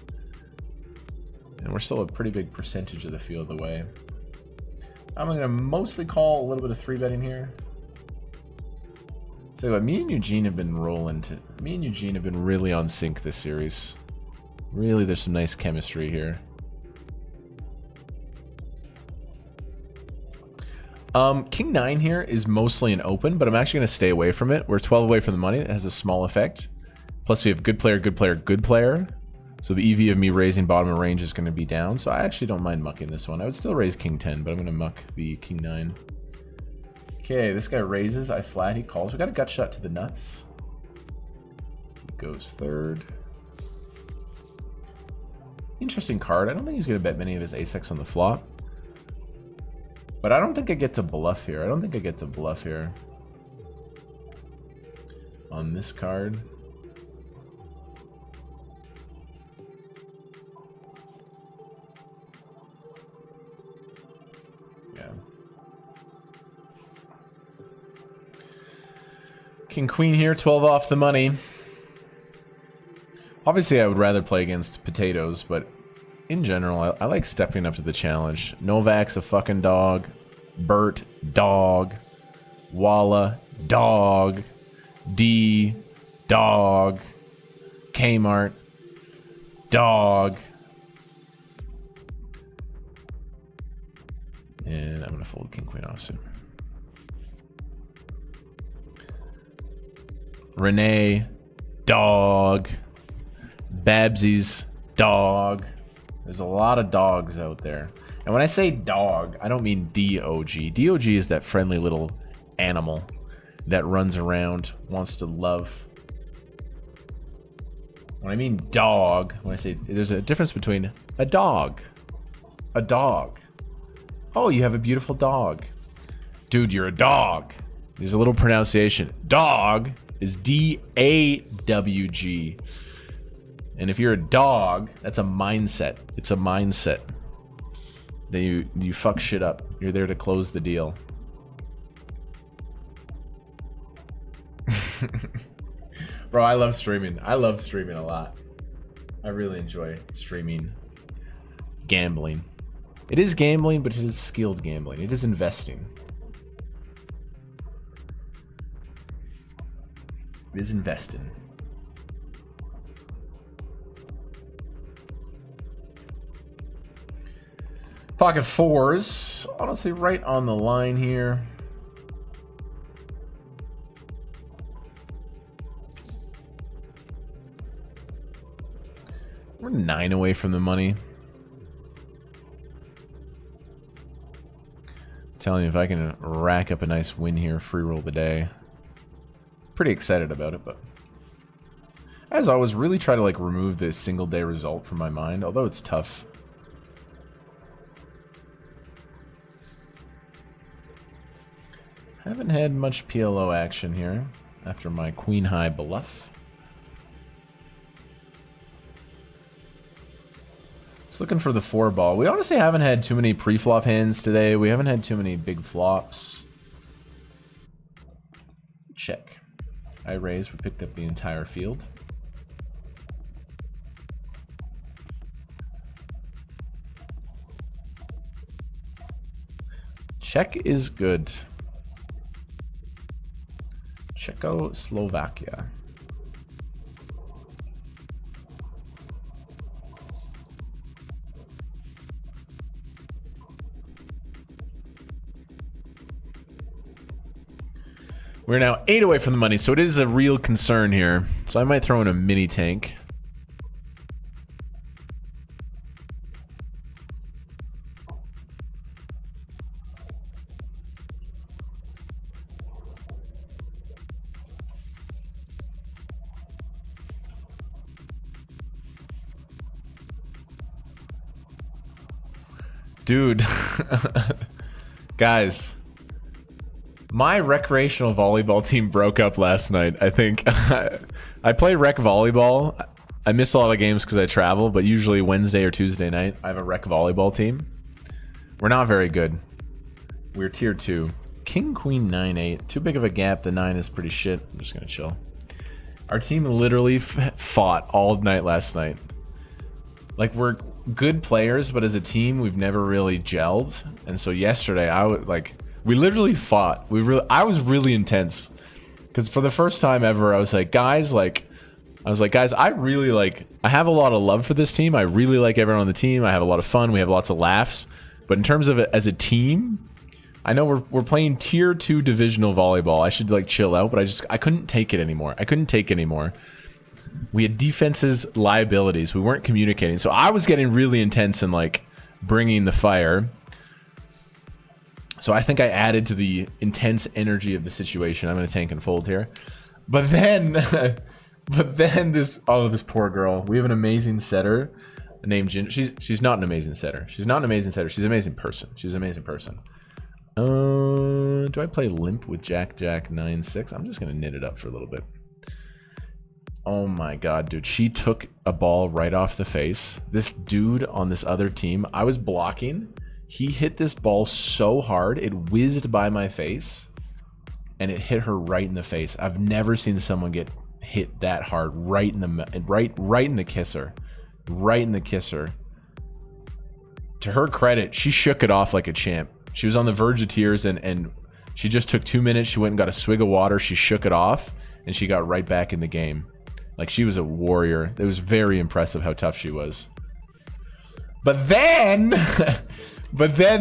And we're still a pretty big percentage of the field away. I'm going to mostly call a little bit of 3-betting here. So what, me and Eugene have been rolling to... Me and Eugene have been really on sync this series. Really, there's some nice chemistry here. King 9 here is mostly an open, but I'm actually going to stay away from it. We're 12 away from the money. It has a small effect. Plus we have good player, good player, good player. So the EV of me raising bottom of range is going to be down. So I actually don't mind mucking this one. I would still raise King 10, but I'm going to muck the King 9. Okay, this guy raises. I flat. He calls. We got a gut shot to the nuts. He goes third. Interesting card. I don't think he's going to bet many of his ace-X on the flop. But I don't think I get to bluff here. I don't think I get to bluff here. On this card. Yeah. King Queen here, 12 off the money. Obviously, I would rather play against potatoes, but in general, I like stepping up to the challenge. Novak's a fucking dog. Bert, dog. Walla, dog. D, dog. Kmart, dog. And I'm going to fold King Queen off soon. Renee, dog. Babsy's, dog. There's a lot of dogs out there. And when I say dog, I don't mean D-O-G. D-O-G is that friendly little animal that runs around, wants to love. When I mean dog, when I say there's a difference between a dog. A dog. Oh, you have a beautiful dog. Dude, you're a dog. There's a little pronunciation. Dog is D-A-W-G. And if you're a dog, that's a mindset. It's a mindset. That you fuck shit up. You're there to close the deal. Bro, I love streaming. I love streaming a lot. I really enjoy streaming. Gambling. It is gambling, but it is skilled gambling. It is investing. It is investing. Pocket fours, honestly right on the line here. We're 9 away from the money. I'm telling you, if I can rack up a nice win here, free roll the day. Pretty excited about it, but as always, really try to like remove the single day result from my mind, although it's tough. Haven't had much PLO action here after my queen high bluff. Just looking for the 4-ball. We honestly haven't had too many pre-flop hands today. We haven't had too many big flops. Check. I raised. We picked up the entire field. Check is good. Czechoslovakia. We're now 8 away from the money, so it is a real concern here. So I might throw in a mini tank. Dude. Guys. My recreational volleyball team broke up last night, I think. I play rec volleyball. I miss a lot of games because I travel, but usually Wednesday or Tuesday night, I have a rec volleyball team. We're not very good. We're tier 2. King, queen, 9-8. Too big of a gap. The 9 is pretty shit. I'm just going to chill. Our team literally fought all night last night. Like, we're good players, but as a team, we've never really gelled. And so yesterday, we literally fought. I was really intense. Because for the first time ever, I was like, guys, I really I have a lot of love for this team. I really like everyone on the team. I have a lot of fun. We have lots of laughs. But in terms of it as a team, I know we're playing tier 2 divisional volleyball. I should chill out, but I couldn't take it anymore. We had defenses, liabilities. We weren't communicating. So I was getting really intense and bringing the fire. So I think I added to the intense energy of the situation. I'm going to tank and fold here. But then this poor girl. We have an amazing setter named Jin. She's not an amazing setter. She's an amazing person. Do I play limp with Jack 9-6? I'm just going to knit it up for a little bit. Oh my god, dude. She took a ball right off the face. This dude on this other team, I was blocking. He hit this ball so hard, it whizzed by my face, and it hit her right in the face. I've never seen someone get hit that hard right in the kisser. Right in the kisser. To her credit, she shook it off like a champ. She was on the verge of tears, and she just took 2 minutes. She went and got a swig of water. She shook it off, and she got right back in the game. She was a warrior. It was very impressive how tough she was. But then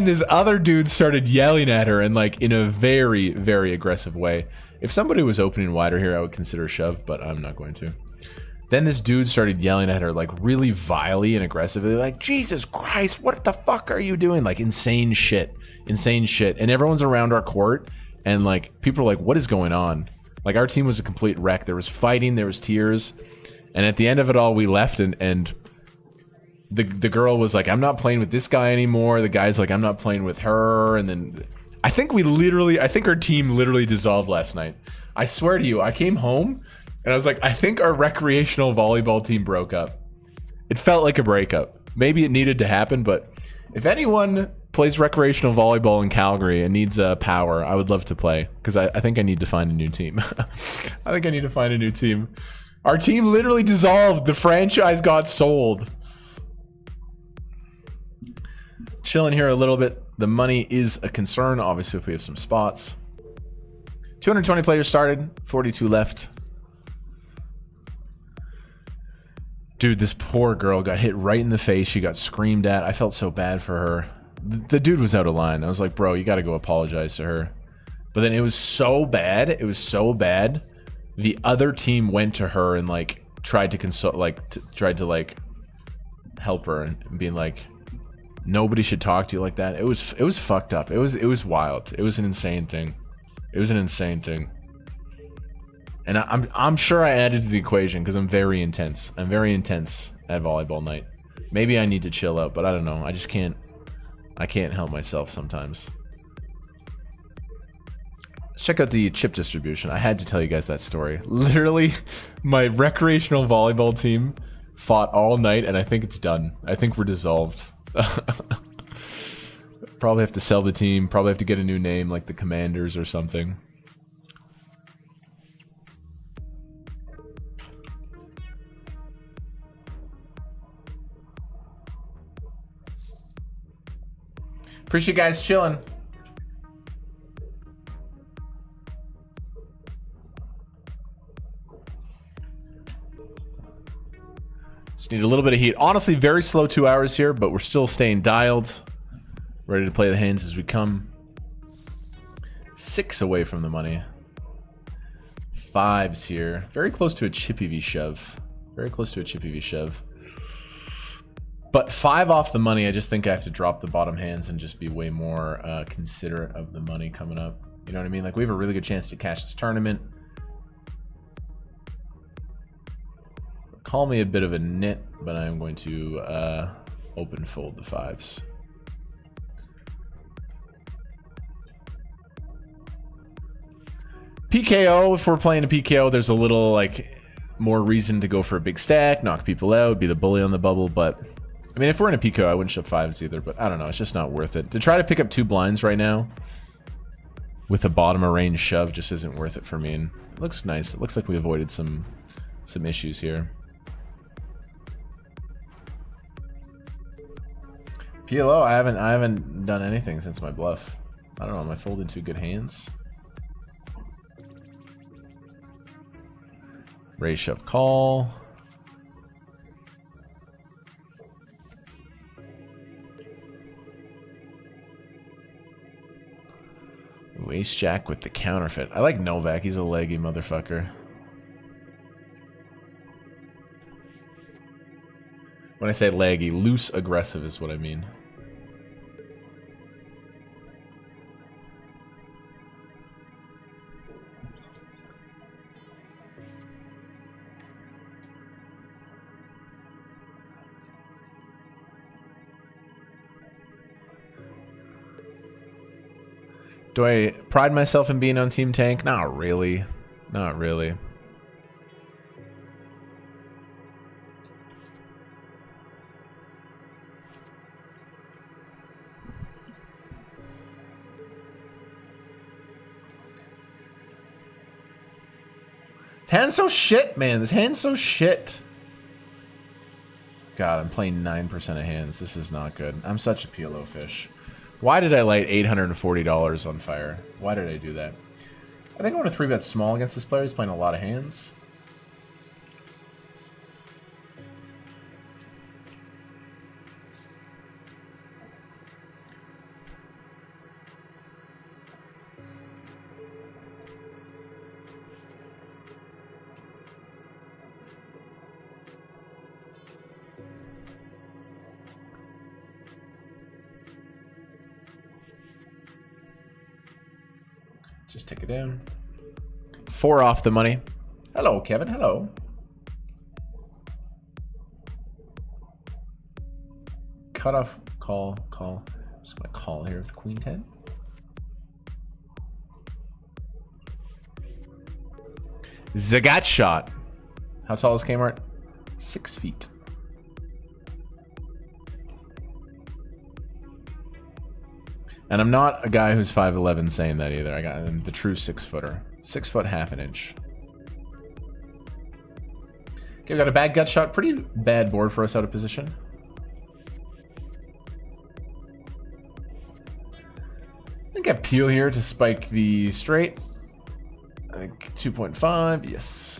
this other dude started yelling at her in a very, very aggressive way. If somebody was opening wider here, I would consider a shove, but I'm not going to. Then this dude started yelling at her really vilely and aggressively, Jesus Christ, what the fuck are you doing? Insane shit. And everyone's around our court, and people are what is going on? Our team was a complete wreck. There was fighting, there was tears, and at the end of it all, we left, and the girl was I'm not playing with this guy anymore. The guy's I'm not playing with her, and then I think our team literally dissolved last night. I swear to you, I came home, and I was I think our recreational volleyball team broke up. It felt like a breakup. Maybe it needed to happen, but if anyone plays recreational volleyball in Calgary and needs power, I would love to play, because I think I need to find a new team. Our team literally dissolved. The franchise got sold. Chilling here a little bit. The money is a concern, obviously, if we have some spots. 220 players started, 42 left. Dude, this poor girl got hit right in the face. She got screamed at. I felt so bad for her. The dude was out of line. I was bro, you got to go apologize to her. But then it was so bad. The other team went to her and tried to consult, tried to help her and being nobody should talk to you like that. It was fucked up. It was wild. It was an insane thing. And I'm sure I added to the equation because I'm very intense. I'm very intense at volleyball night. Maybe I need to chill out, but I don't know. I just can't. I can't help myself sometimes. Let's check out the chip distribution. I had to tell you guys that story. Literally, my recreational volleyball team fought all night, and I think it's done. I think we're dissolved. Probably have to sell the team. Probably have to get a new name, like the Commanders or something. Appreciate you guys chilling. Just need a little bit of heat. Honestly, very slow 2 hours here, but we're still staying dialed. Ready to play the hands as we come. 6 away from the money. 5s here. Very close to a chippy V shove. Very close to a chippy V shove. But 5 off the money, I just think I have to drop the bottom hands and just be way more considerate of the money coming up. You know what I mean? We have a really good chance to cash this tournament. Call me a bit of a nit, but I'm going to open fold the 5s. PKO, if we're playing a PKO, there's a little, like, more reason to go for a big stack, knock people out, be the bully on the bubble, but... I mean, if we're in a PKO, I wouldn't shove 5s either, but I don't know, it's just not worth it. To try to pick up 2 blinds right now with a bottom of range shove just isn't worth it for me, and it looks nice. It looks like we avoided some issues here. PLO, I haven't done anything since my bluff. I don't know, am I folding 2 good hands? Raise, shove, call. Ooh, ace jack with the counterfeit. I like Novak, he's a leggy motherfucker. When I say leggy, loose aggressive is what I mean. Do I pride myself in being on Team Tank? Not really. Not really. This hand's so shit, man. This hand's so shit. God, I'm playing 9% of hands. This is not good. I'm such a PLO fish. Why did I light $840 on fire? Why did I do that? I think I want to 3-bet small against this player. He's playing a lot of hands. Just take it in. 4 off the money. Hello, Kevin. Hello. Cut off. Call. Call. Just gonna call here with Queen 10. Zagat shot. How tall is Kmart? 6 feet. And I'm not a guy who's 5'11" saying that either. I'm the true 6-footer. 6 foot half an inch. Okay, we got a bad gut shot. Pretty bad board for us out of position. I think I peel here to spike the straight. I think 2.5, yes.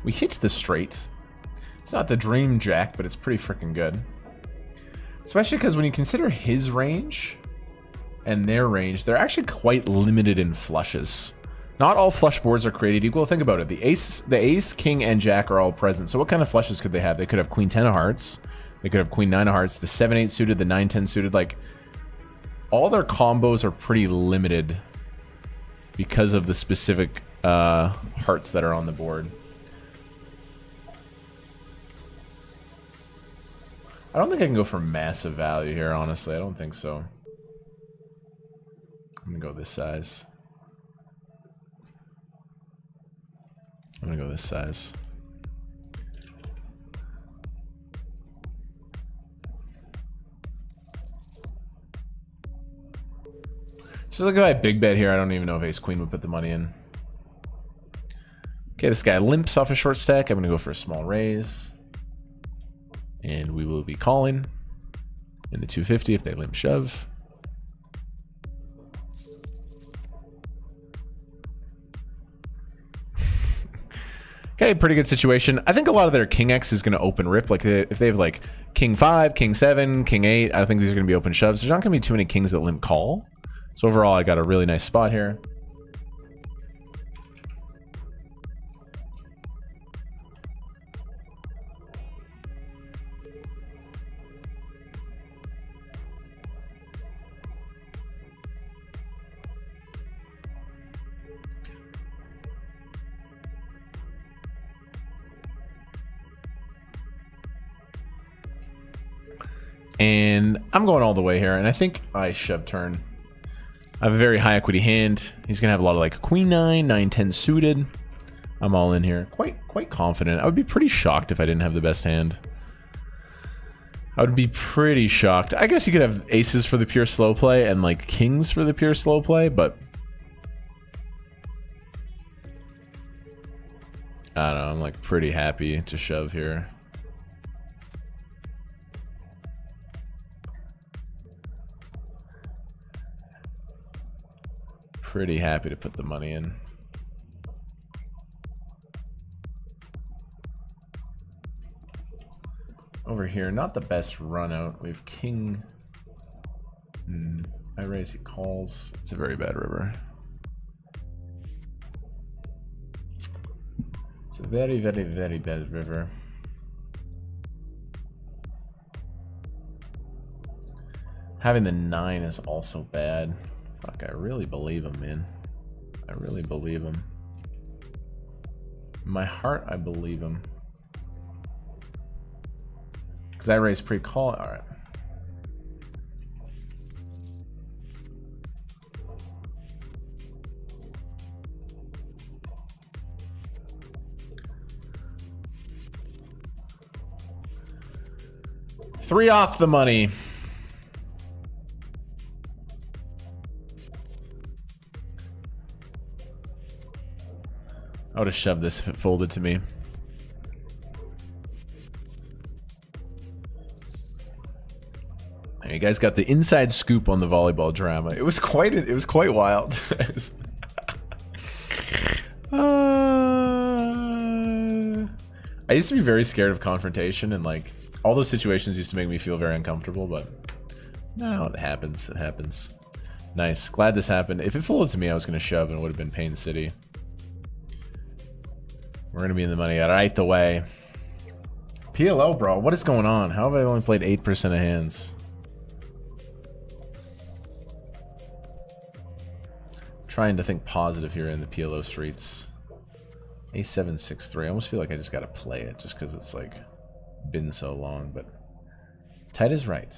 We hit the straight. It's not the dream jack, but it's pretty freaking good. Especially because when you consider his range and their range, they're actually quite limited in flushes. Not all flush boards are created equal. Think about it. The ace, king, and jack are all present. So what kind of flushes could they have? They could have queen 10 of hearts. They could have queen 9 of hearts. The 7-8 suited, the 9-10 suited. Like, all their combos are pretty limited because of the specific hearts that are on the board. I don't think I can go for massive value here, honestly. I don't think so. I'm gonna go this size. I'm gonna go this size. Just look at my big bet here. I don't even know if ace queen would put the money in. Okay, this guy limps off a short stack. I'm gonna go for a small raise. And we will be calling in the 250 if they limp shove. Okay, pretty good situation. I think a lot of their king X is going to open rip. Like if they have like king 5, king 7, king 8, I think these are going to be open shoves. There's not going to be too many kings that limp call. So overall, I got a really nice spot here. And I'm going all the way here, and I think I shove turn. I have a very high equity hand. He's gonna have a lot of like queen 9, 9-10 suited. I'm all in here. Quite confident. I would be pretty shocked if I didn't have the best hand. I would be pretty shocked. I guess you could have aces for the pure slow play and like kings for the pure slow play, but I don't know. I'm like pretty happy to shove here. Pretty happy to put the money in. Over here, not the best run out. We have king. I raise, he calls. It's a very bad river. It's a very, very, very bad river. Having the 9 is also bad. Fuck, I really believe him, man. I really believe him. In my heart, I believe him. Because I raise pre-call. Alright. Three off the money. I would have shoved this if it folded to me. You guys got the inside scoop on the volleyball drama. It was quite wild. I used to be very scared of confrontation, and like all those situations used to make me feel very uncomfortable, but no, it happens. It happens. Nice. Glad this happened. If it folded to me, I was going to shove and it would have been Pain City. We're going to be in the money right the way. PLO, bro. What is going on? How have I only played 8% of hands? Trying to think positive here in the PLO streets. A7, 6-3. I almost feel like I just got to play it just because it's like been so long, but tight is right.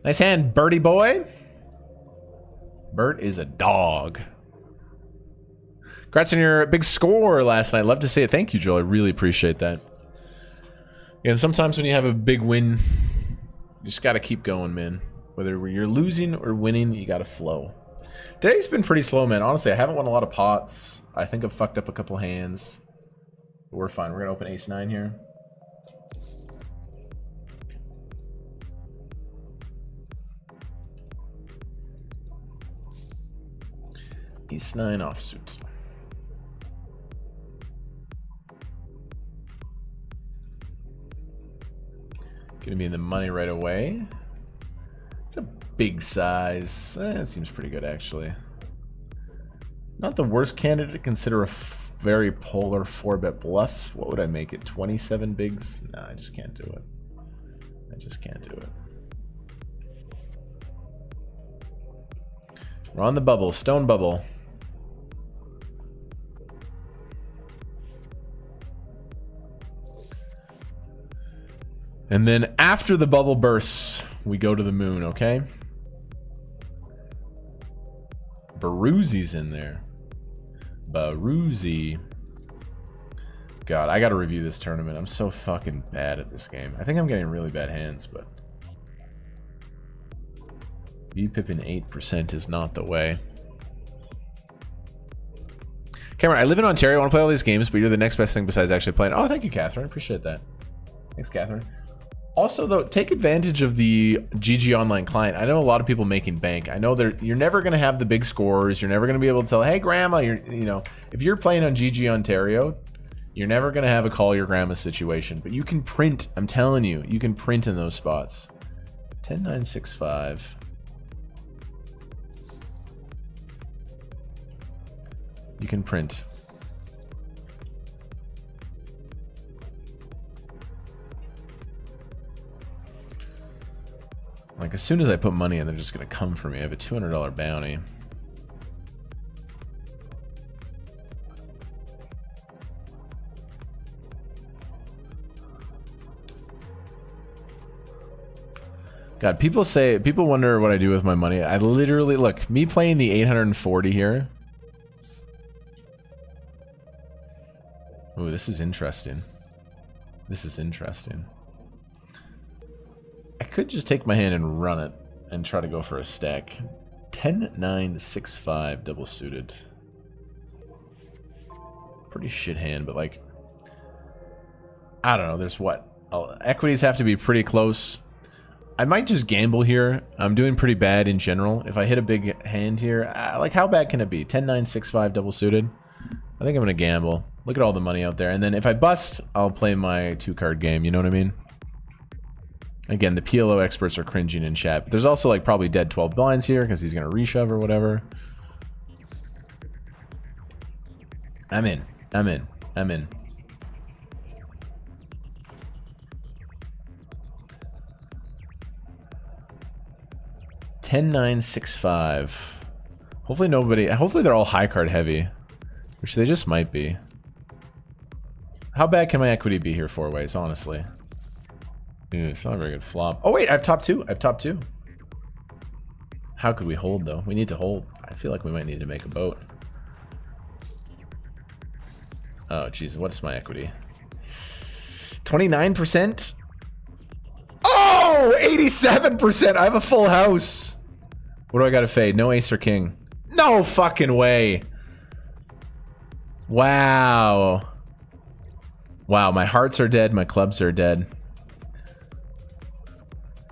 Nice hand, Birdie boy. Bert is a dog. Congrats on your big score last night. Love to see it. Thank you, Joel. I really appreciate that. And sometimes when you have a big win, you just got to keep going, man. Whether you're losing or winning, you got to flow. Today's been pretty slow, man. Honestly, I haven't won a lot of pots. I think I've fucked up a couple hands. But we're fine. We're going to open ace-9 here. Ace-9 offsuit. Gonna be in the money right away. It's a big size. It seems pretty good, actually. Not the worst candidate to consider a very polar 4-bet bluff. What would I make it? 27 bigs? No, I just can't do it. I just can't do it. We're on the bubble. Stone bubble. And then after the bubble bursts, we go to the moon, okay? Baruzzi's in there. Baruzzi. God, I gotta review this tournament. I'm so fucking bad at this game. I think I'm getting really bad hands, but V-Pippin 8% is not the way. Cameron, I live in Ontario. I want to play all these games, but you're the next best thing besides actually playing. Oh, thank you, Catherine. I appreciate that. Thanks, Catherine. Also, though, take advantage of the GG Online client. I know a lot of people making bank. I know you're never going to have the big scores. You're never going to be able to tell, hey, grandma, if you're playing on GG Ontario, you're never going to have a call your grandma situation. But you can print. I'm telling you, you can print in those spots. 10, 9, 6, 5. You can print. Like, as soon as I put money in, they're just going to come for me. I have a $200 bounty. God, people wonder what I do with my money. I literally, look, me playing the 840 here. Ooh, this is interesting. This is interesting. I could just take my hand and run it and try to go for a stack. 10, 9, 6, 5, double suited. Pretty shit hand, but like, I don't know, there's what? Equities have to be pretty close. I might just gamble here. I'm doing pretty bad in general. If I hit a big hand here, like how bad can it be? 10, 9, 6, 5 double suited. I think I'm gonna gamble. Look at all the money out there. And then if I bust, I'll play my 2-card game. You know what I mean? Again, the PLO experts are cringing in chat. But there's also like probably dead 12 blinds here because he's gonna reshove or whatever. I'm in. I'm in. I'm in. $10,965. Hopefully nobody. Hopefully they're all high card heavy, which they just might be. How bad can my equity be here 4 ways? Honestly, it's not a very good flop. Oh wait, I have top 2. I have top 2. How could we hold though? We need to hold. I feel like we might need to make a boat. Oh jeez, what's my equity? 29%. Oh, 87%. I have a full house. What do I got to fade? No ace or king. No fucking way. Wow. Wow, my hearts are dead. My clubs are dead.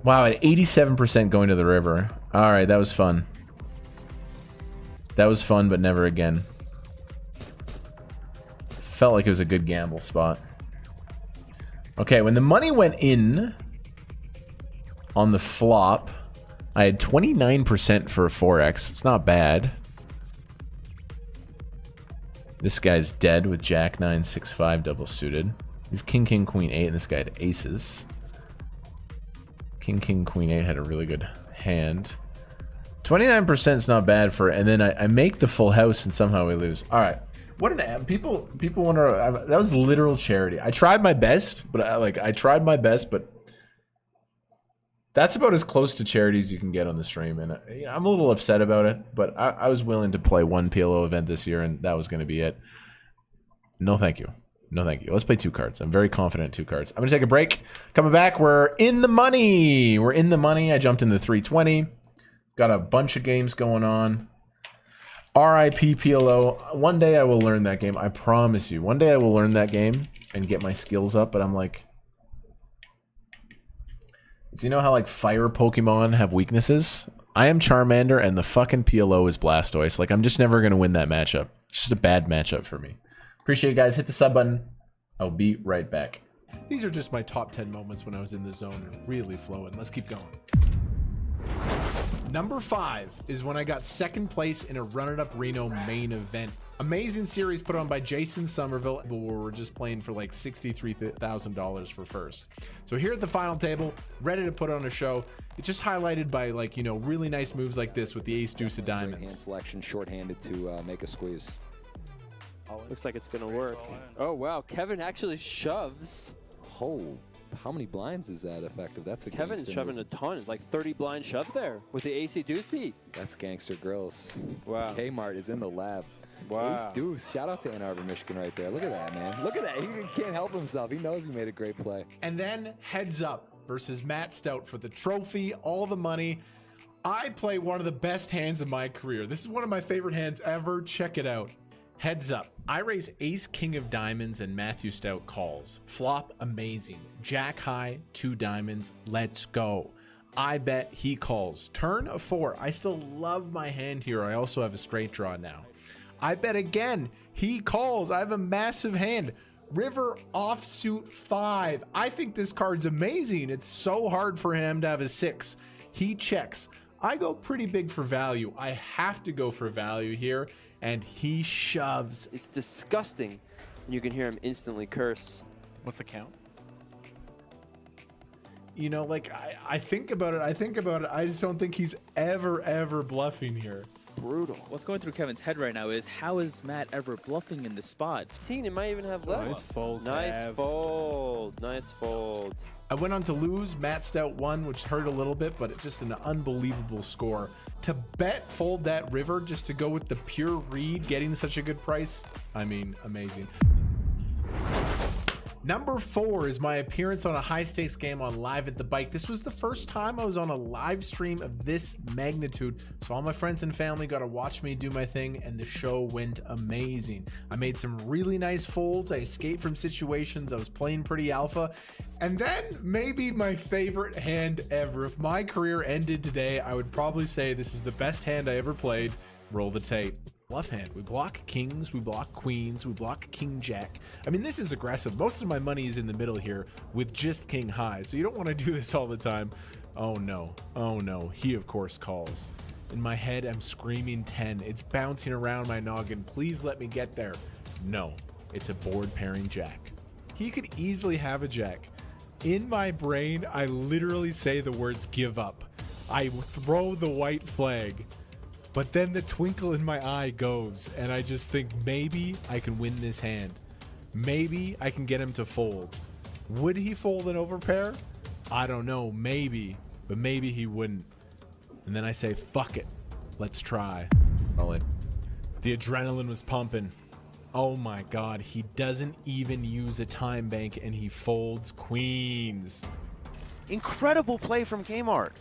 Wow, at 87% going to the river. All right, that was fun. That was fun, but never again. Felt like it was a good gamble spot. Okay, when the money went in on the flop, I had 29% for a 4x. It's not bad. This guy's dead with Jack 9, 6, 5 double suited. He's King, King, Queen 8, and this guy had aces. King, King, Queen 8 had a really good hand. 29% is not bad for, and then I make the full house and somehow we lose. All right. What an people wonder. That was literal charity. I tried my best, but I tried my best, but that's about as close to charity as you can get on the stream, and you know, I'm a little upset about it. But I was willing to play one PLO event this year, and that was going to be it. No, thank you. No, thank you. Let's play 2 cards. I'm very confident in 2 cards. I'm going to take a break. Coming back, we're in the money. We're in the money. I jumped into 320. Got a bunch of games going on. RIP PLO. One day I will learn that game. I promise you. One day I will learn that game and get my skills up, but I'm like... So you know how like fire Pokemon have weaknesses? I am Charmander and the fucking PLO is Blastoise. Like I'm just never going to win that matchup. It's just a bad matchup for me. Appreciate it, guys. Hit the sub button. I'll be right back. These are just my top 10 moments when I was in the zone and really flowing. Let's keep going. Number 5 is when I got 2nd place in a Run It Up Reno main event. Amazing series put on by Jason Somerville, where we're just playing for like $63,000 for first. So here at the final table, ready to put on a show. It's just highlighted by like, you know, really nice moves like this with the ace deuce of diamonds. Hand selection shorthanded to make a squeeze. Looks like it's gonna work. Oh wow, Kevin actually shoves. Oh, how many blinds is that effective? That's a Kevin's gangster shoving move. a ton. It's like 30 blind shove there with the AC deucey. That's gangster grills. Wow. Kmart is in the lab. Wow. Ace deuce. Shout out to Ann Arbor, Michigan right there. Look at that, man. Look at that. He can't help himself. He knows he made a great play. And then Heads Up versus Matt Stout for the trophy, all the money. I play one of the best hands of my career. This is one of my favorite hands ever. Check it out. Heads Up. I raise ace king of diamonds and Matthew Stout calls. Flop amazing. Jack high, 2 diamonds. Let's go. I bet he calls. Turn a 4. I still love my hand here. I also have a straight draw now. I bet again. He calls. I have a massive hand. River offsuit 5. I think this card's amazing. It's so hard for him to have a 6. He checks. I go pretty big for value. I have to go for value here. And he shoves. It's disgusting. And you can hear him instantly curse. What's the count? You know, like, I think about it. I just don't think he's ever bluffing here. brutal. What's going through Kevin's head right now is, how is Matt ever bluffing in this spot? 15, it might even have less. Nice fold, Nice Kev. fold. Nice fold. I went on to lose. Matt Stout won, which hurt a little bit, but it's just an unbelievable score. To bet fold that river just to go with the pure read, getting such a good price, I mean, amazing. Number 4 is my appearance on a high stakes game on Live at the Bike. This was the first time I was on a live stream of this magnitude, so all my friends and family got to watch me do my thing, and the show went amazing. I made some really nice folds. I escaped from situations. I was playing pretty alpha. And then maybe my favorite hand ever. If my career ended today, I would probably say this is the best hand I ever played. Roll the tape. Bluff hand. We block kings, we block queens, we block king jack. I mean, this is aggressive. Most of my money is in the middle here with just king high, so you don't want to do this all the time. Oh no, oh no. He of course calls. In my head, I'm screaming 10. It's bouncing around my noggin. Please let me get there. No, it's a board pairing jack. He could easily have a jack. In my brain, I literally say the words give up. I throw the white flag. But then the twinkle in my eye goes, and I just think maybe I can win this hand. Maybe I can get him to fold. Would he fold an overpair? I don't know, maybe, but maybe he wouldn't. And then I say, fuck it, let's try. All in. The adrenaline was pumping. Oh my God, he doesn't even use a time bank and he folds queens. Incredible play from Kmart.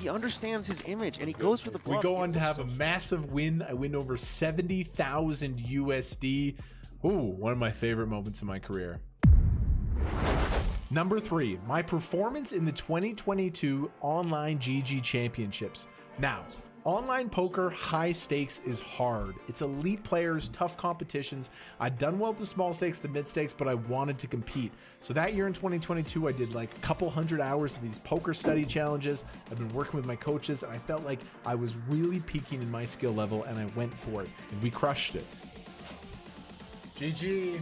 He understands his image and he goes for the bluff. We go on to have a massive win. I win over 70,000 USD. Ooh, one of my favorite moments in my career. Number 3, my performance in the 2022 Online GG Championships. Now, online poker, high stakes is hard. It's elite players, tough competitions. I'd done well at the small stakes, the mid stakes, but I wanted to compete. So that year in 2022, I did like a couple hundred hours of these poker study challenges. I've been working with my coaches, and I felt like I was really peaking in my skill level, and I went for it, and we crushed it. GG.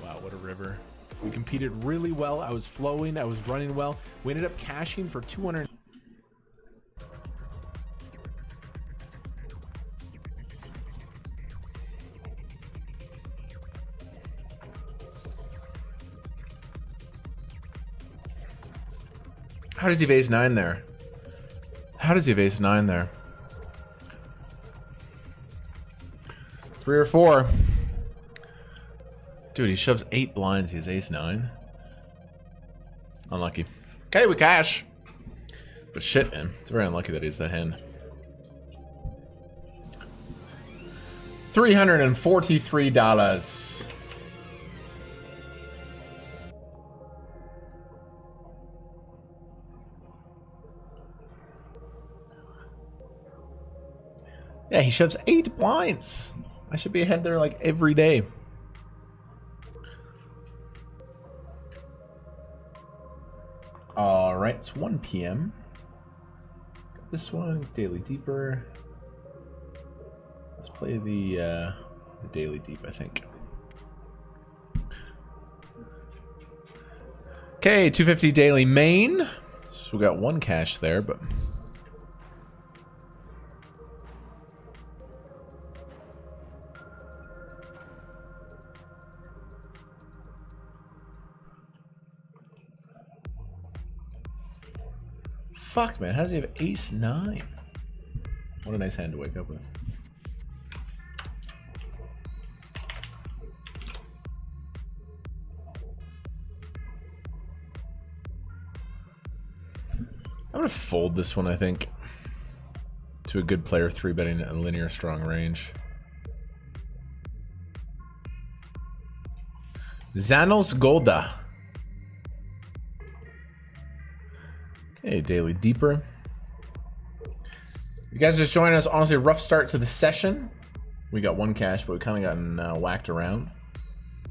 Wow, what a river. We competed really well. I was flowing. I was running well. We ended up cashing for 200. How does he have ace-9 there? How does he have ace-9 there? 3 or 4. Dude, he shoves 8 blinds. He has ace-9. Unlucky. Okay, we cash. But shit, man. It's very unlucky that he's that hand. $343. Yeah, he shoves 8 blinds. I should be ahead there like every day. All right, it's 1 p.m. Got this one, Daily Deeper. Let's play the Daily Deep, I think. Okay, 250 Daily Main. So we got 1 cash there, but... Fuck, man. How does he have ace-9? What a nice hand to wake up with. I'm going to fold this one, I think. To a good player 3-betting a linear strong range. Zanos Golda. Okay, Daily Deeper. You guys just joined us. Honestly, a rough start to the session. We got 1 cash, but we kind of gotten whacked around.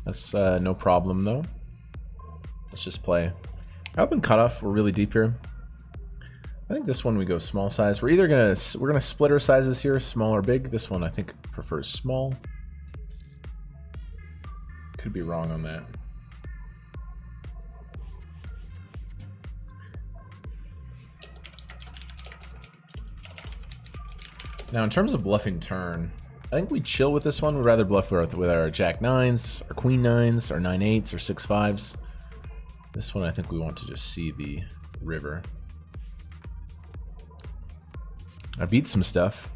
That's no problem, though. Let's just play. Open cutoff. We're really deep here. I think this one we go small size. We're gonna split our sizes here, small or big. This one I think prefers small. Could be wrong on that. Now, in terms of bluffing turn, I think we chill with this one. We'd rather bluff with our jack nines, our queen nines, our 9-8s, or 6-5s. This one, I think we want to just see the river. I beat some stuff.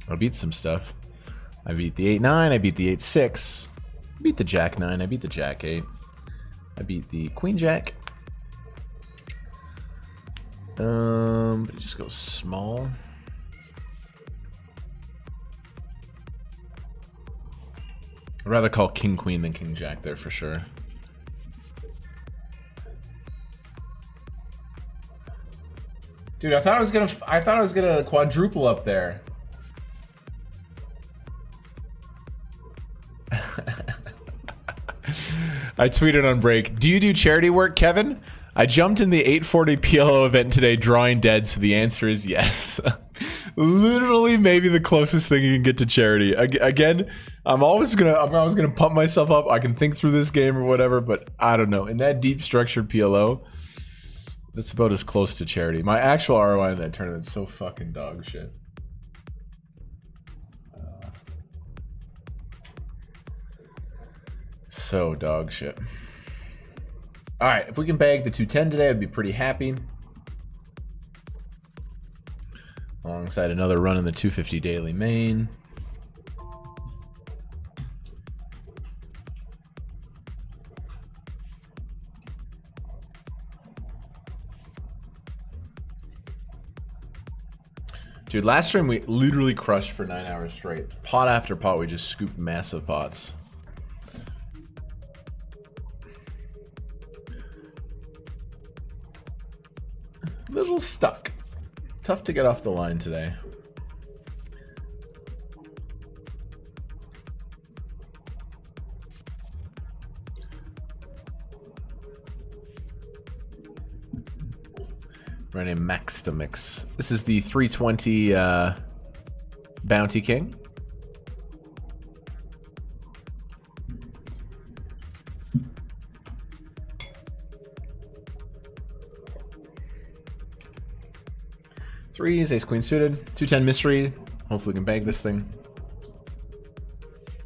I beat some stuff. I beat the 8-9. I beat the 8-6. I beat the jack 9. I beat the jack 8. I beat the queen jack. But it just goes small. I'd rather call king queen than king jack there for sure. Dude, I thought I was gonna quadruple up there. I tweeted on break. Do you do charity work, Kevin? I jumped in the 840 PLO event today, drawing dead, so the answer is yes. Literally, maybe the closest thing you can get to charity. Again, I'm always gonna pump myself up. I can think through this game or whatever, but I don't know. In that deep structured PLO, that's about as close to charity. My actual ROI in that tournament's so fucking dog shit. So dog shit. All right, if we can bag the 210 today, I'd be pretty happy. Alongside another run in the 250 daily main. Dude, last stream we literally crushed for 9 hours straight. Pot after pot, we just scooped massive pots. Little stuck. Tough to get off the line today. Running max to mix. This is the 320 Bounty King. Threes, ace queen suited, 210 mystery. Hopefully we can bag this thing.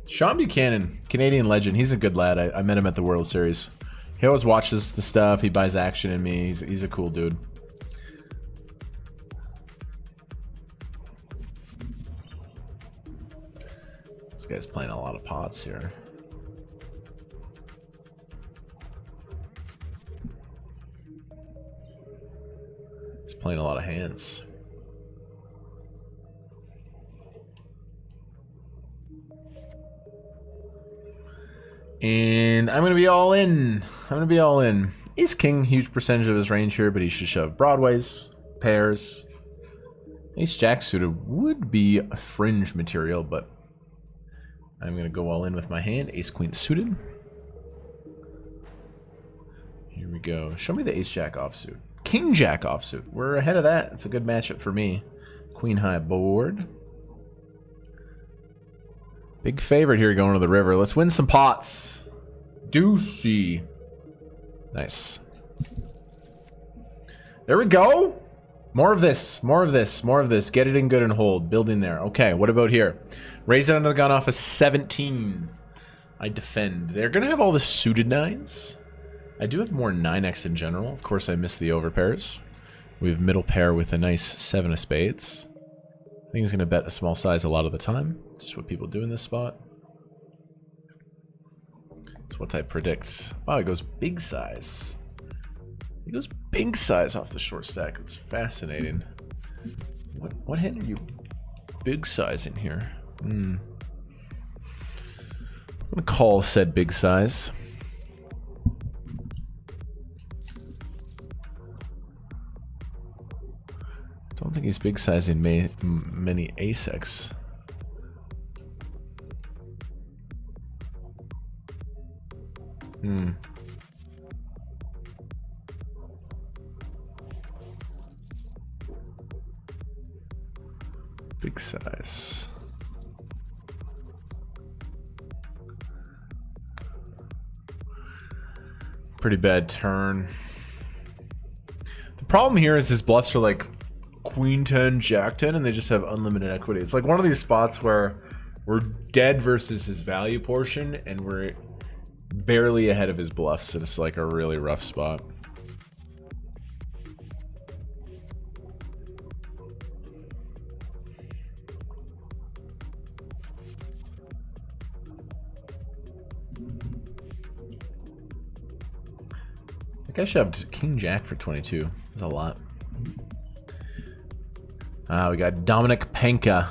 Sean Buchanan, Canadian legend. He's a good lad. I met him at the World Series. He always watches the stuff. He buys action in me. He's a cool dude. This guy's playing a lot of pots here. He's playing a lot of hands. And I'm going to be all in. I'm going to be all in. Ace King, huge percentage of his range here, but he should shove broadways, pairs. Ace Jack suited would be a fringe material, but I'm going to go all in with my hand. Ace Queen suited. Here we go. Show me the Ace Jack offsuit. King Jack offsuit. We're ahead of that. It's a good matchup for me. Queen high board. Big favorite here going to the river. Let's win some pots. Deucey. Nice. There we go. More of this. More of this. More of this. Get it in good and hold. Building there. Okay, what about here? Raise it under the gun off a 17. I defend. They're going to have all the suited nines. I do have more 9x in general. Of course, I missed the overpairs. We have middle pair with a nice 7 of spades. I think he's going to bet a small size a lot of the time. Just what people do in this spot. That's what I predict. Wow, he goes big size. He goes big size off the short stack. It's fascinating. What hand are you big size in here? I'm going to call said big size. Don't think he's big sizing many ace-X. Big size. Pretty bad turn. The problem here is his bluffs are like queen 10, jack 10, and they just have unlimited equity. It's like one of these spots where we're dead versus his value portion, and we're barely ahead of his bluffs. So it's like a really rough spot. I think I shoved king jack for 22. That's a lot. We got Dominic Penka,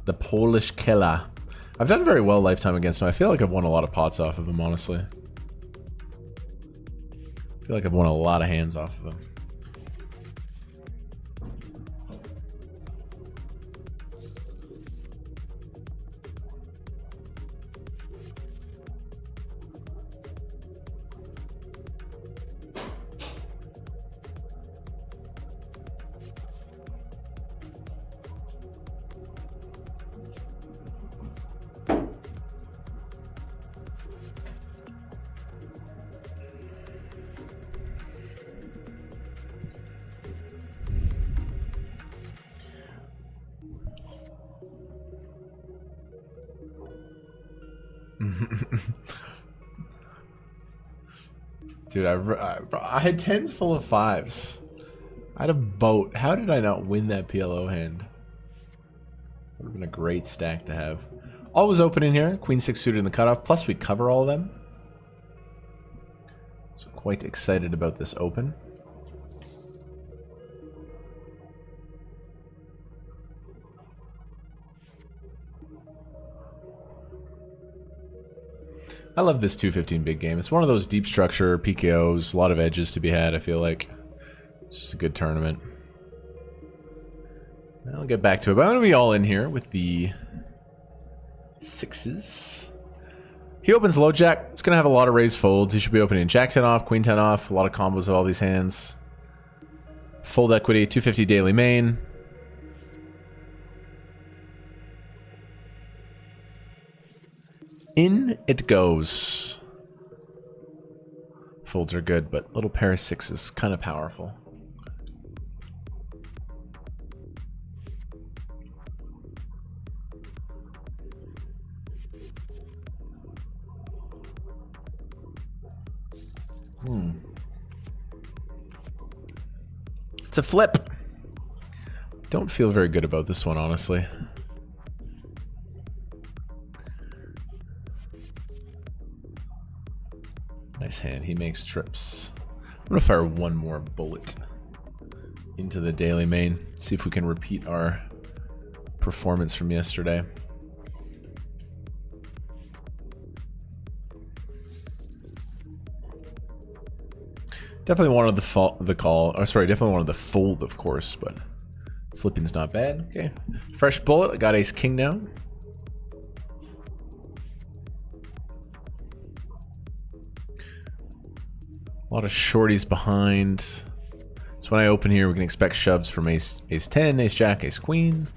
the Polish killer. I've done very well lifetime against him. I feel like I've won a lot of pots off of him, honestly. I feel like I've won a lot of hands off of him. Dude, I had 10s full of 5s. I had a boat. How did I not win that PLO hand? Would have been a great stack to have. Always open in here. Queen 6 suited in the cutoff. Plus we cover all of them. So quite excited about this open. I love this 215 big game. It's one of those deep structure PKOs, a lot of edges to be had, I feel like. It's just a good tournament. I'll get back to it, but I'm going to be all in here with the 6s. He opens low jack. It's going to have a lot of raised folds. He should be opening jack 10 off, queen 10 off, a lot of combos of all these hands. Fold equity, 250 daily main. In it goes. Folds are good, but little pair of 6 is kind of powerful. It's a flip. Don't feel very good about this one, honestly. Nice hand. He makes trips. I'm gonna fire one more bullet into the daily main. See if we can repeat our performance from yesterday. Definitely wanted the call. Oh, sorry, definitely wanted the fold, of course, but flipping's not bad. Okay, fresh bullet. I got ace king now. A lot of shorties behind. So when I open here, we can expect shoves from ace 10, ace jack, ace queen.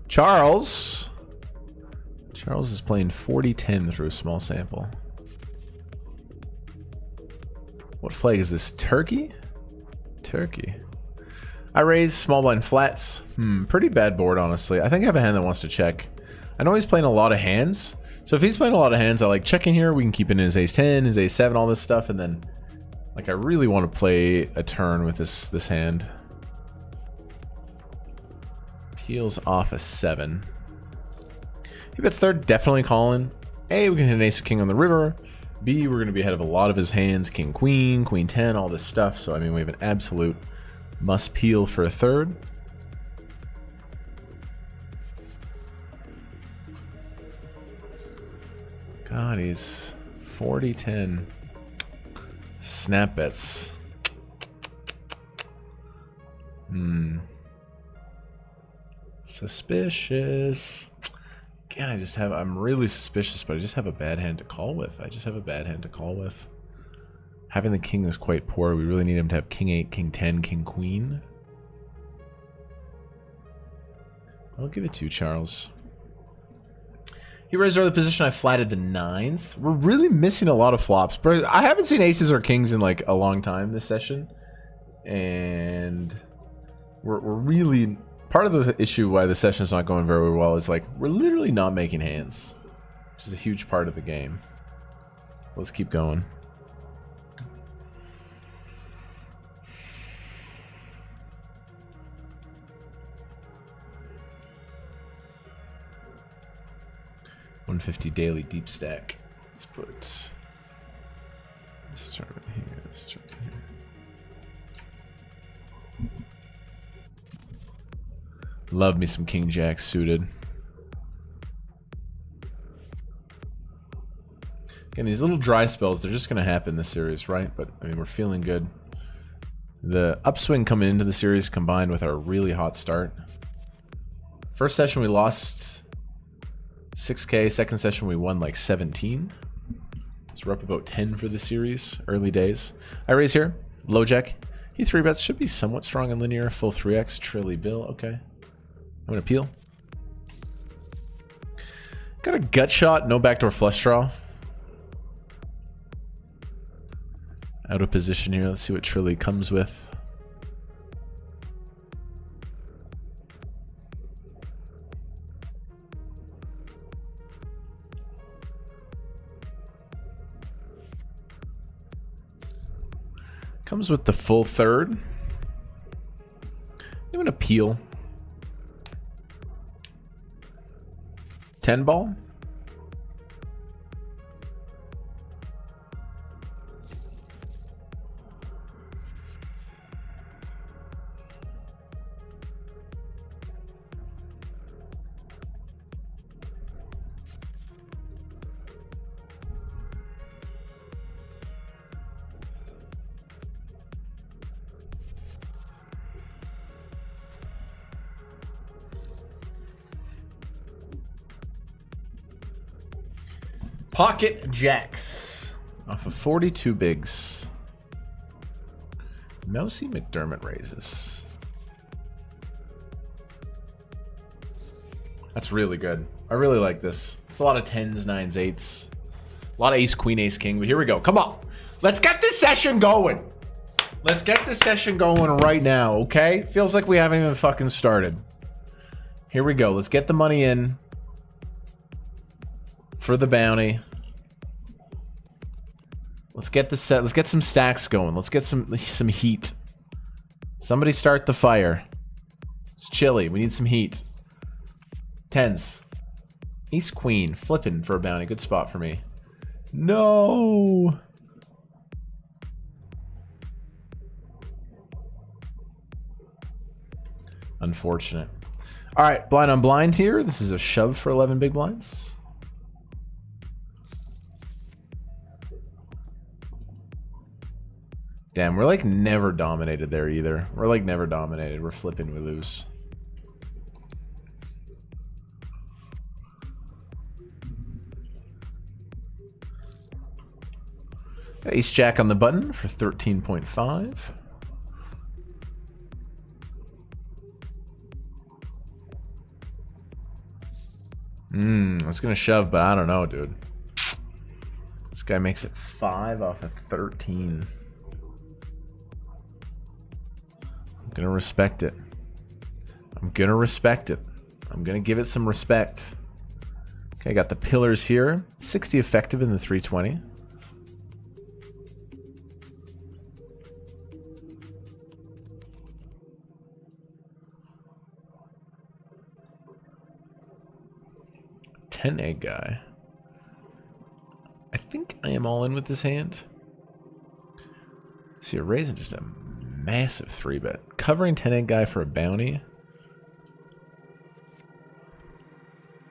Charles is playing 40-10 through a small sample. What flag is this? Turkey? Turkey. I raise small blind flats. Pretty bad board, honestly. I think I have a hand that wants to check. I know he's playing a lot of hands. So if he's playing a lot of hands, I like checking here. We can keep in his ace 10, his ace 7, all this stuff. And then, like, I really want to play a turn with this hand. Peels off a 7. He bets third, definitely calling. A, we can hit an ace of king on the river. B, we're going to be ahead of a lot of his hands. King, queen, queen 10, all this stuff. So, I mean, we have an absolute must peel for a third. God, he's 40-10. Snap bets. Suspicious. Again, I'm really suspicious, but I just have a bad hand to call with. Having the king is quite poor. We really need him to have king 8, king 10, king queen. I'll give it to you, Charles. He raised early position. I flatted the 9s. We're really missing a lot of flops, but I haven't seen aces or kings in like a long time this session, and we're really part of the issue why the session is not going very well is like we're literally not making hands, which is a huge part of the game. Let's keep going. $150 daily deep stack. Let's put this tournament here. This tournament here. Love me some King Jack suited. Again, these little dry spells, they're just going to happen this series, right? But, I mean, we're feeling good. The upswing coming into the series combined with our really hot start. First session we lost 6K. Second session we won like 17. So we're up about 10 for the series. Early days. I raise here. Low jack. He 3-bets. Should be somewhat strong in linear. Full 3x. Trilly bill. Okay. I'm going to peel. Got a gut shot. No backdoor flush draw. Out of position here. Let's see what Trilly comes with. Comes with the full third. I'm gonna peel. 10 ball. Pocket jacks off of 42 bigs. Mousy McDermott raises. That's really good. I really like this. It's a lot of 10s, 9s, 8s. A lot of ace, queen, ace, king. But here we go. Come on. Let's get this session going. Let's get this session going right now, okay? Feels like we haven't even fucking started. Here we go. Let's get the money in for the bounty. Let's get the set. Let's get some stacks going. Let's get some heat. Somebody start the fire. It's chilly. We need some heat. 10s. Ace queen. Flipping for a bounty. Good spot for me. No. Unfortunate. All right. Blind on blind here. This is a shove for 11 big blinds. Damn, we're like never dominated there either. We're like never dominated. We're flipping, we lose. Got ace jack on the button for 13.5. I was gonna shove, but I don't know, dude. This guy makes it 5 off of 13. I'm gonna respect it. I'm gonna respect it. I'm gonna give it some respect. Okay, I got the pillars here. 60 effective in the 320. $10 egg guy. I think I am all in with this hand. See, a raising just a massive 3-bet. Covering 10 egg guy for a bounty.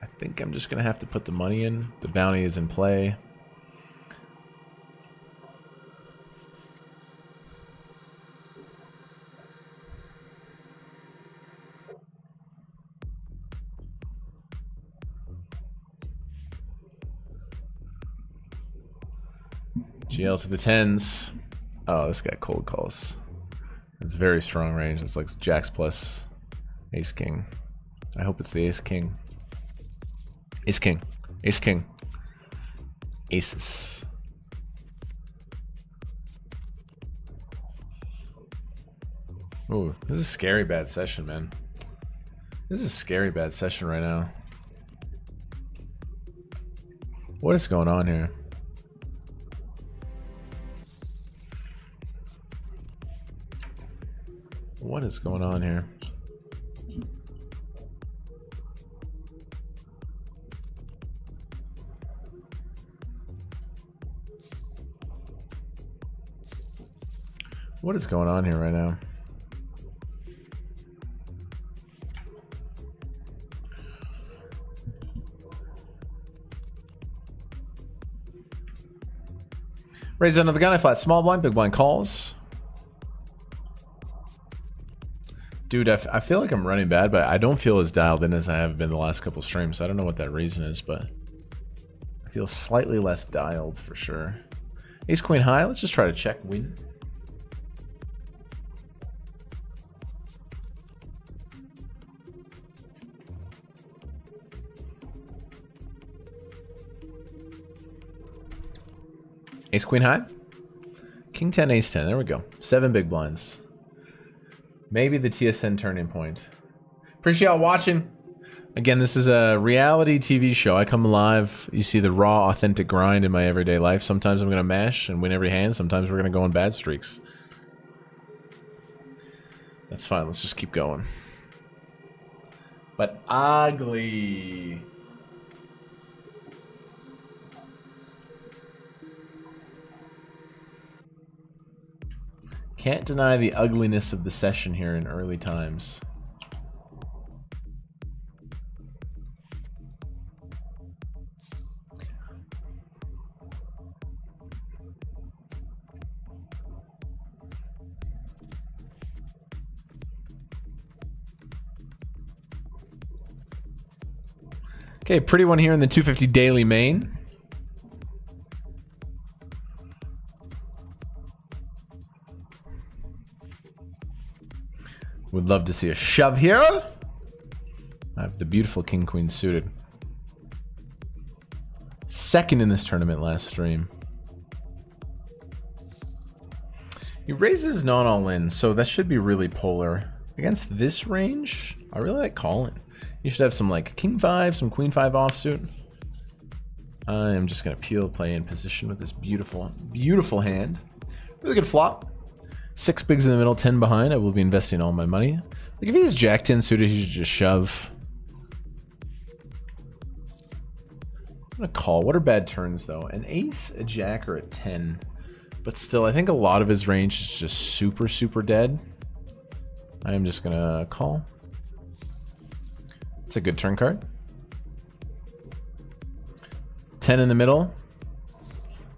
I think I'm just going to have to put the money in. The bounty is in play. GL to the 10s. Oh, this guy cold calls. It's very strong range. It's like jacks plus ace king. I hope it's the ace king. Ace king. Ace king. Aces. Ooh, this is a scary bad session, man. This is a scary bad session right now. What is going on here? What is going on here? What is going on here right now? Raise under the gun, I flat small blind, big blind calls. Dude, I feel like I'm running bad, but I don't feel as dialed in as I have been the last couple streams. I don't know what that reason is, but I feel slightly less dialed for sure. Ace queen high, let's just try to check win. Ace queen high. King 10, ace 10. There we go. 7 big blinds. Maybe the TSN turning point. Appreciate y'all watching. Again, this is a reality TV show. I come live. You see the raw, authentic grind in my everyday life. Sometimes I'm going to mash and win every hand. Sometimes we're going to go on bad streaks. That's fine. Let's just keep going. But ugly. Can't deny the ugliness of the session here in early times. Okay, pretty one here in the 250 daily main. Would love to see a shove here. I have the beautiful king queen suited. Second in this tournament last stream. He raises not all in, so that should be really polar. Against this range, I really like calling. You should have some like king 5, some queen 5 offsuit. I am just gonna peel, play in position with this beautiful, beautiful hand. Really good flop. 6 bigs in the middle, 10 behind. I will be investing all my money. Like if he has jack 10 suited, he should just shove. I'm gonna call. What are bad turns though? An ace, a jack, or a 10. But still, I think a lot of his range is just super, super dead. I am just gonna call. It's a good turn card. 10 in the middle.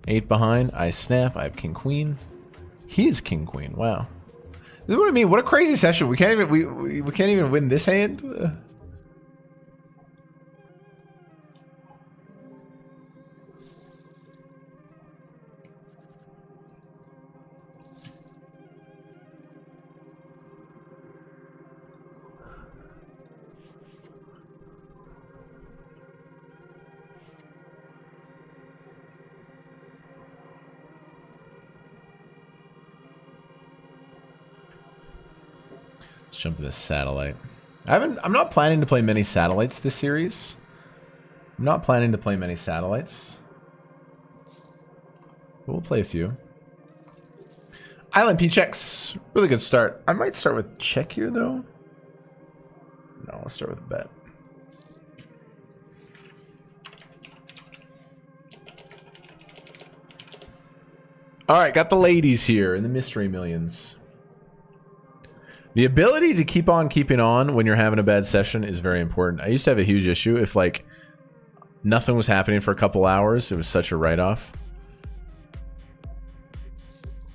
8 behind. I snap. I have king queen. He is king queen. Wow. This is what I mean. What a crazy session. We can't even we can't even win this hand. Let's jump into satellite. I'm not planning to play many satellites this series. I'm not planning to play many satellites. But we'll play a few. Island P checks. Really good start. I might start with check here though. No, let's start with a bet. Alright, got the ladies here in the mystery millions. The ability to keep on keeping on when you're having a bad session is very important. I used to have a huge issue if like nothing was happening for a couple hours. It was such a write-off.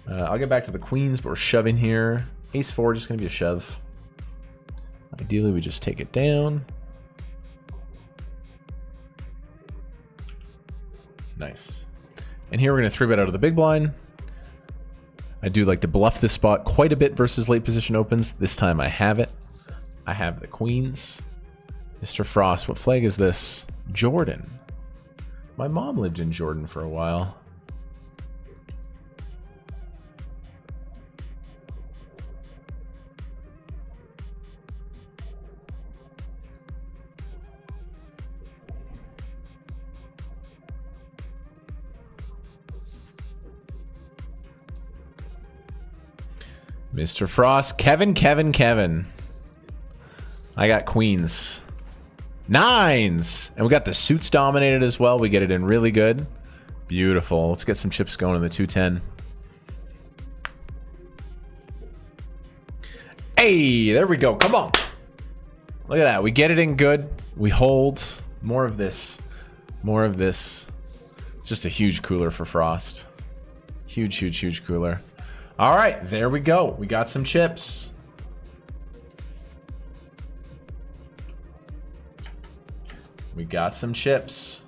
I'll get back to the queens, but we're shoving here. Ace 4, just going to be a shove. Ideally, we just take it down. Nice. And here we're going to 3-bet out of the big blind. I do like to bluff this spot quite a bit versus late position opens. This time I have it. I have the queens. Mr. Frost, what flag is this? Jordan. My mom lived in Jordan for a while. Mr. Frost, Kevin. I got queens. Nines! And we got the suits dominated as well. We get it in really good. Beautiful. Let's get some chips going in the 210. Hey, there we go. Come on. Look at that. We get it in good. We hold. More of this. More of this. It's just a huge cooler for Frost. Huge cooler. All right, there we go. We got some chips. We got some chips.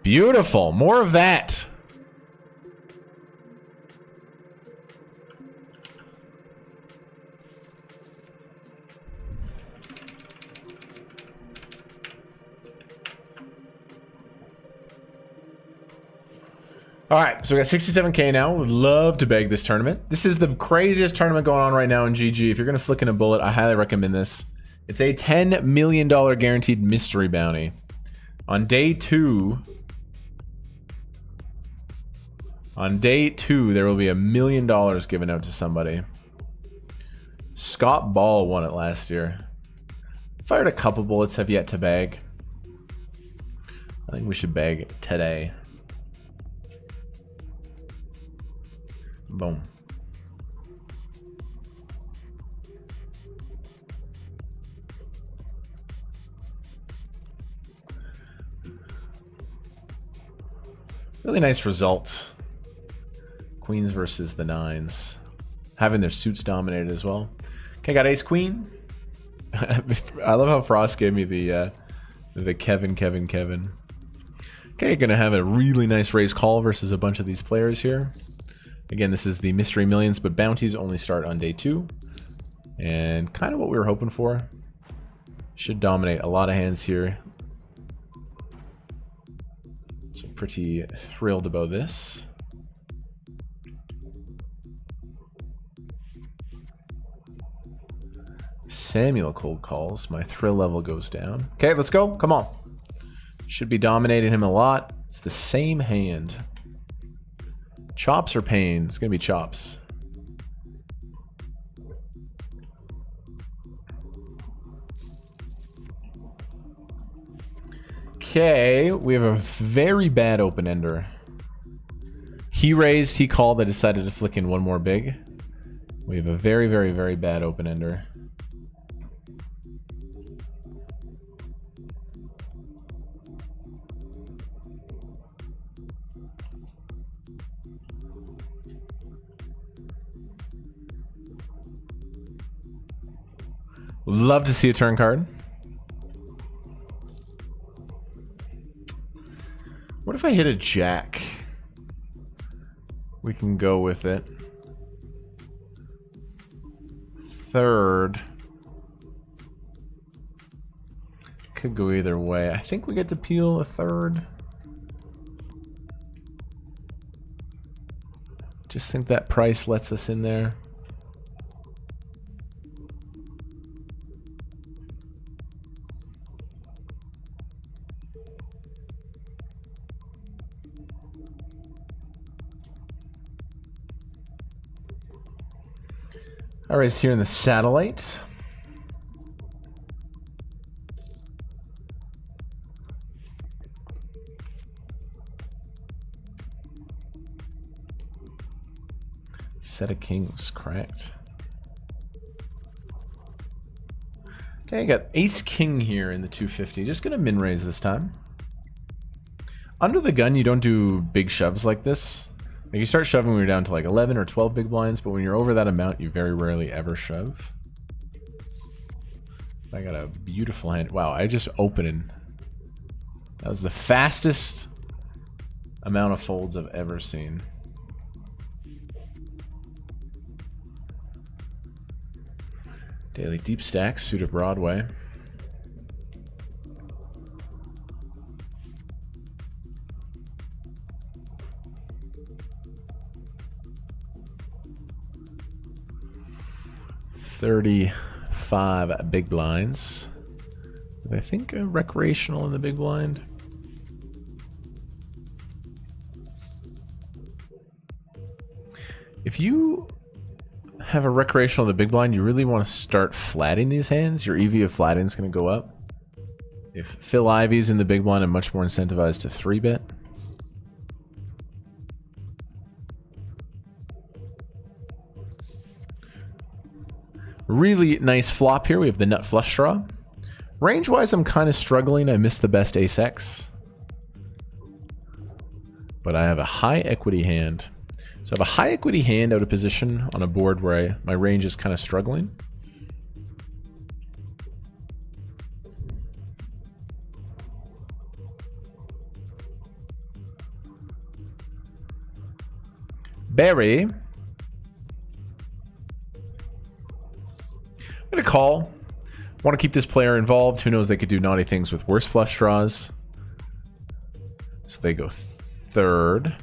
Beautiful. More of that. All right, so we got 67K now. Would love to bag this tournament. This is the craziest tournament going on right now in GG. If you're going to flick in a bullet, I highly recommend this. It's a $10 million guaranteed mystery bounty. On day two, there will be $1 million given out to somebody. Scott Ball won it last year. Fired a couple bullets, have yet to bag. I think we should bag today. Boom. Really nice result. Queens versus the nines. Having their suits dominated as well. Okay, got ace queen. I love how Frost gave me the Kevin. Okay, gonna have a really nice raise call versus a bunch of these players here. Again, this is the mystery millions, but bounties only start on day 2. And kind of what we were hoping for. Should dominate a lot of hands here. So pretty thrilled about this. Samuel cold calls. My thrill level goes down. Okay, let's go. Come on. Should be dominating him a lot. It's the same hand. Chops or pain? It's going to be chops. Okay, we have a very bad open ender. He raised, he called, I decided to flick in one more big. We have a very, very, very bad open ender. Love to see a turn card. What if I hit a jack? We can go with it. Third. Could go either way. I think we get to peel a third. Just think that price lets us in there. All right, here in the satellite. Set of kings, correct. Okay, I got ace king here in the 250. Just gonna min raise this time. Under the gun, you don't do big shoves like this. Like you start shoving when you're down to like 11 or 12 big blinds, but when you're over that amount, you very rarely ever shove. I got a beautiful hand. Wow, I just opened. That was the fastest amount of folds I've ever seen. Daily deep stack, suited Broadway. $35 big blinds. I think a recreational in the big blind. If you have a recreational in the big blind, you really want to start flatting these hands. Your EV of flatting is going to go up. If Phil Ivey's in the big blind, I'm much more incentivized to 3-bet. Really nice flop here. We have the nut flush draw. Range-wise, I'm kind of struggling. I missed the best ace-x. But I have a high equity hand. So I have a high equity hand out of position on a board where my range is kind of struggling. Barry. I'm going to call. Want to keep this player involved. Who knows, they could do naughty things with worse flush draws. So they go third.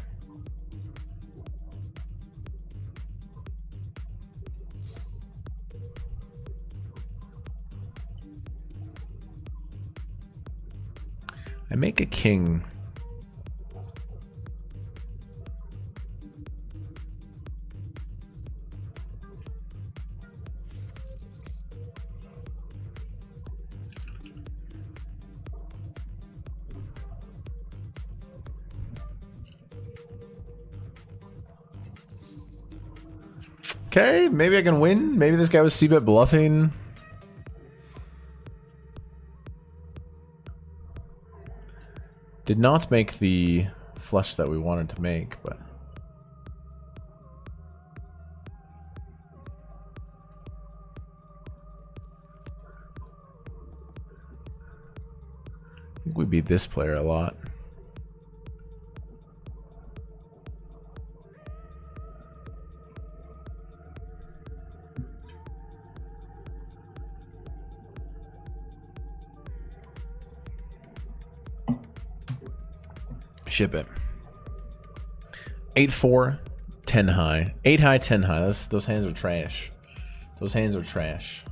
I make a king. Okay, maybe I can win. Maybe this guy was c-bet bluffing. Did not make the flush that we wanted to make, but... I think we beat this player a lot. Ship it. 8-4, 10 high. 8 high, 10 high. Those hands are trash. Those hands are trash.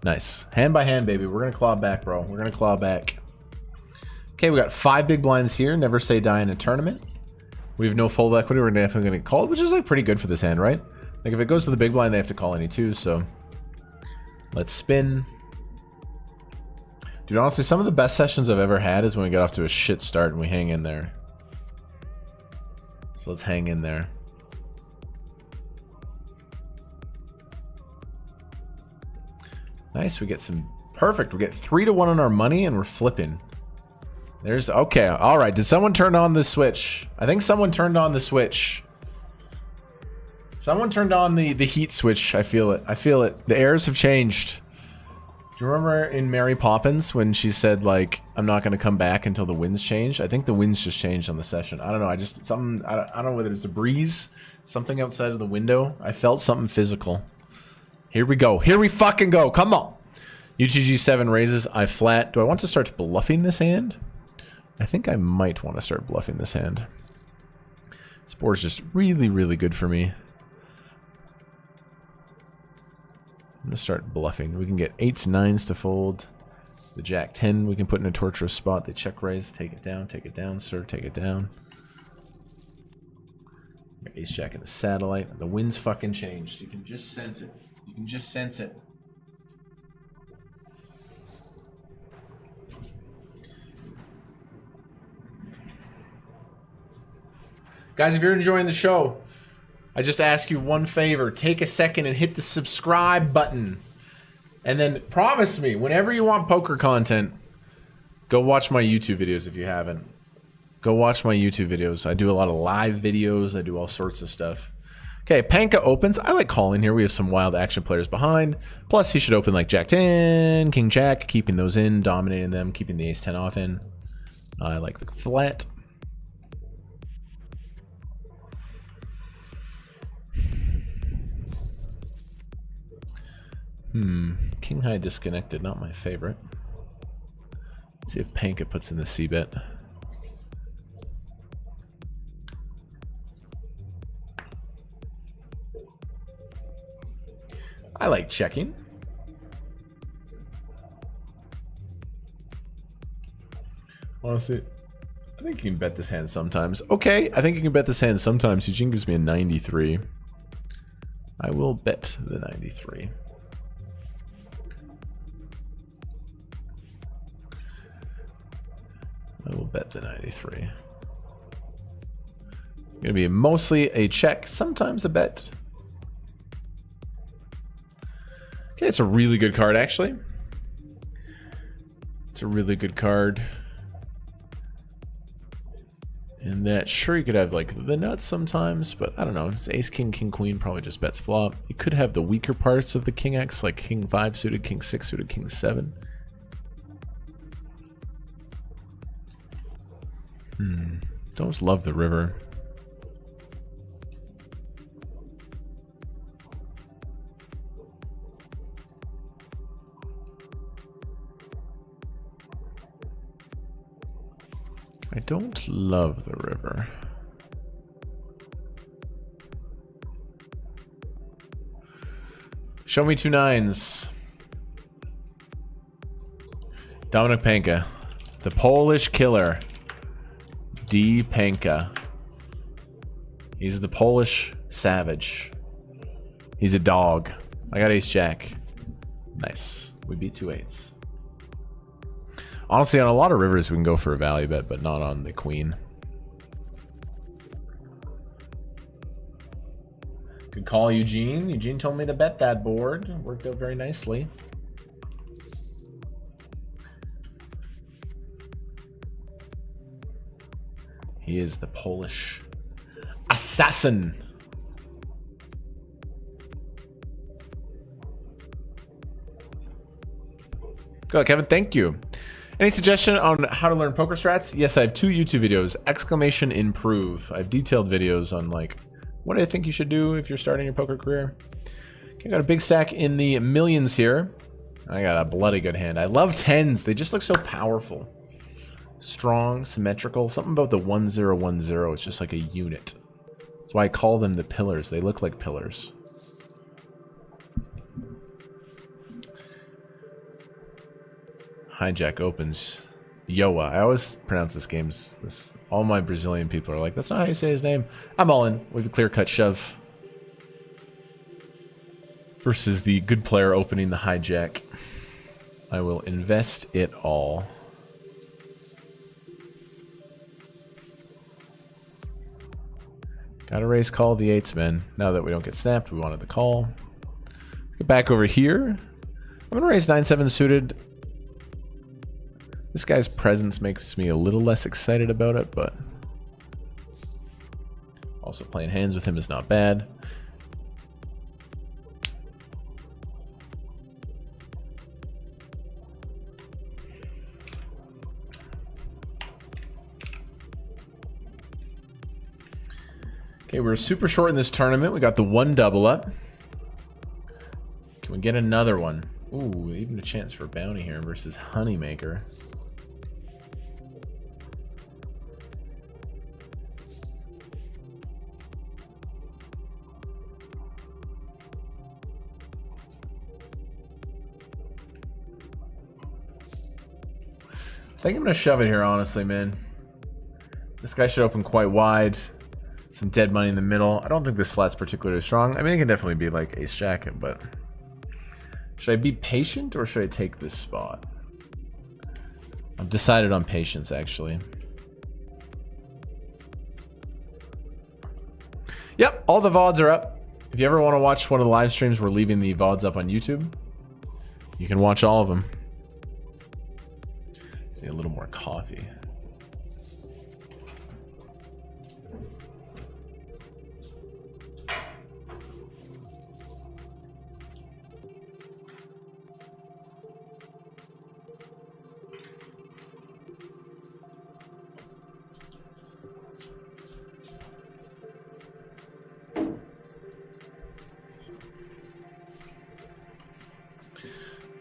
Nice. Hand by hand, baby. We're going to claw back, bro. We're going to claw back. Okay, we got 5 big blinds here. Never say die in a tournament. We have no fold equity. We're definitely going to call, which is like pretty good for this hand, right? Like if it goes to the big blind, they have to call any two, so let's spin. Dude, honestly, some of the best sessions I've ever had is when we get off to a shit start and we hang in there. So let's hang in there. Nice, we get some... Perfect, we get 3-1 on our money and we're flipping. There's... Okay, alright. Did someone turn on the switch? I think someone turned on the switch. Someone turned on the heat switch. I feel it. I feel it. The airs have changed. Do you remember in Mary Poppins when she said, like, I'm not going to come back until the winds change? I think the winds just changed on the session. I don't know. I just, something, I don't know whether it's a breeze, something outside of the window. I felt something physical. Here we go. Here we fucking go. Come on. UTG7 raises. I flat. Do I want to start bluffing this hand? I think I might want to start bluffing this hand. This board's just really, really good for me. I'm going to start bluffing. We can get 8s, 9s to fold. The Jack 10 we can put in a torturous spot. They check raise. Take it down, sir. Take it down. Ace Jack in the satellite. The wind's fucking changed. You can just sense it. You can just sense it. Guys, if you're enjoying the show, I just ask you one favor. Take a second and hit the subscribe button. And then promise me, whenever you want poker content, go watch my YouTube videos if you haven't. Go watch my YouTube videos. I do a lot of live videos. I do all sorts of stuff. Okay, Panka opens. I like calling here. We have some wild action players behind. Plus, he should open like Jack 10, King Jack, keeping those in, dominating them, keeping the Ace 10 off in. I like the flat. King High disconnected, not my favorite. Let's see if Panka puts in the C-bet. I like checking. Honestly, I think you can bet this hand sometimes. Okay, I think you can bet this hand sometimes. Eugene gives me a 93. I will bet the 93. I will bet the 93. Gonna be mostly a check, sometimes a bet. Okay, it's a really good card, actually. It's a really good card. And that, sure, you could have like the nuts sometimes, but I don't know. It's ace, king, king, queen, probably just bets flop. You could have the weaker parts of the king X, like king 5 suited, king 6 suited, king 7. Don't love the river. I don't love the river. Show me 2 9s. Dominic Panka, the Polish killer. D. Panka. He's the Polish savage. He's a dog. I got ace jack. Nice. We beat 2 8s. Honestly, on a lot of rivers, we can go for a value bet, but not on the queen. Good call, Eugene. Eugene told me to bet that board. Worked out very nicely. He is the Polish assassin. Good, Kevin. Thank you. Any suggestion on how to learn poker strats? Yes, I have 2 YouTube videos. Exclamation improve. I have detailed videos on like what I think you should do if you're starting your poker career. Okay, got a big stack in the millions here. I got a bloody good hand. I love 10s. They just look so powerful. Strong, symmetrical. Something about the 1010. It's just like a unit. That's why I call them the pillars. They look like pillars. Hijack opens. Yoa. I always pronounce this game this. All my Brazilian people are like, that's not how you say his name. I'm all in with a clear-cut shove. Versus the good player opening the hijack. I will invest it all. Gotta raise call the 8s, man. Now that we don't get snapped, we wanted the call. Get back over here. I'm gonna raise 9-7 suited. This guy's presence makes me a little less excited about it, but also playing hands with him is not bad. Okay, we're super short in this tournament. We got the 1 double up. Can we get another one? Ooh, even a chance for bounty here versus Honeymaker. I think I'm gonna shove it here, honestly, man. This guy should open quite wide. Some dead money in the middle. I don't think this flat's particularly strong. I mean, it can definitely be like ace jack, but should I be patient or should I take this spot? I've decided on patience, actually. Yep, all the VODs are up. If you ever want to watch one of the live streams, we're leaving the VODs up on YouTube. You can watch all of them. Need a little more coffee.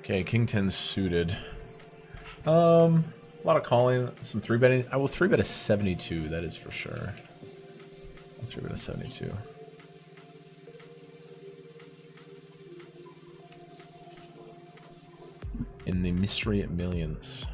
Okay, king 10 suited. A lot of calling, some 3-betting. I will 3-bet a 72, that is for sure. I'll 3-bet a 72. In the mystery at millions.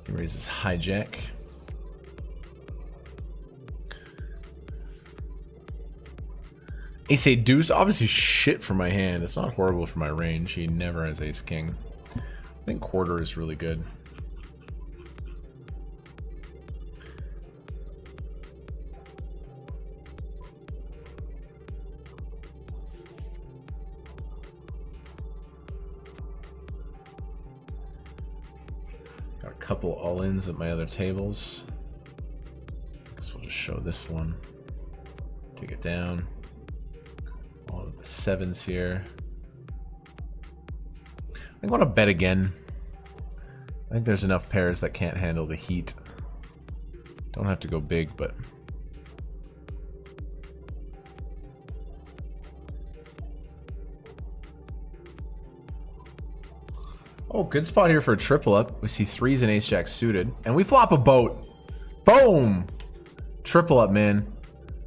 He raises hijack. Ace 8 deuce, obviously shit for my hand. It's not horrible for my range. He never has ace king. I think quarter is really good. Got a couple all-ins at my other tables. Guess we'll just show this one. Take it down. All of the 7s here. I want to bet again. I think there's enough pairs that can't handle the heat. Don't have to go big, but... Oh, good spot here for a triple up. We see 3s and ace jack suited. And we flop a boat. Boom! Triple up, man.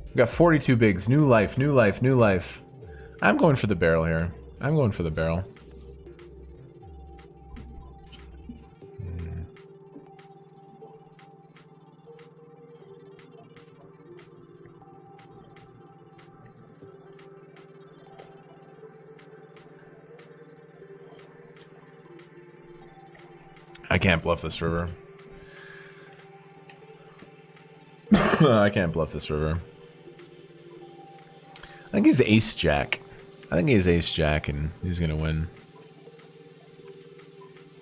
We got 42 bigs. New life, new life, new life. I'm going for the barrel here. I'm going for the barrel. I can't bluff this river. I can't bluff this river. I think he's ace jack. I think he's ace jack and he's gonna win.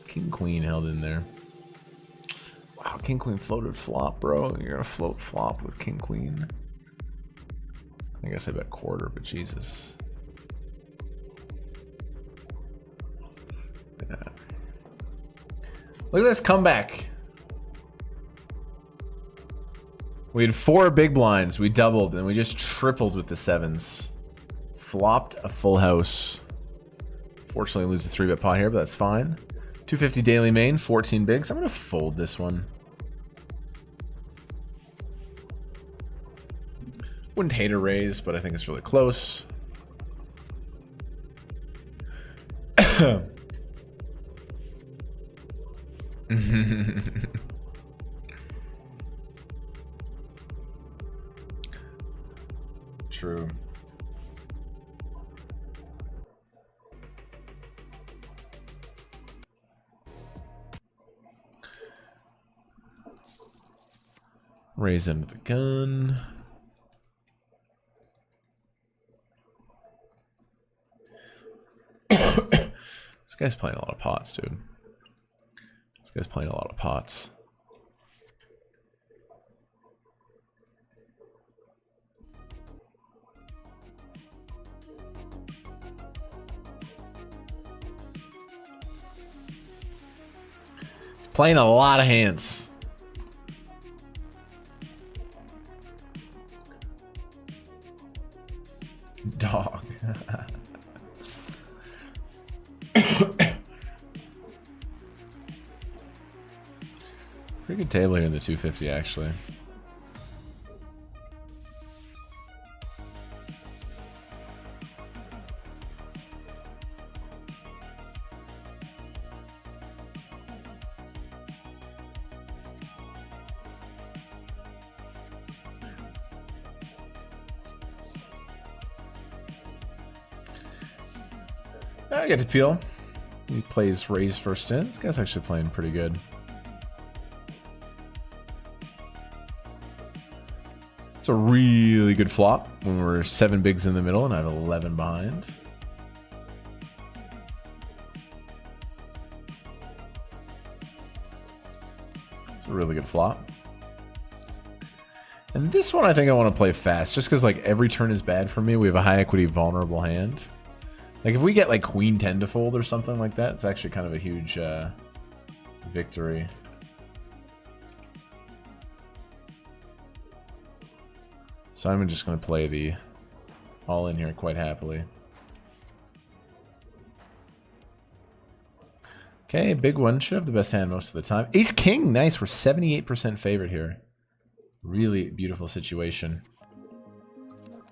King queen held in there. Wow, king queen floated flop, bro. You're gonna float flop with king queen. I guess I bet quarter, but Jesus. Yeah. Look at this comeback. We had 4 big blinds. We doubled and we just tripled with the 7s. Flopped a full house. Fortunately, lose the 3-bet pot here, but that's fine. 250 daily main, 14 bigs. I'm going to fold this one. Wouldn't hate a raise, but I think it's really close. True. Raise into the gun. This guy's playing a lot of pots, dude. This guy's playing a lot of pots. He's playing a lot of hands. Dog. Pretty good table here in the 250, actually. I get to peel. He plays raise first in. This guy's actually playing pretty good. It's a really good flop when we're 7 bigs in the middle and I have 11 behind. It's a really good flop. And this one I think I want to play fast, just because like every turn is bad for me. We have a high equity vulnerable hand. Like if we get like Queen 10 to fold or something like that, it's actually kind of a huge victory. So I'm just going to play the all in here quite happily. Okay, big one. Should have the best hand most of the time. Ace King, nice. We're 78% favorite here. Really beautiful situation.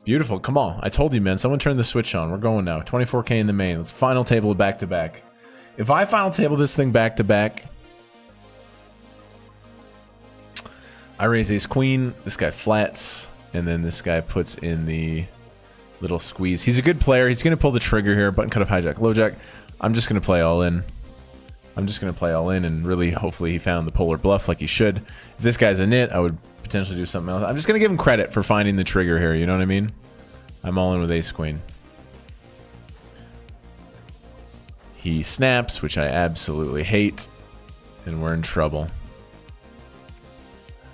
Beautiful. Come on. I told you, man. Someone turn the switch on. We're going now. 24K in the main. Let's final table it back to back. If I final table this thing back to back, I raise ace queen. This guy flats. And then this guy puts in the little squeeze. He's a good player. He's going to pull the trigger here. Button cut off hijack, low jack. I'm just going to play all in. I'm just going to play all in and really hopefully he found the polar bluff like he should. If this guy's a nit, I would potentially do something else. I'm just going to give him credit for finding the trigger here. You know what I mean? I'm all in with ace queen. He snaps, which I absolutely hate. And we're in trouble.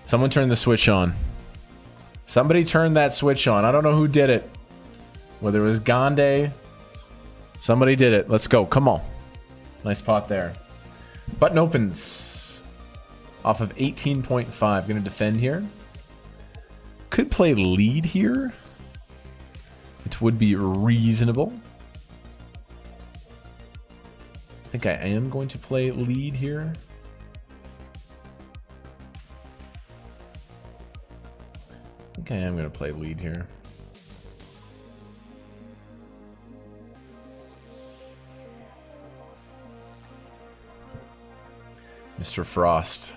Someone turn the switch on. Somebody turned that switch on. I don't know who did it. Whether it was Gande. Somebody did it. Let's go. Come on. Nice pot there. Button opens. Off of 18.5. Going to defend here. Could play lead here. It would be reasonable. I think I am going to play lead here. I think I am going to play lead here. Mr. Frost.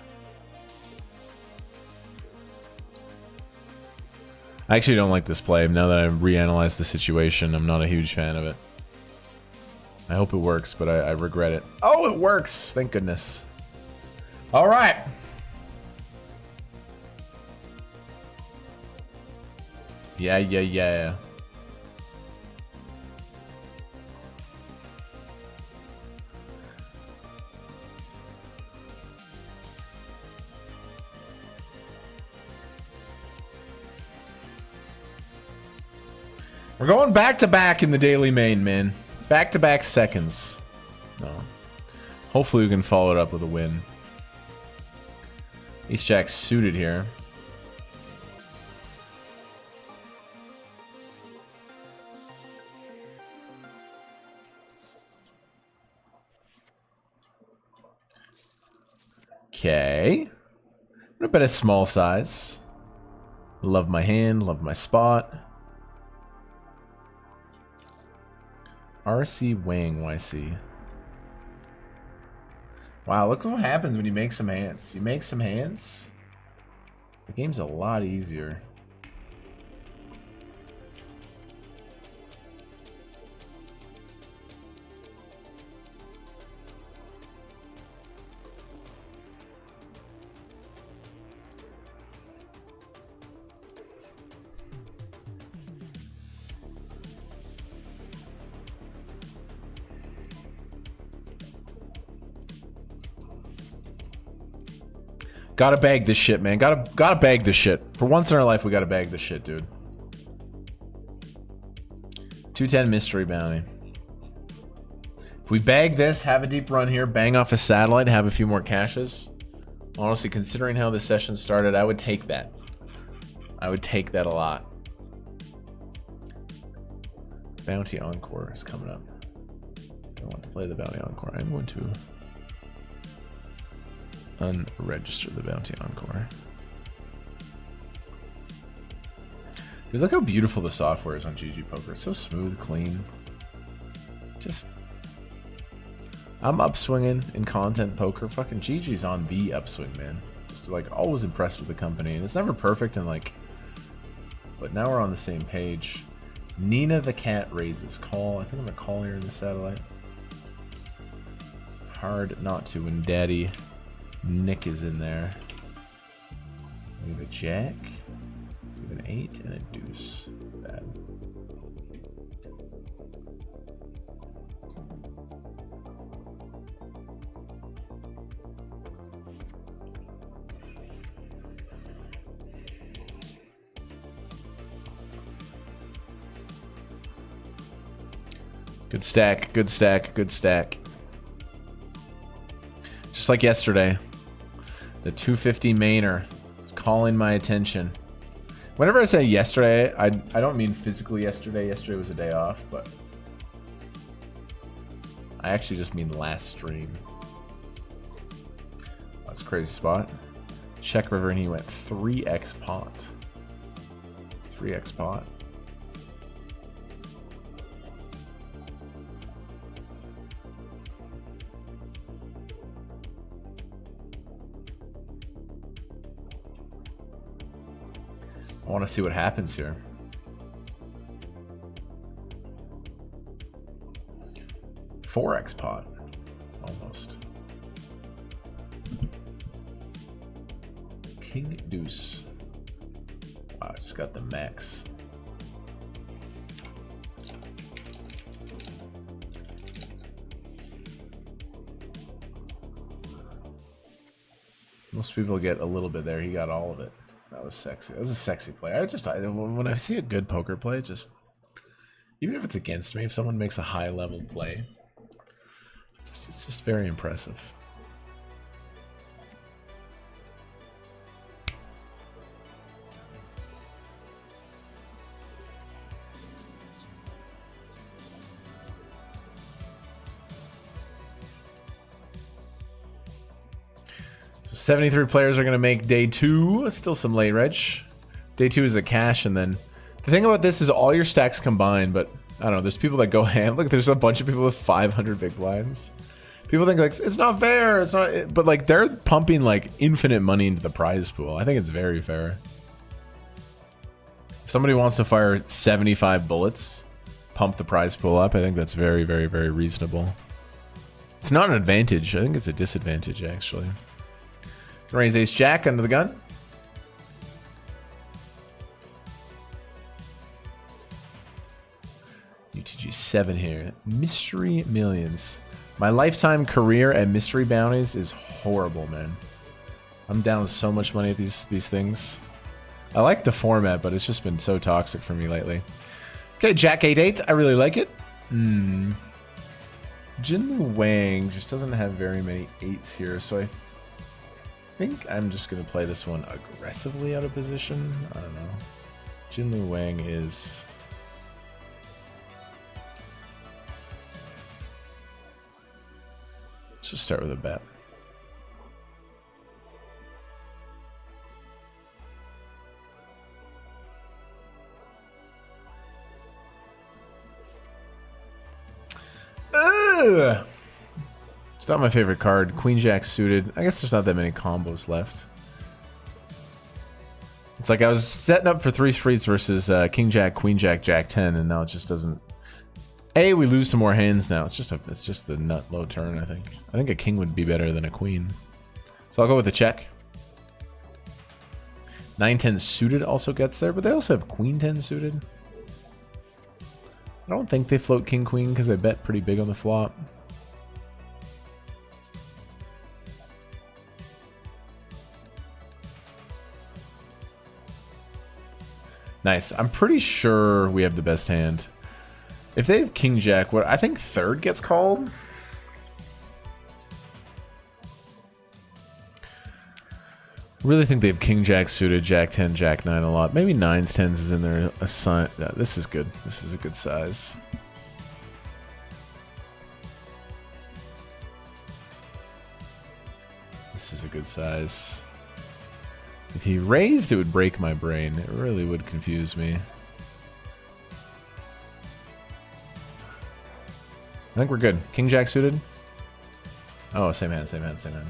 I actually don't like this play. Now that I've reanalyzed the situation, I'm not a huge fan of it. I hope it works, but I regret it. Oh, it works! Thank goodness. All right. Yeah. We're going back to back in the daily main, man. Back to back seconds. No. Hopefully we can follow it up with a win. Ace Jack suited here. Okay. I'm gonna bet a small size. Love my hand, love my spot. RC Wang YC. Wow, look what happens when you make some hands. You make some hands, the game's a lot easier. Gotta bag this shit, man. Gotta bag this shit. For once in our life, we gotta bag this shit, dude. 210 mystery bounty. If we bag this, have a deep run here, bang off a satellite, have a few more caches. Honestly, considering how this session started, I would take that. I would take that a lot. Bounty Encore is coming up. I want to play the Bounty Encore. I'm going to unregister the Bounty Encore. Dude, look how beautiful the software is on GG Poker. It's so smooth, clean. Just, I'm upswinging in content poker. Fucking GG's on the upswing, man. Just like always impressed with the company, and it's never perfect and like, but now we're on the same page. Nina the cat raises call. I think I'm gonna call here in the satellite. Hard not to when Daddy Nick is in there. We have a jack, we have an 8, and a deuce. Bad. Good stack, good stack, good stack. Just like yesterday. The 250 mainer is calling my attention. Whenever I say yesterday, I don't mean physically yesterday. Yesterday was a day off, but I actually just mean last stream. That's a crazy spot. Check river and he went 3x pot. 3x pot. I want to see what happens here. Four X pot, almost. King deuce. Wow, I just got the max. Most people get a little bit there. He got all of it. That was sexy. That was a sexy play. When I see a good poker play, just even if it's against me, if someone makes a high level play, it's just very impressive. So 73 players are going to make day 2. Still some late reg. Day 2 is a cash, and then the thing about this is all your stacks combined, but I don't know, there's people that go ham. Look, there's a bunch of people with 500 big blinds. People think like it's not fair, it's not, but like they're pumping like infinite money into the prize pool. I think it's very fair. If somebody wants to fire 75 bullets, pump the prize pool up, I think that's very, very, very reasonable. It's not an advantage. I think it's a disadvantage, actually. Raise ace jack under the gun. UTG 7 here. Mystery millions. My lifetime career at mystery bounties is horrible, man. I'm down so much money at these things. I like the format, but it's just been so toxic for me lately. Okay, Jack 8-8. I really like it. Jinlu Wang just doesn't have very many 8s here, so I think I'm just going to play this one aggressively out of position. I don't know. Jinlu Wang is... Let's just start with a bet. Ugh! It's not my favorite card. Queen Jack suited. I guess there's not that many combos left. It's like I was setting up for 3 streets versus King Jack, Queen Jack, Jack 10, and now it just doesn't. We lose to more hands now. It's just the nut low turn. I think a king would be better than a queen. So I'll go with the check. 9-10 suited also gets there, but they also have Queen 10 suited. I don't think they float King Queen because they bet pretty big on the flop. Nice. I'm pretty sure we have the best hand. If they have King Jack, what I think third gets called. Really think they have King Jack suited, Jack 10, Jack 9 a lot. Maybe 9s, 10s is in there. A sign. Yeah, this is good. This is a good size. This is a good size. If he raised, it would break my brain. It really would confuse me. I think we're good. King Jack suited. Oh, same hand, same hand, same hand.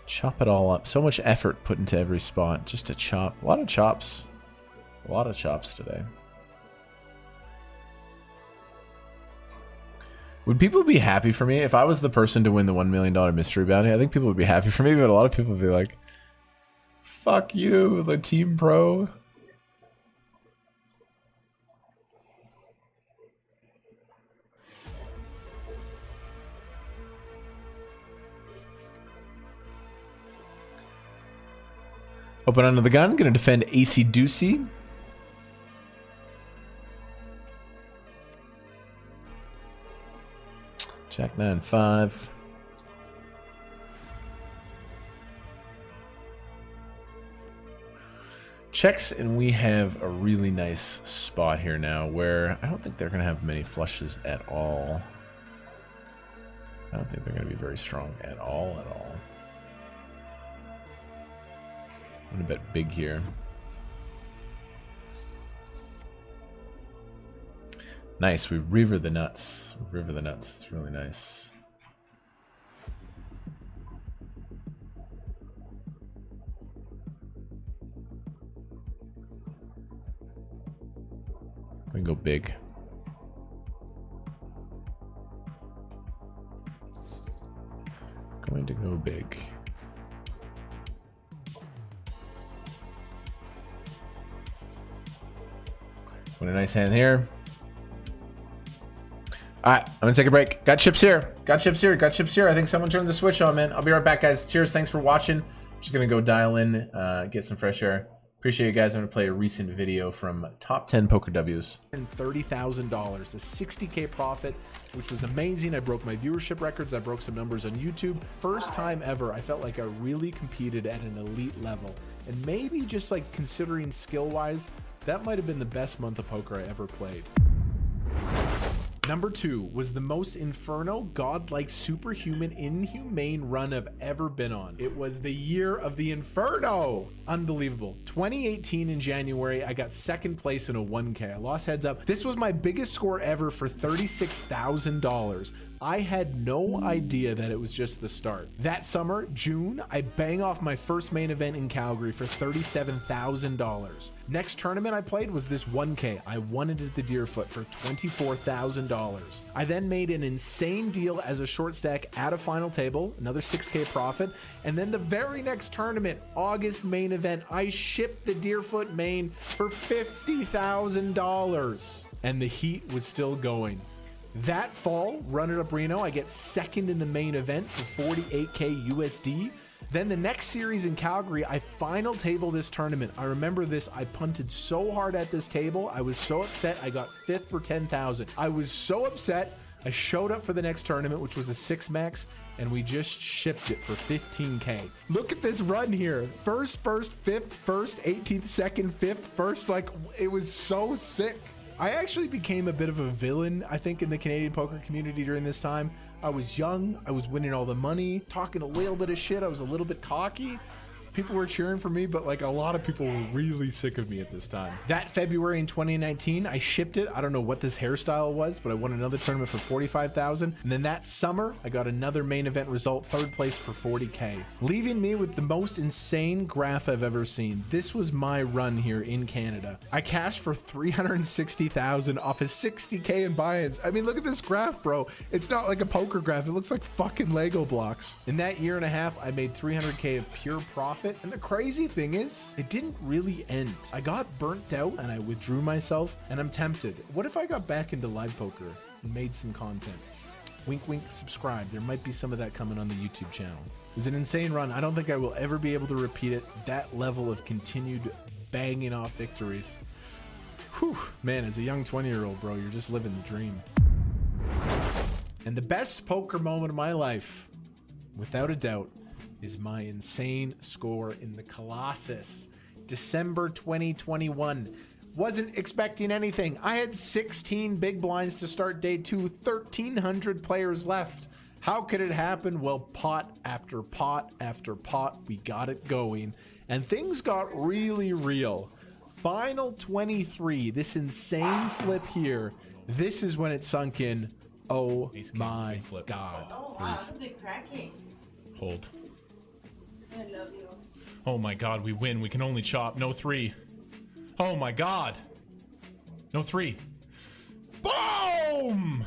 Chop it all up. So much effort put into every spot just to chop. A lot of chops. A lot of chops today. Would people be happy for me if I was the person to win the $1 million mystery bounty? I think people would be happy for me, but a lot of people would be like, fuck you, the team pro. Open under the gun. Gonna defend AC Deucey. Jack 9-5. Checks, and we have a really nice spot here now where I don't think they're going to have many flushes at all. I don't think they're going to be very strong at all. I'm going to bet big here. Nice, we river the nuts. River the nuts, it's really nice. We can go big. Going to go big. What a nice hand here. Alright, I'm gonna take a break. Got chips here. Got chips here. Got chips here. I think someone turned the switch on, man. I'll be right back, guys. Cheers. Thanks for watching. Just gonna go dial in, get some fresh air. Appreciate you guys. I'm gonna play a recent video from top 10 poker W's. $30,000, a 60K profit, which was amazing. I broke my viewership records. I broke some numbers on YouTube. First time ever, I felt like I really competed at an elite level. And maybe just like considering skill-wise, that might have been the best month of poker I ever played. Number 2 was the most inferno, godlike, superhuman, inhumane run I've ever been on. It was the year of the Inferno. Unbelievable. 2018 in January, I got second place in a 1K. I lost heads up. This was my biggest score ever for $36,000. I had no idea that it was just the start. That summer, June, I bang off my first main event in Calgary for $37,000. Next tournament I played was this 1K. I won it at the Deerfoot for $24,000. I then made an insane deal as a short stack at a final table, another 6K profit. And then the very next tournament, August main event, I shipped the Deerfoot main for $50,000. And the heat was still going. That fall, Run It Up Reno, I get second in the main event for $48K USD. Then the next series in Calgary, I final table this tournament. I remember this, I punted so hard at this table. I was so upset, I got 5th for 10,000. I was so upset, I showed up for the next tournament, which was a 6 max, and we just shipped it for 15K. Look at this run here. First, 5th, first, 18th, second, 5th, first. Like, it was so sick. I actually became a bit of a villain, I think, in the Canadian poker community during this time. I was young, I was winning all the money, talking a little bit of shit, I was a little bit cocky. People were cheering for me, but like a lot of people were really sick of me at this time. That February in 2019, I shipped it. I don't know what this hairstyle was, but I won another tournament for $45,000. And then that summer, I got another main event result, 3rd place for $40K, leaving me with the most insane graph I've ever seen. This was my run here in Canada. I cashed for $360,000 off of 60K in buy-ins. I mean, look at this graph, bro. It's not like a poker graph. It looks like fucking Lego blocks. In that year and a half, I made $300K of pure profit. And the crazy thing is, it didn't really end. I got burnt out and I withdrew myself, and I'm tempted. What if I got back into live poker and made some content? Wink, wink, subscribe. There might be some of that coming on the YouTube channel. It was an insane run. I don't think I will ever be able to repeat it. That level of continued banging off victories. Whew, man, as a young 20-year-old, bro, you're just living the dream. And the best poker moment of my life, without a doubt, is my insane score in the Colossus. December 2021. Wasn't expecting anything. I had 16 big blinds to start day 2, 1,300 players left. How could it happen? Well, pot after pot after pot, we got it going. And things got really real. Final 23, this insane flip here. This is when it sunk in. Oh my God. Oh, wow, look at cracking. Hold. I love you. Oh my God, we win. We can only chop. No 3. Oh my God. No 3. Boom!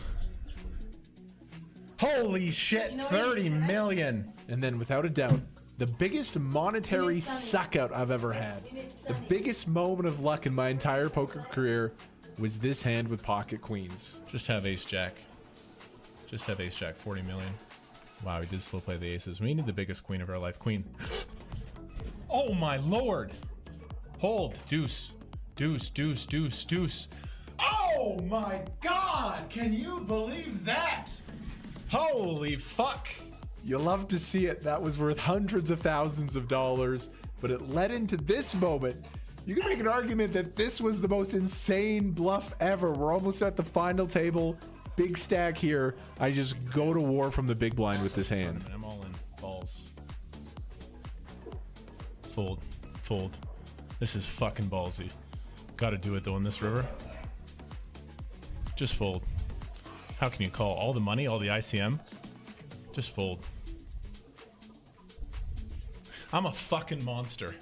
Holy shit, 30 million. And then without a doubt, the biggest monetary suck out I've ever had. The biggest moment of luck in my entire poker career was this hand with pocket queens. Just have ace jack. Just have ace jack, 40 million. Wow, we did slow play the aces. We need the biggest queen of our life. Queen. Oh my lord. Hold. Deuce. Deuce, deuce, deuce, deuce. Oh my god! Can you believe that? Holy fuck. You love to see it. That was worth hundreds of thousands of dollars, but it led into this moment. You can make an argument that this was the most insane bluff ever. We're almost at the final table. Big stack here. I just go to war from the big blind with this hand. I'm all in. Balls. Fold. Fold. This is fucking ballsy. Gotta do it though in this river. Just fold. How can you call all the money, all the ICM? Just fold. I'm a fucking monster.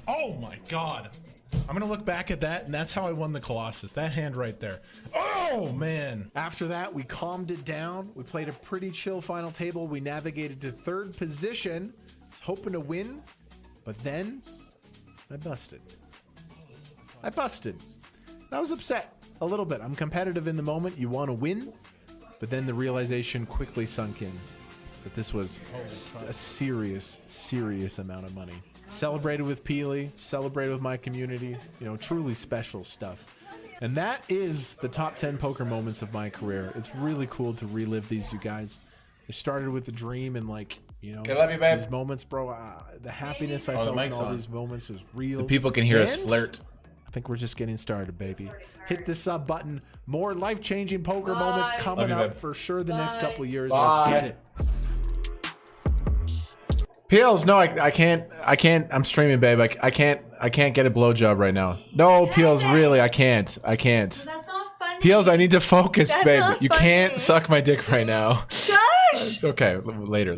Oh my god. I'm gonna look back at that, and that's how I won the Colossus. That hand right there. Oh man. After that, we calmed it down. We played a pretty chill final table. We navigated to third position. Was hoping to win, but then I busted. I was upset a little bit. I'm competitive in the moment. You want to win, but then the realization quickly sunk in that this was a serious, serious amount of money. Celebrated with Peely, celebrated with my community, you know, truly special stuff. And that is the top 10 poker moments of my career. It's really cool to relive these, you guys. It started with the dream and like, you know, I love you, babe. these moments, bro. The happiness I felt in all these moments was real. The people can hear us And flirt. I think we're just getting started, baby. Hit the sub button. More life-changing poker moments coming Love you, up babe. for sure the next couple of years. Bye. Let's get it. Peels, no, I can't. I'm streaming, babe. I can't get a blowjob right now. No, Peels, really, I can't. That's not funny. Peels, I need to focus, That's babe. not You can't funny. suck my dick right now. Shush! It's okay. Later.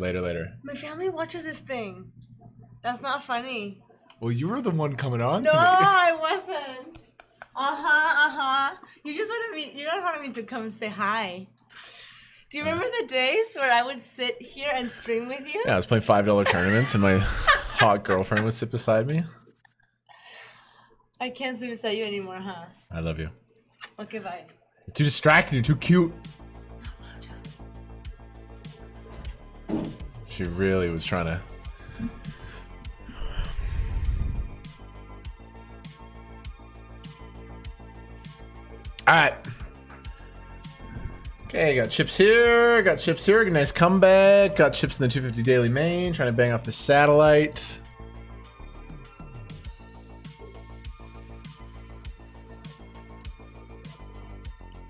My family watches this thing. That's not funny. Well, you were the one coming on No, to me. I wasn't. You just wanted me to come and say hi. Do you remember the days where I would sit here and stream with you? Yeah, I was playing $5 tournaments and my hot girlfriend would sit beside me. I can't sit beside you anymore, huh? I love you. Okay, bye. You're too distracted. You're too cute. She really was trying to. All right. Okay, got chips here. Got chips here. Nice comeback. Got chips in the 250 daily main. Trying to bang off the satellite.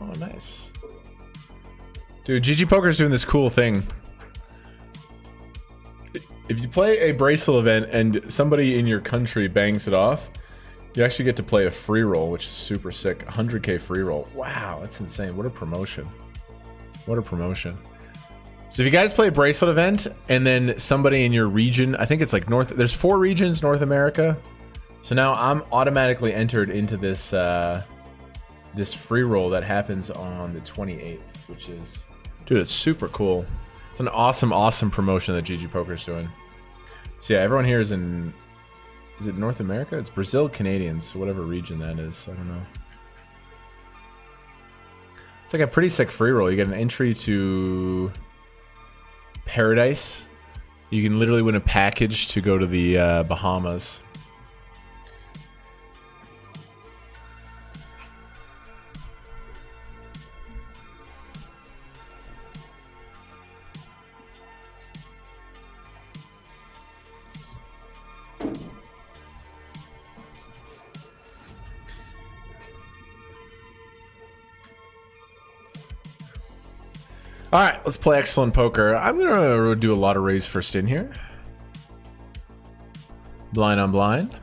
Oh, nice. Dude, GG Poker's doing this cool thing. If you play a bracelet event and somebody in your country bangs it off, you actually get to play a free roll, which is super sick. 100K free roll. Wow, that's insane. What a promotion. What a promotion. So if you guys play a bracelet event and then somebody in your region, I think it's like there's 4 regions, North America. So now I'm automatically entered into this this free roll that happens on the 28th, which is, dude, it's super cool. It's an awesome, awesome promotion that GG Poker's doing. So yeah, everyone here is in, is it North America? It's Brazil Canadians, so whatever region that is, I don't know. It's like a pretty sick free roll. You get an entry to Paradise. You can literally win a package to go to the Bahamas. All right, let's play excellent poker. I'm gonna do a lot of raise first in here. Blind on blind.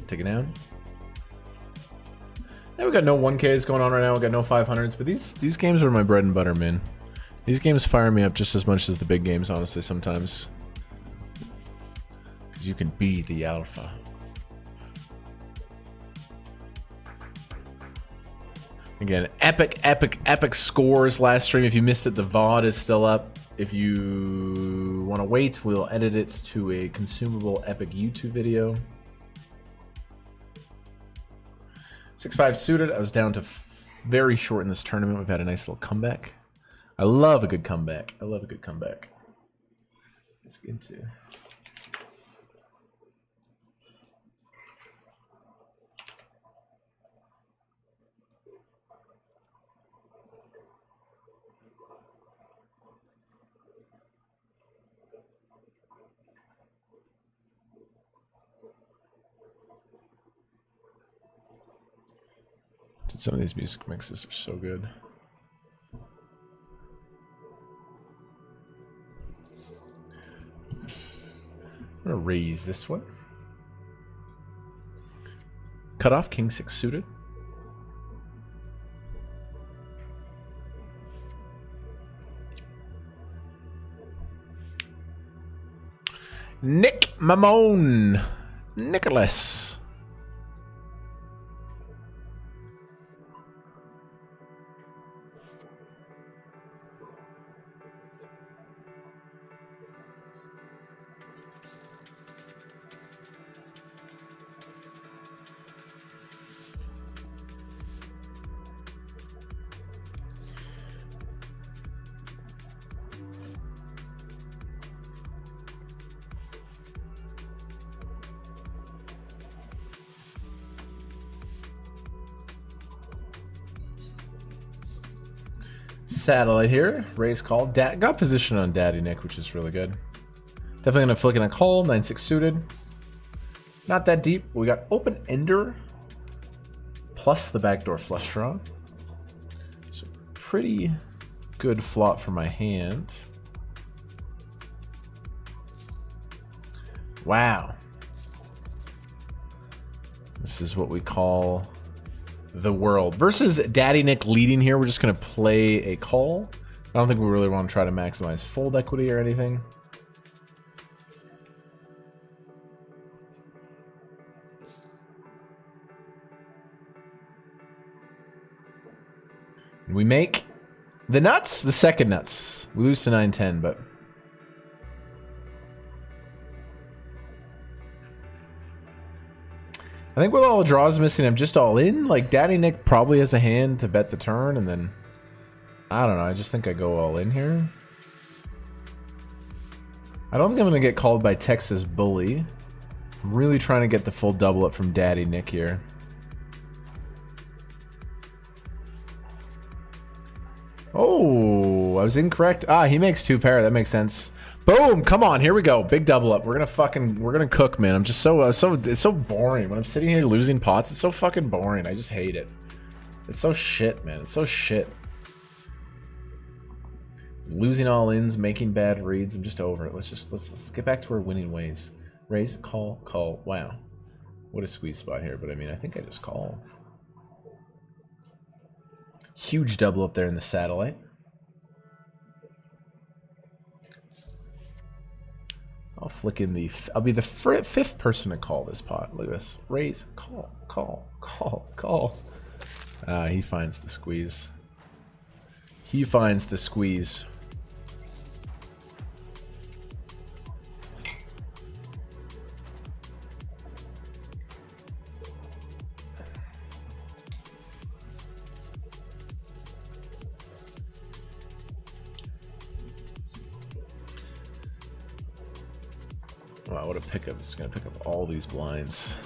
Take it down. Yeah, we got no 1Ks going on right now. We got no 500s, but these games are my bread and butter, man. These games fire me up just as much as the big games, honestly, sometimes. Because you can be the alpha. Again, epic scores last stream. If you missed it, the VOD is still up. If you want to wait, we'll edit it to a consumable epic YouTube video. 6-5 suited. I was down to very short in this tournament. We've had a nice little comeback. I love a good comeback. I love a good comeback. Let's get into Some of these music mixes are so good. I'm gonna raise this one. Cut off king 6 suited. Nick Mamone. Nicholas. Satellite here. Raise call. Got position on Daddy Nick, which is really good. Definitely gonna flick in a call. 9-6 suited. Not that deep. We got open ender plus the backdoor flush draw. So pretty good flop for my hand. Wow. This is what we call the world. Versus Daddy Nick leading here, we're just going to play a call. I don't think we really want to try to maximize fold equity or anything. We make the nuts, the second nuts. We lose to 9-10, but I think with all the draws missing, I'm just all in. Like, Daddy Nick probably has a hand to bet the turn, and then I don't know. I just think I go all in here. I don't think I'm going to get called by Texas Bully. I'm really trying to get the full double up from Daddy Nick here. Oh, I was incorrect. Ah, he makes 2 pair. That makes sense. Boom! Come on, here we go. Big double up. We're gonna cook, man. I'm just it's so boring when I'm sitting here losing pots. It's so fucking boring. I just hate it. It's so shit, man. It's so shit. Losing all ins, making bad reads. I'm just over it. Let's get back to our winning ways. Raise, call, call. Wow, what a squeeze spot here. But I mean, I think I just call. Huge double up there in the satellite. I'll flick in the... I'll be the 5th person to call this pot. Look at this. Raise, call, call, call, call. He finds the squeeze. He finds the squeeze. Wow, what a pickup. It's going to pick up all these blinds.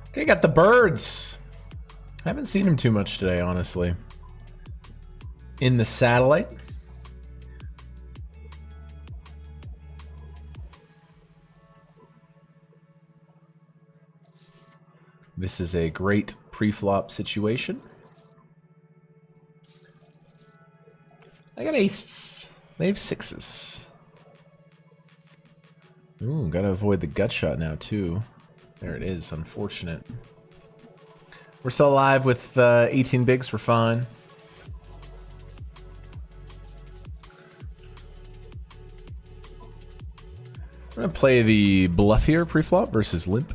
Okay, got the birds. I haven't seen him too much today, honestly. In the satellite. This is a great pre-flop situation. I got aces. They have 6s. Ooh, gotta avoid the gut shot now, too. There it is. Unfortunate. We're still alive with 18 bigs. We're fine. I'm gonna play the bluff here, pre-flop versus limp.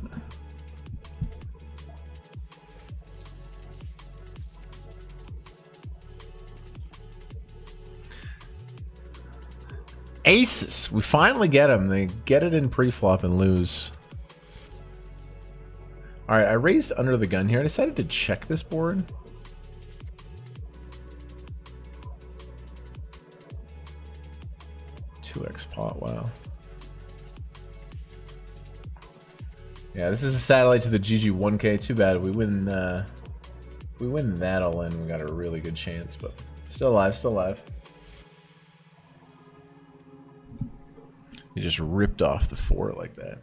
Aces. We finally get them. They get it in pre-flop and lose. All right, I raised under the gun here. I decided to check this board. $2x pot. Wow. Yeah, this is a satellite to the GG 1K. Too bad we win. We win that all in. We got a really good chance, but Still alive, still alive. He just ripped off the 4 like that.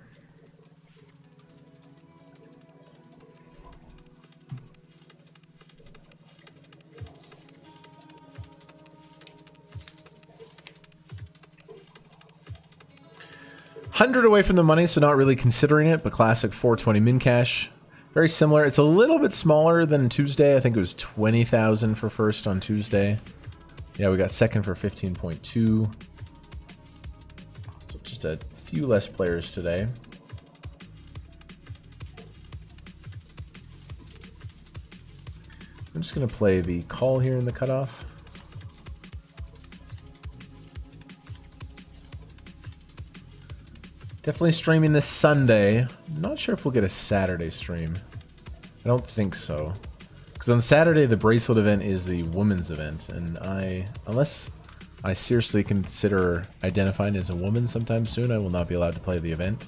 $100 away from the money, so not really considering it, but classic 420 min cash. Very similar. It's a little bit smaller than Tuesday. I think it was 20,000 for first on Tuesday. Yeah, we got second for 15.2. So just a few less players today. I'm just going to play the call here in the cutoff. Definitely streaming this Sunday. I'm not sure if we'll get a Saturday stream. I don't think so. Because on Saturday, the bracelet event is the women's event. And unless I seriously consider identifying as a woman sometime soon, I will not be allowed to play the event.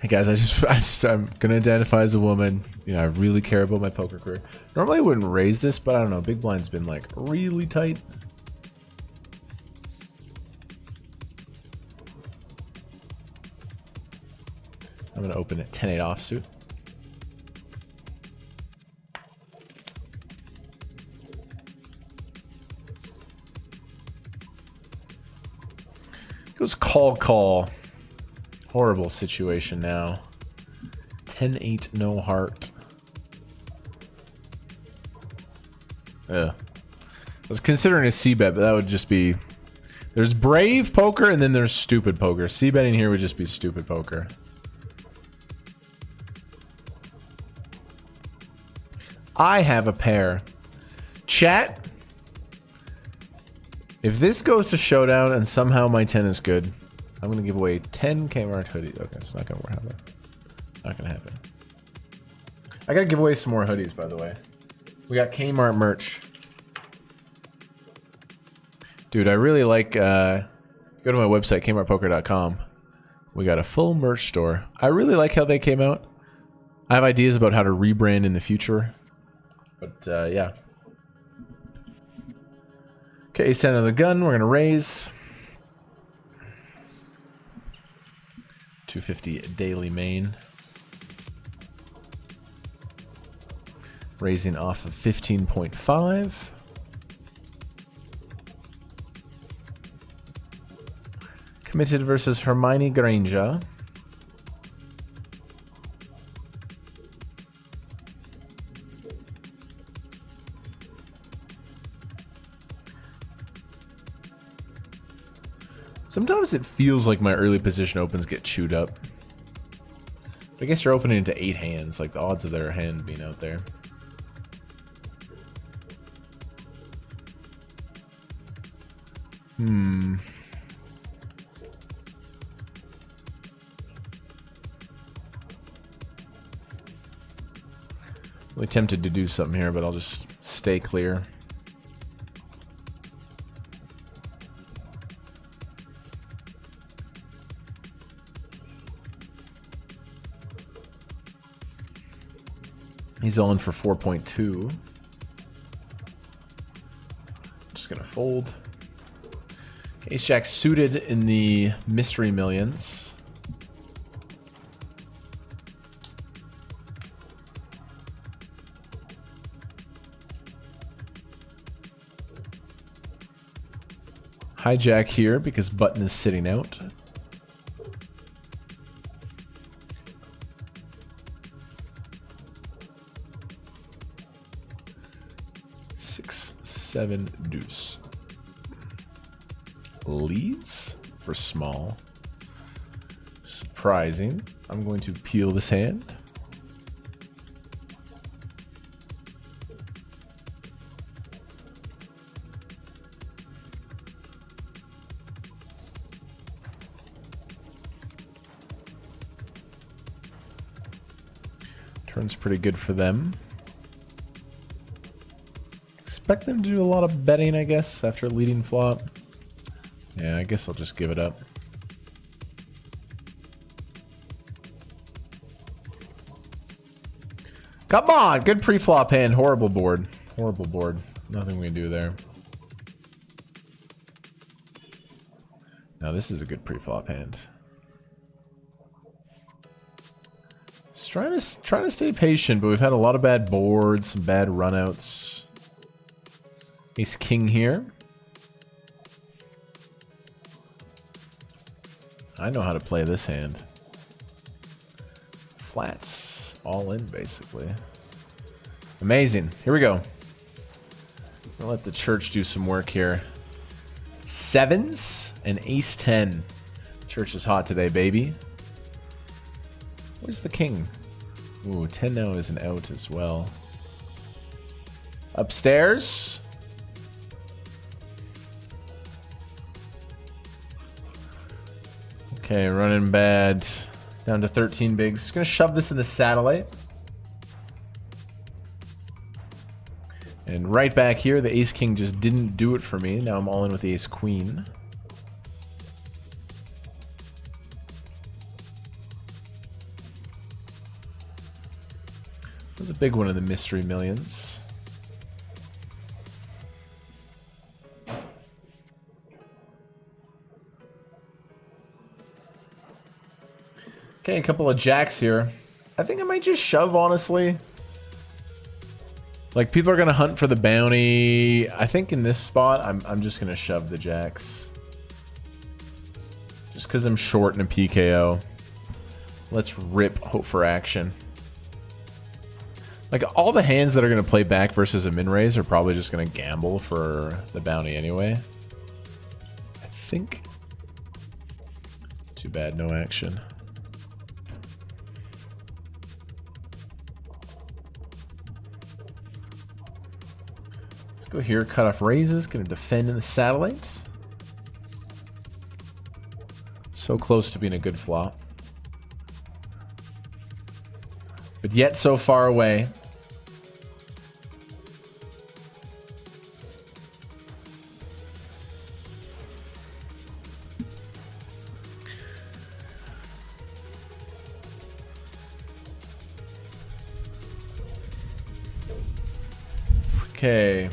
Hey guys, I'm going to identify as a woman. You know, I really care about my poker career. Normally I wouldn't raise this, but I don't know. Big blind's been like really tight. I'm going to open at 10-8 offsuit. Goes call. Horrible situation now. 10-8, no heart. I was considering a C-bet, but that would just be... There's brave poker and then there's stupid poker. C-betting here would just be stupid poker. I have a pair. Chat, if this goes to showdown and somehow my 10 is good, I'm going to give away 10 Kmart hoodies. Okay, it's not going to happen. Not going to happen. I got to give away some more hoodies, by the way. We got Kmart merch. Dude, I really like... go to my website, kmartpoker.com. We got a full merch store. I really like how they came out. I have ideas about how to rebrand in the future. But, yeah. Okay, ace 10 of the gun. We're going to raise. 250 daily main. Raising off of 15.5. Committed versus Hermione Granger. Sometimes it feels like my early position opens get chewed up. But I guess you're opening into 8 hands, like the odds of their hand being out there. Really tempted to do something here, but I'll just stay clear. He's all in for 4.2. Just gonna fold. Ace Jack suited in the mystery millions. Hijack here because button is sitting out. Six, 7 deuce. Leads for small. Surprising. I'm going to peel this hand. Turn's pretty good for them. Expect them to do a lot of betting, I guess, after leading flop. Yeah, I guess I'll just give it up. Come on, good pre-flop hand. Horrible board. Horrible board. Nothing we can do there. Now this is a good pre-flop hand. Just trying to stay patient, but we've had a lot of bad boards, some bad runouts. Ace king here. I know how to play this hand. Flats all in, basically. Amazing. Here we go. I'll let the church do some work here. Sevens and ace 10. Church is hot today, baby. Where's the king? Ooh, 10 now is an out as well. Upstairs. Okay, running bad. Down to 13 bigs. Just gonna shove this in the satellite. And right back here, the ace king just didn't do it for me. Now I'm all in with the ace queen. That was a big one of the mystery millions. Okay, a couple of jacks here. I think I might just shove, honestly. Like, people are going to hunt for the bounty. I think in this spot, I'm just going to shove the jacks. Just because I'm short in a PKO. Let's rip, hope for action. Like, all the hands that are going to play back versus a min-raise are probably just going to gamble for the bounty anyway. I think. Too bad, no action. Go here, cut off raises, gonna defend in the satellites. So close to being a good flop. But yet so far away. Okay.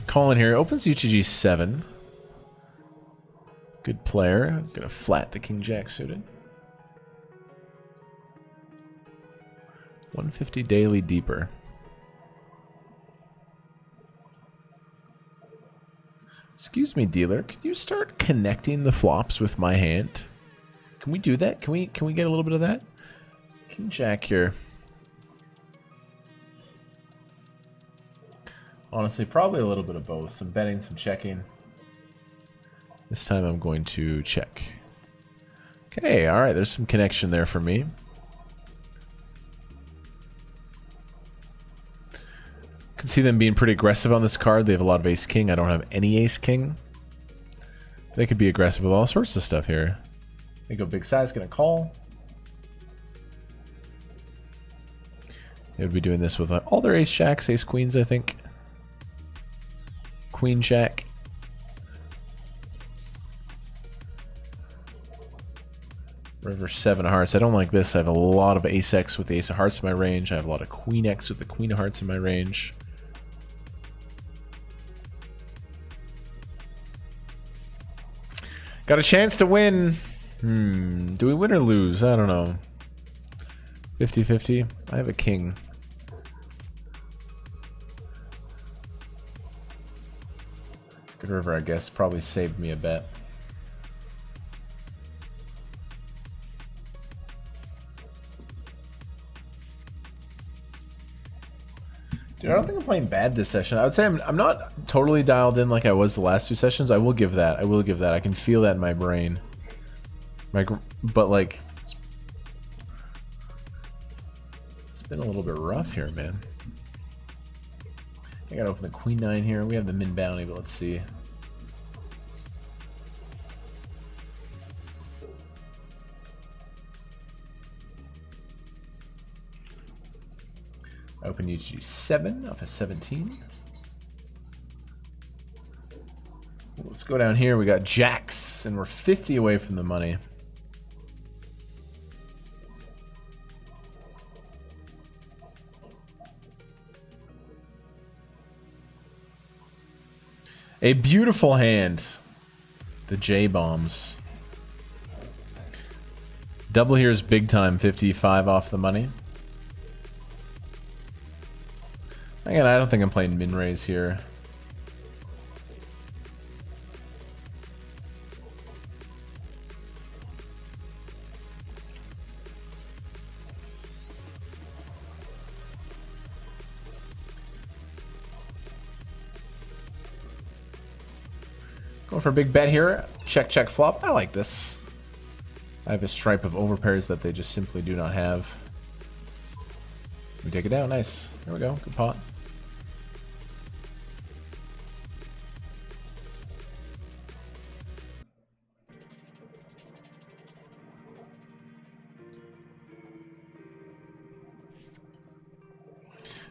Calling here. Opens UTG 7. Good player. I'm gonna flat the king jack suited. 150 daily deeper. Excuse me, dealer. Could you start connecting the flops with my hand? Can we do that? Can we get a little bit of that? King jack here. Honestly, probably a little bit of both. Some betting, some checking. This time I'm going to check. Okay, alright, there's some connection there for me. Can see them being pretty aggressive on this card. They have a lot of ace-king. I don't have any ace-king. They could be aggressive with all sorts of stuff here. They go big size, gonna call. They would be doing this with all their ace-jacks, ace-queens, I think. Queen jack. River 7 of hearts. I don't like this. I have a lot of ace X with the ace of hearts in my range. I have a lot of queen X with the queen of hearts in my range. Got a chance to win. Do we win or lose? I don't know. 50-50. I have a king. Good river, I guess. Probably saved me a bet. Dude, I don't think I'm playing bad this session. I would say I'm not totally dialed in like I was the last two sessions. I will give that. I will give that. I can feel that in my brain. But like, it's been a little bit rough here, man. I gotta open the queen 9 here. We have the min bounty, but let's see. Open UG 7 off of 17. Let's go down here. We got jacks, and we're 50 away from the money. A beautiful hand. The J-bombs. Double here is big time. 55 off the money. Again, I don't think I'm playing min-raise here. Going for a big bet here. Check, check, flop. I like this. I have a stripe of overpairs that they just simply do not have. We take it down. Nice. There we go. Good pot.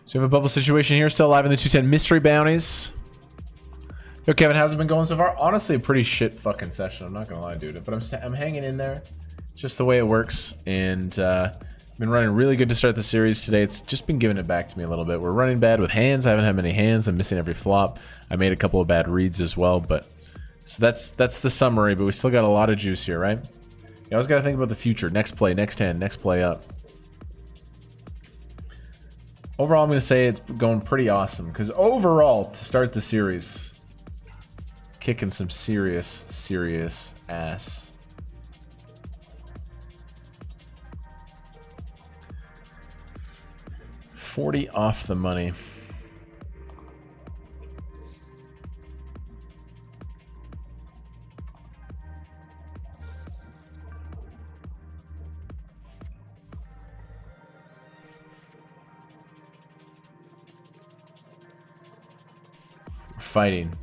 So we have a bubble situation here. Still alive in the 210 mystery bounties. Yo, Kevin, how's it been going so far? Honestly, a pretty shit fucking session. I'm not gonna lie, dude. But I'm hanging in there. It's just the way it works. And been running really good to start the series today. It's just been giving it back to me a little bit. We're running bad with hands. I haven't had many hands. I'm missing every flop. I made a couple of bad reads as well. But so that's the summary. But we still got a lot of juice here, right? You always got to think about the future. Next play, next hand, next play up. Overall, I'm going to say it's going pretty awesome. Because overall, to start the series, kicking some serious, serious ass. $40 off the money. We're fighting.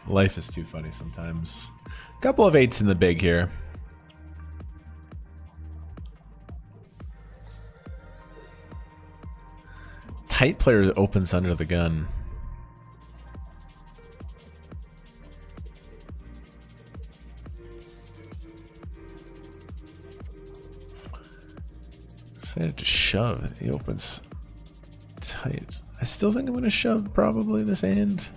Life is too funny sometimes. Couple of 8s in the big here. Tight player opens under the gun. Decided to shove. He opens tight. I still think I'm going to shove probably this hand.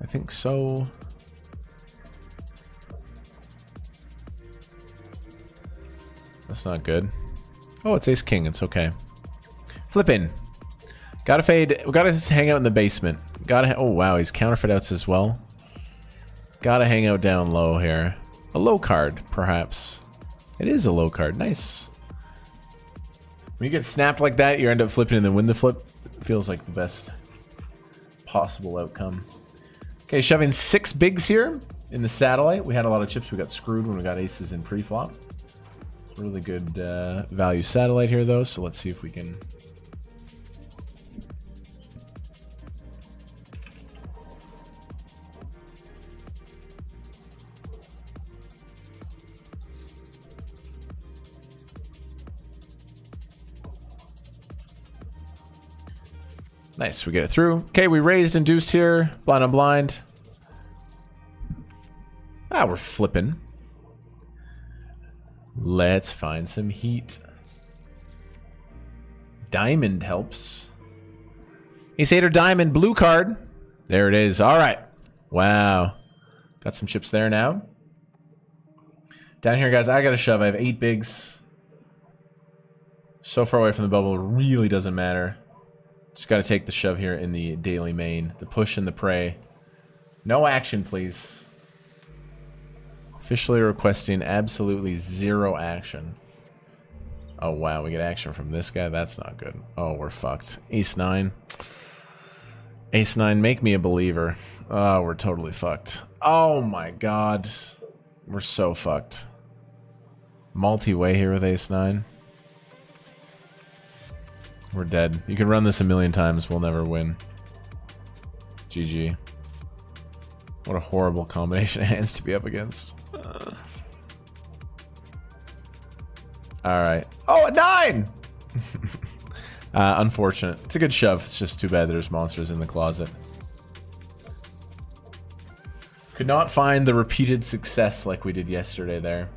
I think so. That's not good. Oh, it's ace king. It's okay. Flipping. Gotta fade. We gotta hang out in the basement. Gotta. Oh wow, he's counterfeit outs as well. Gotta hang out down low here. A low card, perhaps. It is a low card. Nice. When you get snapped like that, you end up flipping and then win the flip. It feels like the best possible outcome. Okay, shoving 6 bigs here in the satellite. We had a lot of chips. We got screwed when we got aces in pre-flop. It's really good value satellite here, though. So let's see if we can... Nice, we get it through. Okay, we raised and deuced here. Blind on blind. Ah, we're flipping. Let's find some heat. Diamond helps. Ace-8 or diamond, blue card. There it is. All right. Wow. Got some chips there now. Down here, guys, I got to shove. I have 8 bigs. So far away from the bubble, really doesn't matter. Just got to take the shove here in the daily main. The push and the prey. No action, please. Officially requesting absolutely 0 action. Oh, wow. We get action from this guy? That's not good. Oh, we're fucked. Ace-9. Ace-9, make me a believer. Oh, we're totally fucked. Oh, my God. We're so fucked. Multi-way here with Ace-9. We're dead. You can run this a million times. We'll never win. GG. What a horrible combination of hands to be up against. Alright. Oh, a 9! Unfortunate. It's a good shove. It's just too bad there's monsters in the closet. Could not find the repeated success like we did yesterday there.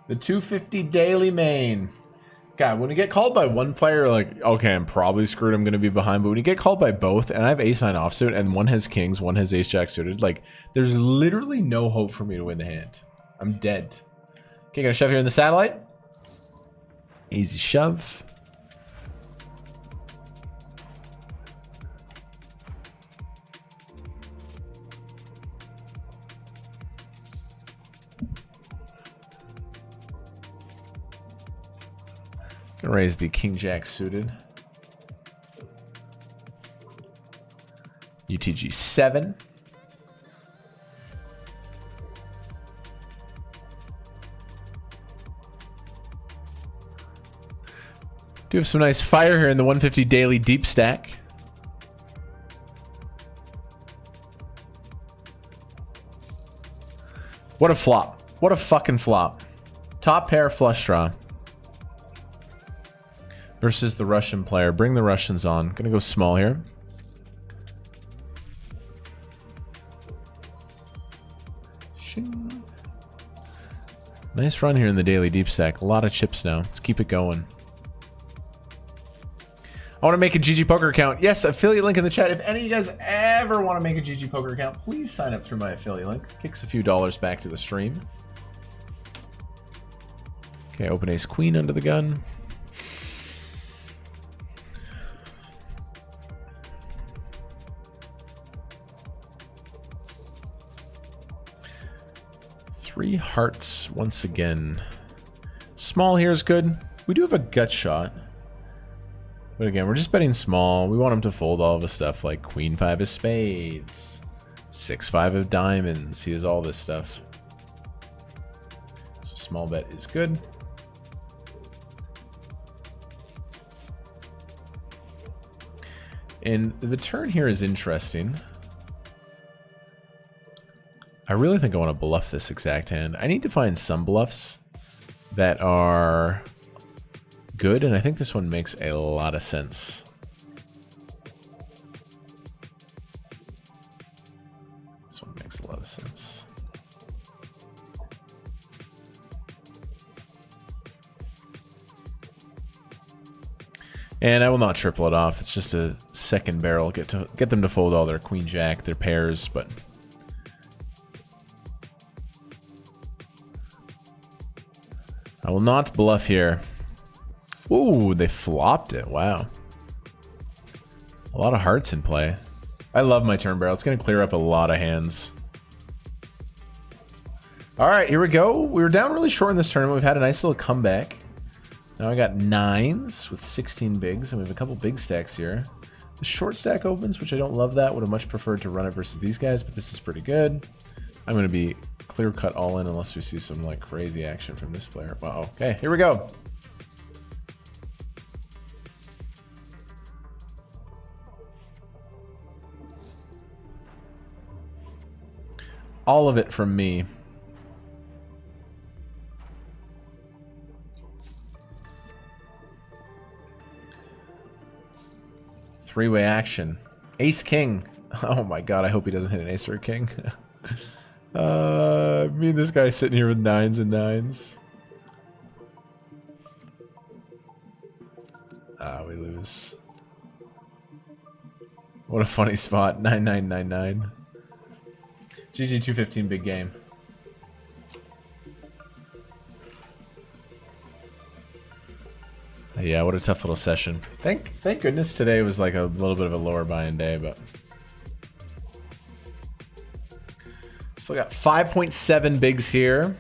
The 250 daily main. God, when you get called by one player, like, okay, I'm probably screwed, I'm going to be behind. But when you get called by both, and I have ace-9 offsuit, and one has kings, one has ace-jack suited, like, there's literally no hope for me to win the hand. I'm dead. Okay, gonna shove here in the satellite. Easy shove. Gonna raise the king jack suited. UTG 7. Do have some nice fire here in the 150 daily deep stack. What a flop. What a fucking flop. Top pair flush draw. Versus the Russian player. Bring the Russians on. Gonna go small here. Nice run here in the daily deep stack. A lot of chips now. Let's keep it going. I want to make a GG Poker account. Yes, affiliate link in the chat. If any of you guys ever want to make a GG Poker account, please sign up through my affiliate link. Kicks a few dollars back to the stream. Okay, open ace queen under the gun. Three hearts once again. Small here is good. We do have a gut shot. But again, we're just betting small. We want him to fold all of his stuff like queen 5 of spades, 6-5 of diamonds. He has all this stuff. So small bet is good. And the turn here is interesting. I really think I want to bluff this exact hand. I need to find some bluffs that are good, and I think this one makes a lot of sense. This one makes a lot of sense. And I will not triple it off. It's just a second barrel. Get them to fold all their queen jack, their pairs, but I will not bluff here. Ooh, they flopped it. Wow. A lot of hearts in play. I love my turn barrel. It's going to clear up a lot of hands. All right, here we go. We were down really short in this tournament. We've had a nice little comeback. Now I got 9s with 16 bigs, and we have a couple big stacks here. The short stack opens, which I don't love that. Would have much preferred to run it versus these guys, but this is pretty good. I'm going to be clear cut all in unless we see some like crazy action from this player. Wow. Okay, here we go. All of it from me. Three-way action. Ace king. Oh my god, I hope he doesn't hit an ace or a king. Me and this guy sitting here with 9s and 9s. Ah, we lose. What a funny spot. 9999. GG 215 big game. Yeah, what a tough little session. Thank goodness today was like a little bit of a lower buy-in day, but still got 5.7 bigs here.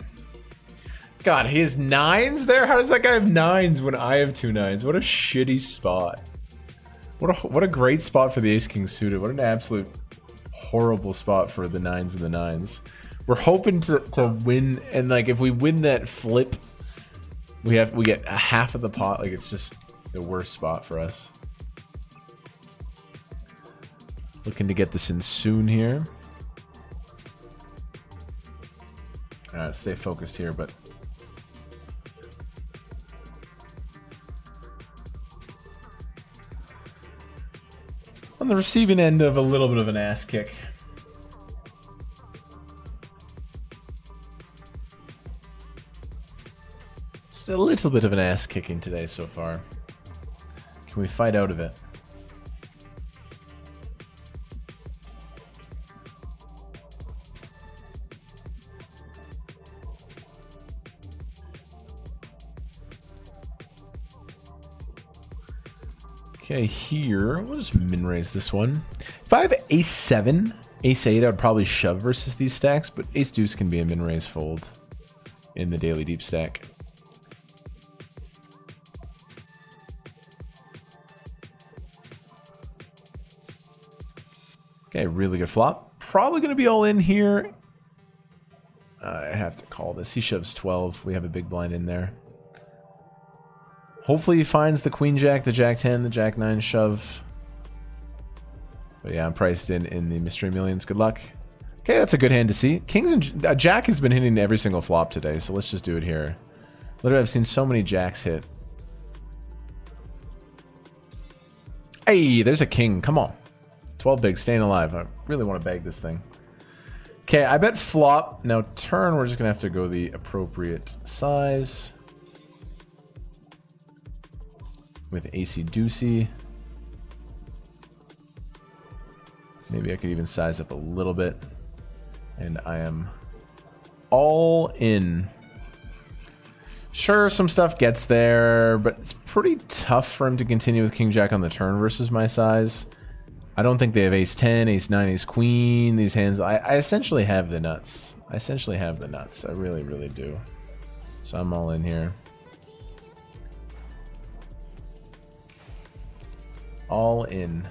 God, he has 9s there? How does that guy have 9s when I have 2 9s? What a shitty spot. What a great spot for the ace-king suited. What an absolute horrible spot for the 9s and the 9s. We're hoping to win, and like if we win that flip, we get half of the pot. Like it's just the worst spot for us. Looking to get this in soon here. Alright, stay focused here, but on the receiving end of a little bit of an ass kick. Just a little bit of an ass kicking today so far. Can we fight out of it? Okay, here, we'll just min-raise this one. If I have ace-7, ace-8, I would probably shove versus these stacks, but ace-deuce can be a min-raise fold in the daily deep stack. Okay, really good flop. Probably going to be all in here. I have to call this. He shoves 12. We have a big blind in there. Hopefully he finds the queen jack, the jack 10, the jack 9 shove. But yeah, I'm priced in the mystery millions. Good luck. Okay, that's a good hand to see. Kings and jack has been hitting every single flop today, so let's just do it here. Literally, I've seen so many jacks hit. Hey, there's a king. Come on. 12 big, staying alive. I really want to bag this thing. Okay, I bet flop. Now turn, we're just going to have to go the appropriate size. With AC Deucey. Maybe I could even size up a little bit. And I am all in. Sure, some stuff gets there, but it's pretty tough for him to continue with King Jack on the turn versus my size. I don't think they have ace 10, ace 9, ace queen. These hands, I essentially have the nuts. I really, really do. So I'm all in here. All in.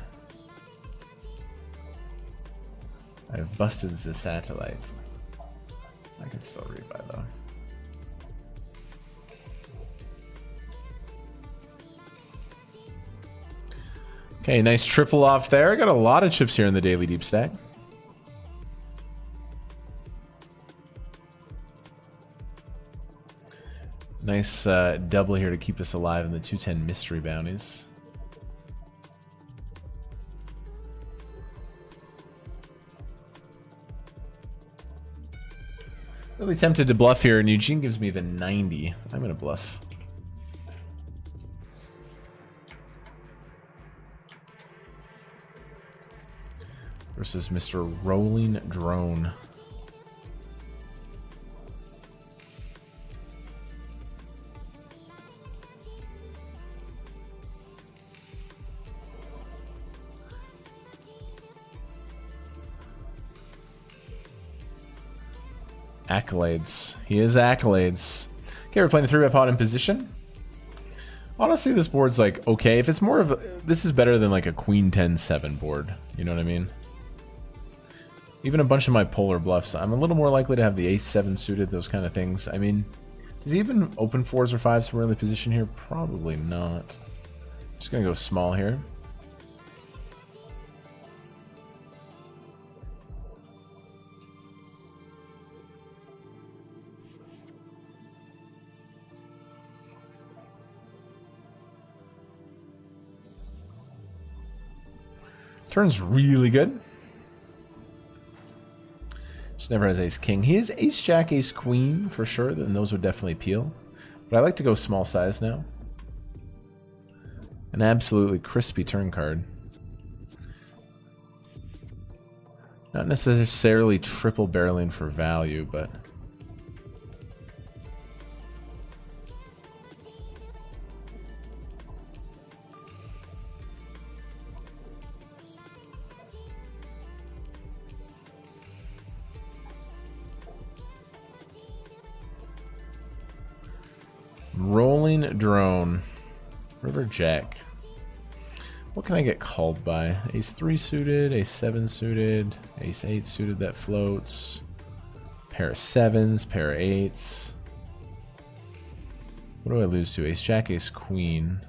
I've busted the satellite. I can still rebuy though. Okay, nice triple off there. I got a lot of chips here in the daily deep stack. Nice double here to keep us alive in the 210 mystery bounties. Really tempted to bluff here, and Eugene gives me the 90. I'm gonna bluff. Versus Mr. Rolling Drone. Accolades. He is accolades. Okay, we're playing the 3-bet pot in position. Honestly, this board's like okay. If it's more of a, this is better than like a queen 10-7 board. You know what I mean? Even a bunch of my polar bluffs, I'm a little more likely to have the ace 7 suited, those kind of things. I mean, does he even open 4s or 5s from early position here? Probably not. Just gonna go small here. Turn's really good. Just never has ace king. He is ace jack, ace queen for sure, then those would definitely peel. But I like to go small size now. An absolutely crispy turn card. Not necessarily triple barreling for value, but Rolling drone. River Jack. What can I get called by? Ace 3 suited, Ace 7 suited, Ace 8 suited that floats. Pair of 7s, pair of 8s. What do I lose to? Ace Jack, Ace Queen.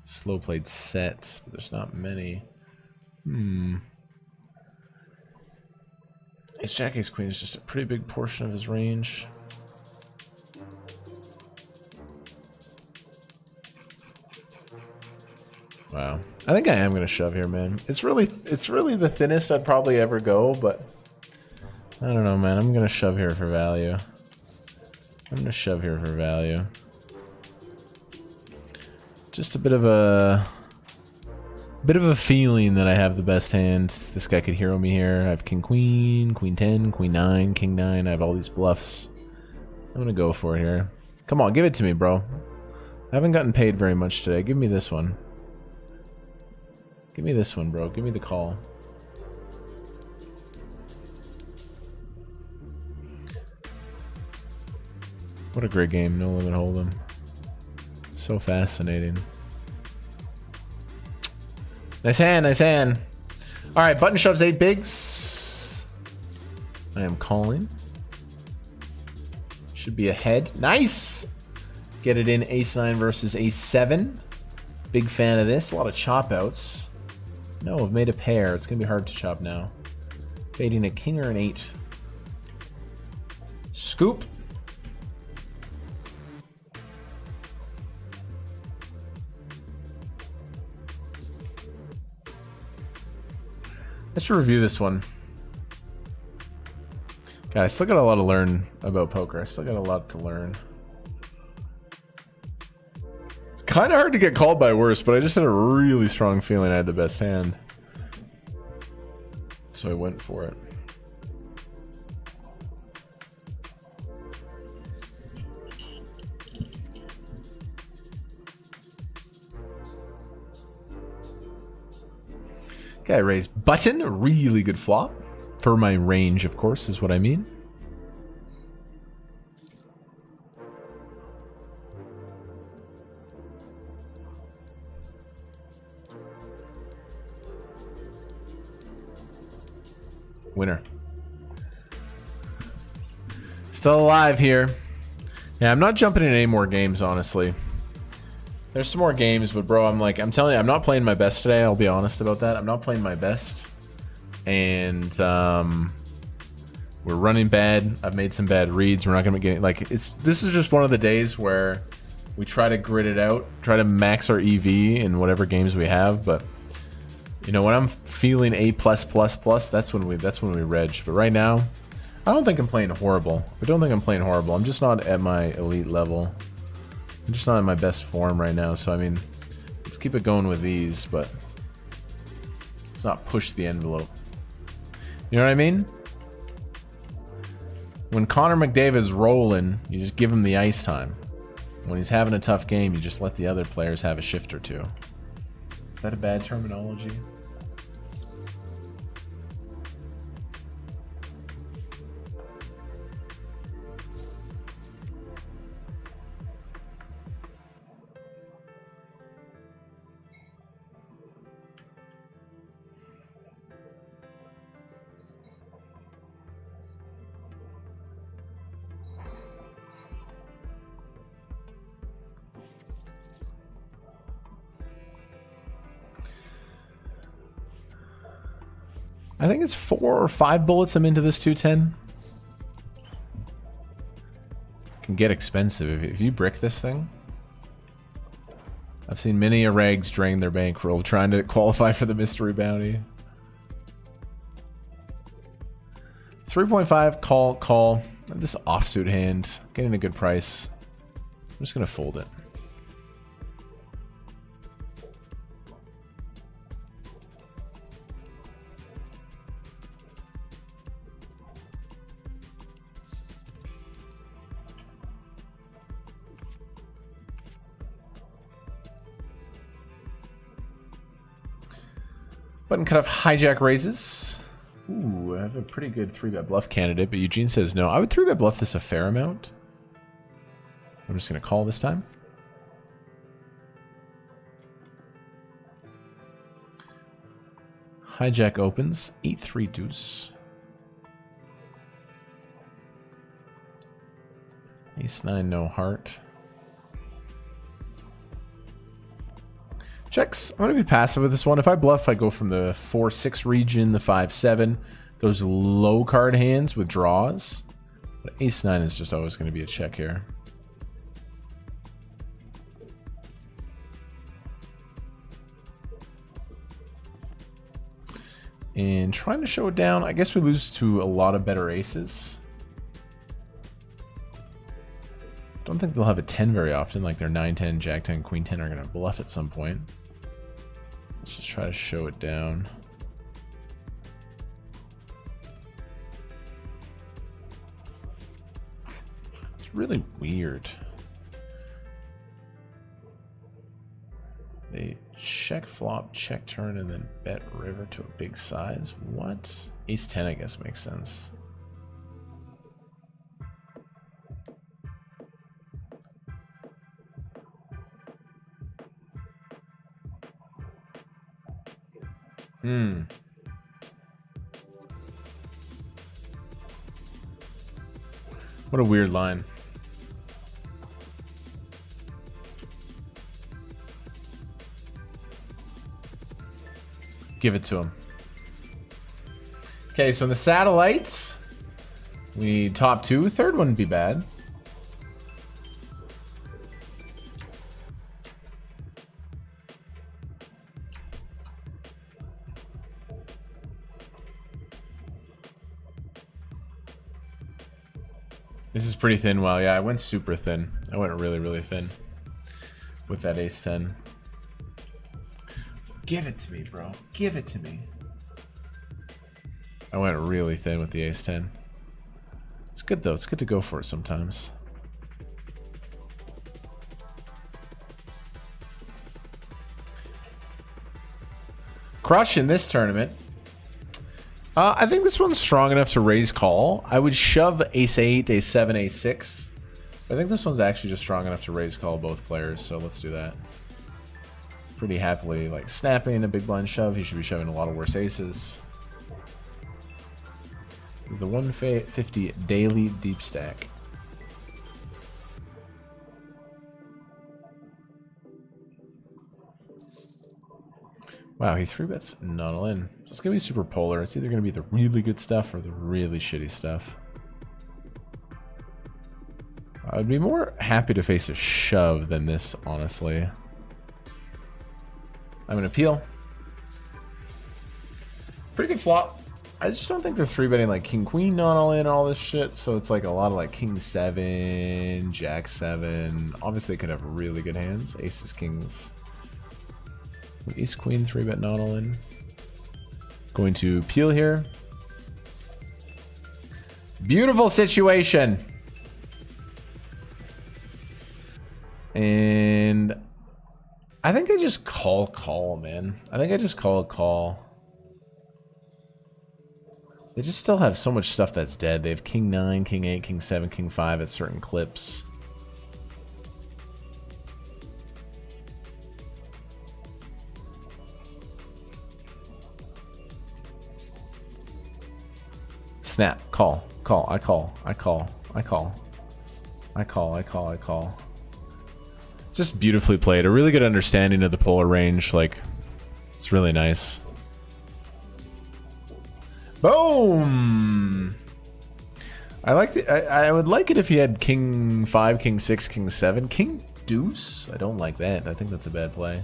Slow played sets, but there's not many. Ace Jack, Ace Queen is just a pretty big portion of his range. Wow. I think I am gonna shove here, man. It's really the thinnest I'd probably ever go, but I don't know, man. I'm gonna shove here for value. I'm gonna shove here for value. Just a bit of a feeling that I have the best hand. This guy could hero me here. I have King Queen, Queen 10, Queen 9, King 9. I have all these bluffs. I'm gonna go for it here. Come on, give it to me, bro. I haven't gotten paid very much today. Give me this one. Give me this one, bro. Give me the call. What a great game. No limit hold'em. So fascinating. Nice hand, nice hand. Alright, button shoves 8 bigs. I am calling. Should be ahead. Nice! Get it in Ace 9 versus Ace 7. Big fan of this. A lot of chop outs. No, I've made a pair. It's gonna be hard to chop now. Fading a king or an 8. Scoop. Let's review this one. God, I still got a lot to learn about poker. I still got a lot to learn. Kind of hard to get called by worse, but I just had a really strong feeling I had the best hand. So I went for it. Okay, I raise button. A really good flop. For my range, of course, is what I mean. Winner. Still alive here. Yeah, I'm not jumping in any more games, honestly. There's some more games, but bro, I'm telling you, I'm not playing my best today. I'll be honest about that. I'm not playing my best. And we're running bad. I've made some bad reads. We're not gonna be getting this is just one of the days where we try to grit it out, try to max our EV in whatever games we have, but you know, when I'm feeling A+++, that's when we reg. But right now, I don't think I'm playing horrible. I'm just not at my elite level. I'm just not in my best form right now. So I mean, let's keep it going with these, but let's not push the envelope. You know what I mean? When Connor McDavid's rolling, you just give him the ice time. When he's having a tough game, you just let the other players have a shift or two. Is that a bad terminology? I think it's 4 or 5 bullets I'm into this 210. Can get expensive if you brick this thing. I've seen many a rags drain their bankroll trying to qualify for the mystery bounty. 3.5, call. This offsuit hand, getting a good price. I'm just gonna fold it. Button cut off hijack raises. Ooh, I have a pretty good 3-bet bluff candidate, but Eugene says no. I would 3-bet bluff this a fair amount. I'm just going to call this time. Hijack opens. 8-3 deuce. Ace-9, no heart. Checks. I'm going to be passive with this one. If I bluff, I go from the 4-6 region, the 5-7. Those low card hands with draws. But Ace-9 is just always going to be a check here. And trying to show it down. I guess we lose to a lot of better aces. Don't think they'll have a 10 very often. Like their 9-10, Jack-10, Queen-10 are going to bluff at some point. Let's just try to show it down. It's really weird. They check flop, check turn, and then bet river to a big size. What? Ace-10, I guess, makes sense. What a weird line. Give it to him. Okay, so in the satellite, we need top two. Third wouldn't be bad. This is pretty thin. Well, yeah, I went super thin. I went really, really thin with that ace-10. Give it to me, bro. Give it to me. I went really thin with the ace-10. It's good, though. It's good to go for it sometimes. Crush in this tournament. I think this one's strong enough to raise call. I would shove ace-8, ace-7, ace-6. I think this one's actually just strong enough to raise call both players, so let's do that. Pretty happily, like, snapping a big blind shove. He should be shoving a lot of worse aces. The 150 daily deep stack. Wow, he 3-bets not all in. So it's going to be super polar. It's either going to be the really good stuff or the really shitty stuff. I'd be more happy to face a shove than this, honestly. I'm going to peel. Pretty good flop. I just don't think they're 3-betting like king queen not all in, all this shit. So it's like a lot of like king 7, jack 7. Obviously, they could have really good hands. Aces, kings. Ace queen 3-bet not all in. Going to peel here. Beautiful situation. And I think I just call, man. I think I just call. They just still have so much stuff that's dead. They have king 9, king 8, king 7, king 5 at certain clips. Snap, call, I call. It's just beautifully played. A really good understanding of the polar range. Like, it's really nice. Boom! I like the. I would like it if he had king 5, king 6, king 7, king deuce. I don't like that. I think that's a bad play.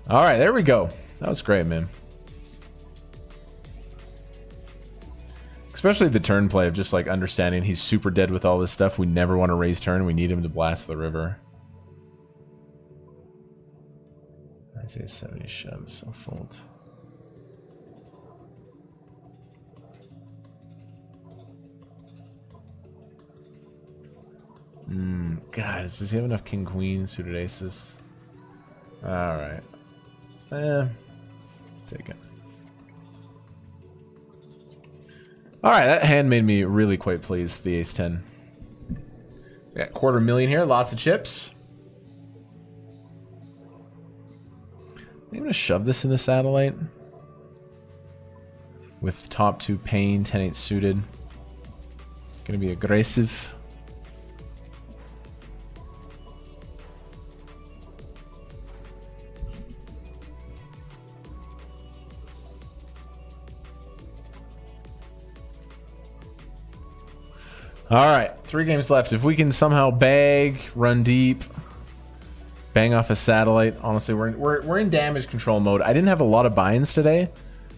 All right, there we go. That was great, man. Especially the turn play of just like understanding he's super dead with all this stuff. We never want to raise turn. We need him to blast the river. I say 70 shoves, so fold. God, does he have enough king queen suited aces? Alright. Take it. Alright, that hand made me really quite pleased, the ace-10. We got $250,000 here, lots of chips. I think I'm gonna shove this in the satellite with top 2 pain, 10-8 suited. It's gonna be aggressive. All right, 3 games left. If we can somehow bag, run deep, bang off a satellite, honestly, we're in damage control mode. I didn't have a lot of buy-ins today.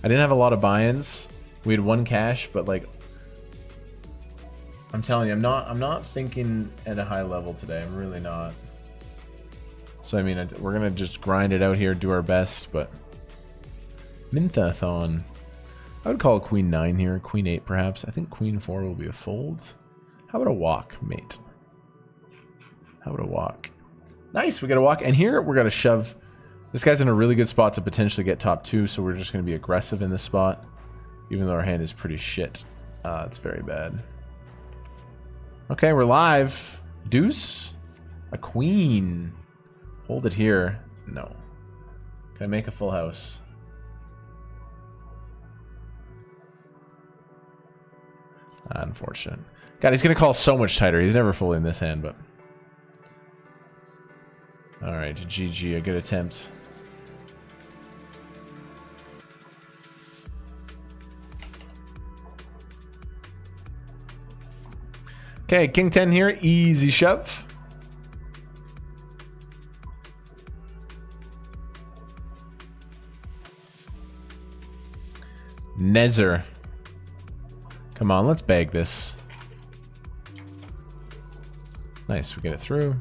I didn't have a lot of buy-ins. We had 1 cash, but like, I'm telling you, I'm not thinking at a high level today. I'm really not. So I mean, we're gonna just grind it out here, do our best, but Mintathon. I would call Queen 9 here, Queen 8 perhaps. I think Queen 4 will be a fold. How about a walk, mate? How about a walk? Nice, we got a walk. And here we're gonna shove. This guy's in a really good spot to potentially get top 2, so we're just gonna be aggressive in this spot. Even though our hand is pretty shit. It's very bad. Okay, we're live. Deuce? A queen. Hold it here. No. Can I make a full house? Unfortunate. God, he's gonna call so much tighter. He's never fully in this hand, but... Alright, GG, a good attempt. Okay, King 10 here, easy shove. Nezer. Come on, let's bag this. Nice, we get it through.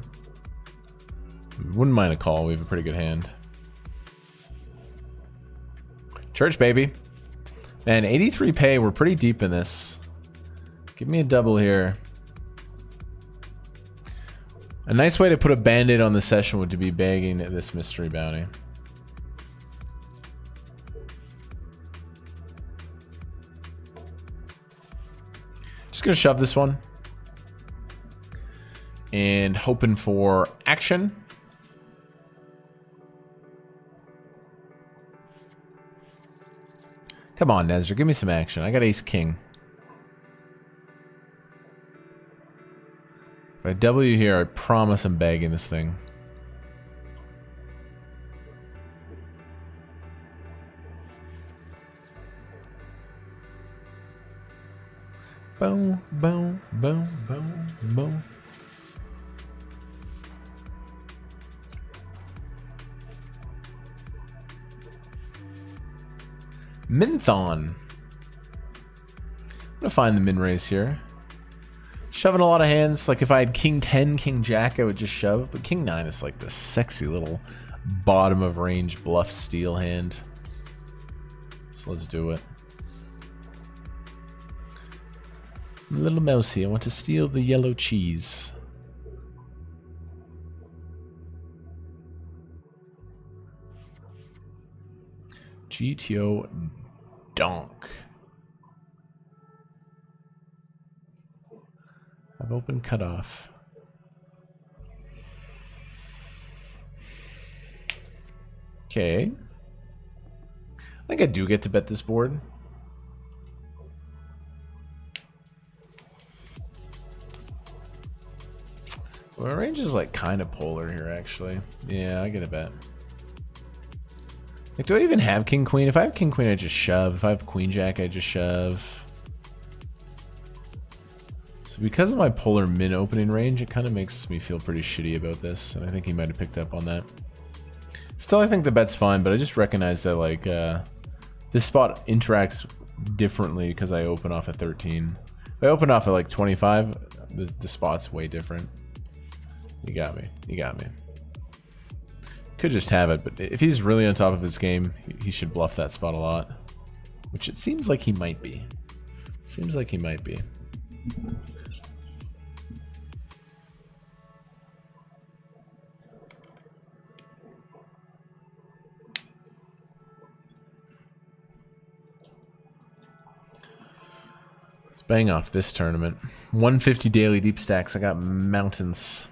Wouldn't mind a call, we have a pretty good hand. Church, baby. Man, 83 pay, we're pretty deep in this. Give me a double here. A nice way to put a band-aid on the session would be bagging this mystery bounty. Just gonna shove this one. And hoping for action. Come on, Nezra, give me some action. I got ace king. If I W here, I promise I'm bagging this thing. Boom, boom, boom, boom, boom. Minthon. I'm gonna find the min raise here. Shoving a lot of hands. Like if I had King 10, King Jack, I would just shove. But King 9 is like the sexy little bottom of range bluff steal hand. So let's do it. Little mousey, I want to steal the yellow cheese. GTO donk. I've opened cutoff. Okay. I think I do get to bet this board. Well, my range is like kind of polar here, actually. Yeah, I get a bet. Like, do I even have King Queen? If I have King Queen, I just shove. If I have Queen Jack, I just shove. So because of my polar min opening range, it kind of makes me feel pretty shitty about this, and I think he might have picked up on that. Still, I think the bet's fine, but I just recognize that like this spot interacts differently because I open off at 13. If I open off at like 25, the spot's way different. You got me. You got me. Could just have it, but if he's really on top of his game, he should bluff that spot a lot. Which it seems like he might be. Seems like he might be. Let's bang off this tournament. 150 daily deep stacks. I got mountains.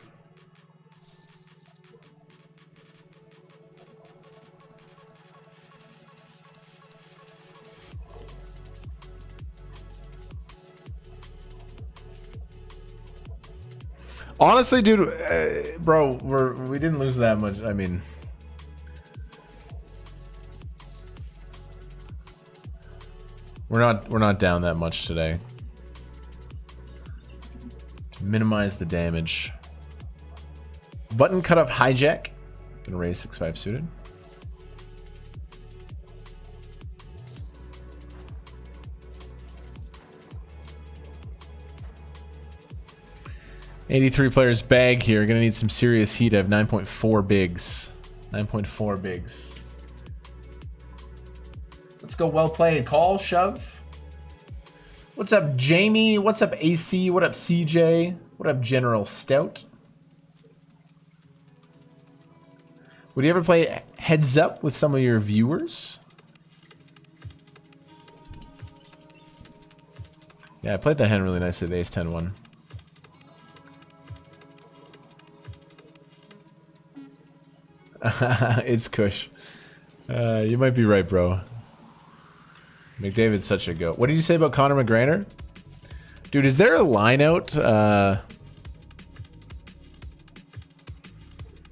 Honestly, dude, bro, we didn't lose that much. I mean, we're not down that much today. To minimize the damage. Button cutoff hijack. Gonna raise 6-5 suited. $83 players bag here. Gonna need some serious heat. I have 9.4 bigs. 9.4 bigs. Let's go. Well played. Call, shove. What's up, Jamie? What's up, AC? What up, CJ? What up, General Stout? Would you ever play Heads Up with some of your viewers? Yeah, I played that hand really nicely, the Ace-10 one. It's Kush. You might be right, bro. McDavid's such a goat. What did you say about Conor McGregor? Dude, is there a line out? Oh,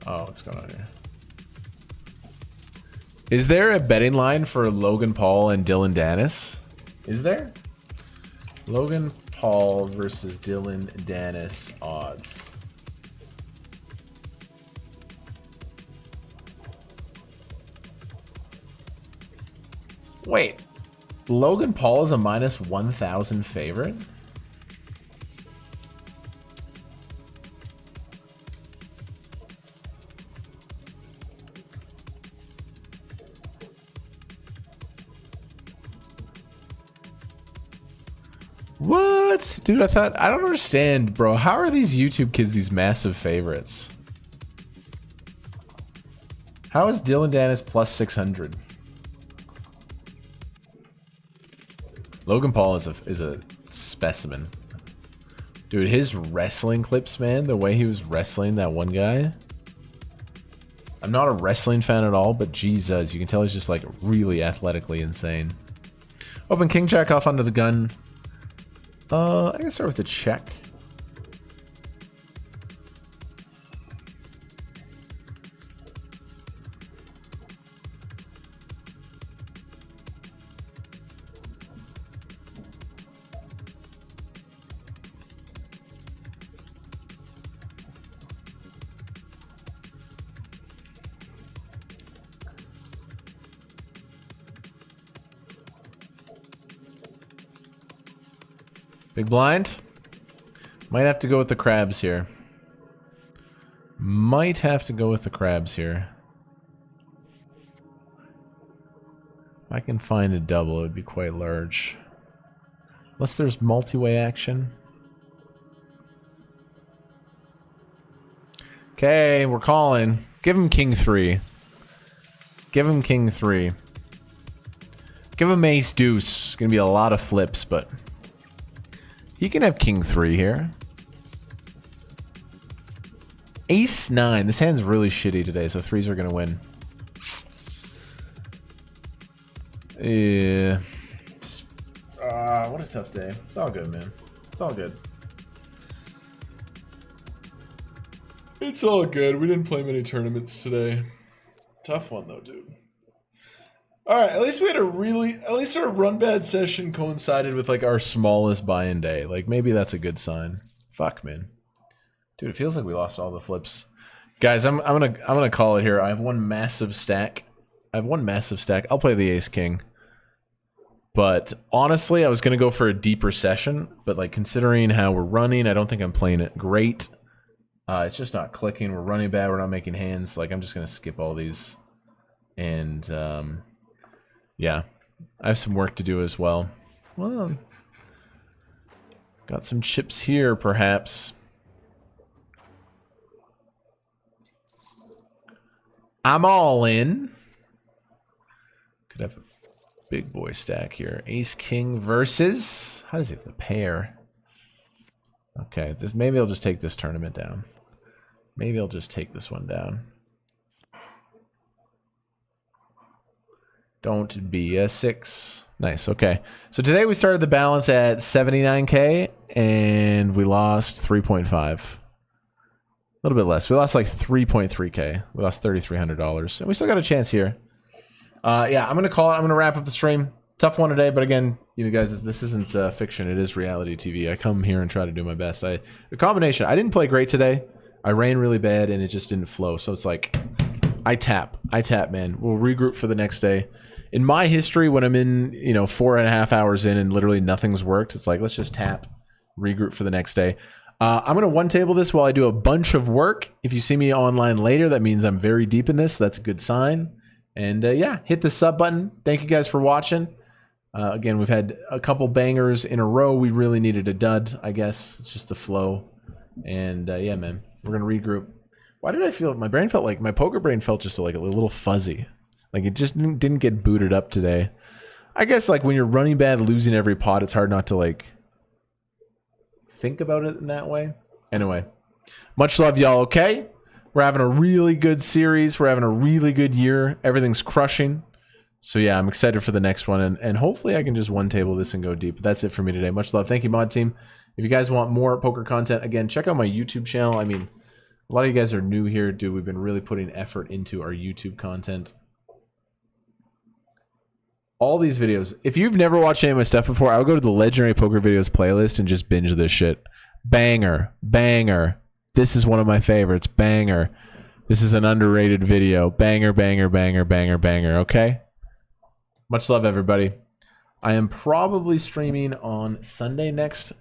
what's going on here? Is there a betting line for Logan Paul and Dylan Dennis? Is there? Logan Paul versus Dylan Dennis odds. Wait. Logan Paul is a minus 1,000 favorite? What? Dude, I don't understand, bro. How are these YouTube kids these massive favorites? How is Dylan Dennis plus 600? Logan Paul is a specimen. Dude, his wrestling clips, man, the way he was wrestling that one guy. I'm not a wrestling fan at all, but Jesus, you can tell he's just like really athletically insane. Open King Jack off onto the gun. I can start with a check. Big blind. Might have to go with the crabs here. Might have to go with the crabs here. If I can find a double, it would be quite large. Unless there's multi-way action. Okay, we're calling. Give him King 3. Give him King 3. Give him Ace Deuce. It's gonna be a lot of flips, but he can have King 3 here. Ace 9. This hand's really shitty today, so 3s are gonna win. Yeah. Just, what a tough day. It's all good, man. It's all good. It's all good. We didn't play many tournaments today. Tough one though, dude. Alright, at least we had at least our run bad session coincided with like our smallest buy-in day. Like maybe that's a good sign. Fuck, man. Dude, it feels like we lost all the flips. Guys, I'm gonna call it here. I have one massive stack. I'll play the Ace King. But honestly, I was gonna go for a deeper session, but like considering how we're running, I don't think I'm playing it great. It's just not clicking. We're running bad. We're not making hands. Like I'm just gonna skip all these. And yeah, I have some work to do as well. Well, got some chips here, perhaps. I'm all in. Could have a big boy stack here. Ace King versus. How does he have the pair? Okay, this maybe I'll just take this tournament down. Maybe I'll just take this one down. Don't be a 6. Nice, okay. So today we started the balance at 79K and we lost 3.5. little bit less. We lost like 3.3K. We lost $3,300. And we still got a chance here. Yeah, I'm going to call it. I'm going to wrap up the stream. Tough one today, but again, you guys, this isn't fiction. It is reality TV. I come here and try to do my best. A combination. I didn't play great today. I ran really bad, and it just didn't flow. So it's like, I tap, man. We'll regroup for the next day. In my history, when I'm in, 4.5 hours in and literally nothing's worked, it's like, let's just tap, regroup for the next day. I'm going to one table this while I do a bunch of work. If you see me online later, that means I'm very deep in this. That's a good sign. And yeah, hit the sub button. Thank you guys for watching. Again, we've had a couple bangers in a row. We really needed a dud, I guess. It's just the flow. And yeah, man, we're going to regroup. Why did I feel, my brain felt like, my poker brain felt just like a little fuzzy. Like it just didn't get booted up today. I guess like when you're running bad, losing every pot, it's hard not to like think about it in that way. Anyway, much love, y'all, okay? We're having a really good series. We're having a really good year. Everything's crushing. So yeah, I'm excited for the next one. And hopefully I can just one table this and go deep. But that's it for me today. Much love. Thank you, mod team. If you guys want more poker content, again, check out my YouTube channel. I mean, a lot of you guys are new here, dude. We've been really putting effort into our YouTube content. All these videos. If you've never watched any of my stuff before, I would go to the Legendary Poker Videos playlist and just binge this shit. Banger. Banger. This is one of my favorites. Banger. This is an underrated video. Banger, banger, banger, banger, banger. Okay? Much love, everybody. I am probably streaming on Sunday next.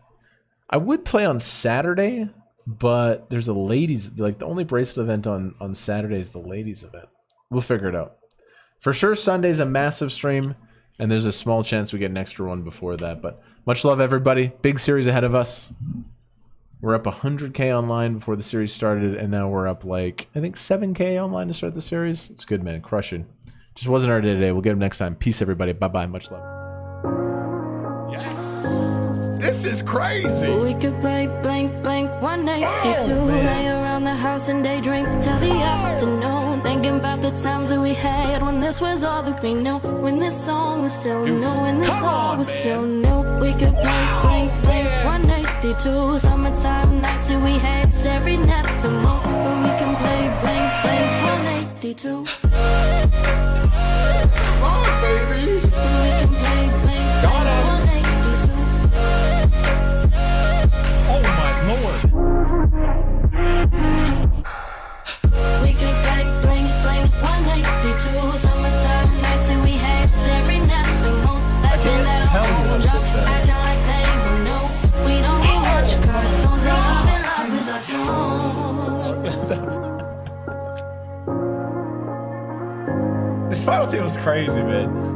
I would play on Saturday, but there's a ladies, like the only bracelet event on Saturday is the ladies event. We'll figure it out. For sure, Sunday's a massive stream. And there's a small chance we get an extra one before that. But much love, everybody. Big series ahead of us. We're up 100K online before the series started. And now we're up like, I think 7K online to start the series. It's good, man. Crushing. Just wasn't our day today. We'll get them next time. Peace, everybody. Bye-bye. Much love. Yes. This is crazy. We could play blank, blank, 182. Lay around the house and daydream till the afternoon. Thinking about the times that we had when this was all that we knew. When this song was still new. When this song was still new. We could play blank, blank, 182. Summertime nights that we had staring at the moon. But we can play blank, blank, 182. Come on, baby. We can play blank, blank, 182. Oh my lord. We could play blank, blank, 182. Summertime nights that we had staring at the moon. I can't tell you how shit that. Acting like they would know. We don't need much cards. Songs that I'm in love is our tune. This final team was crazy, man.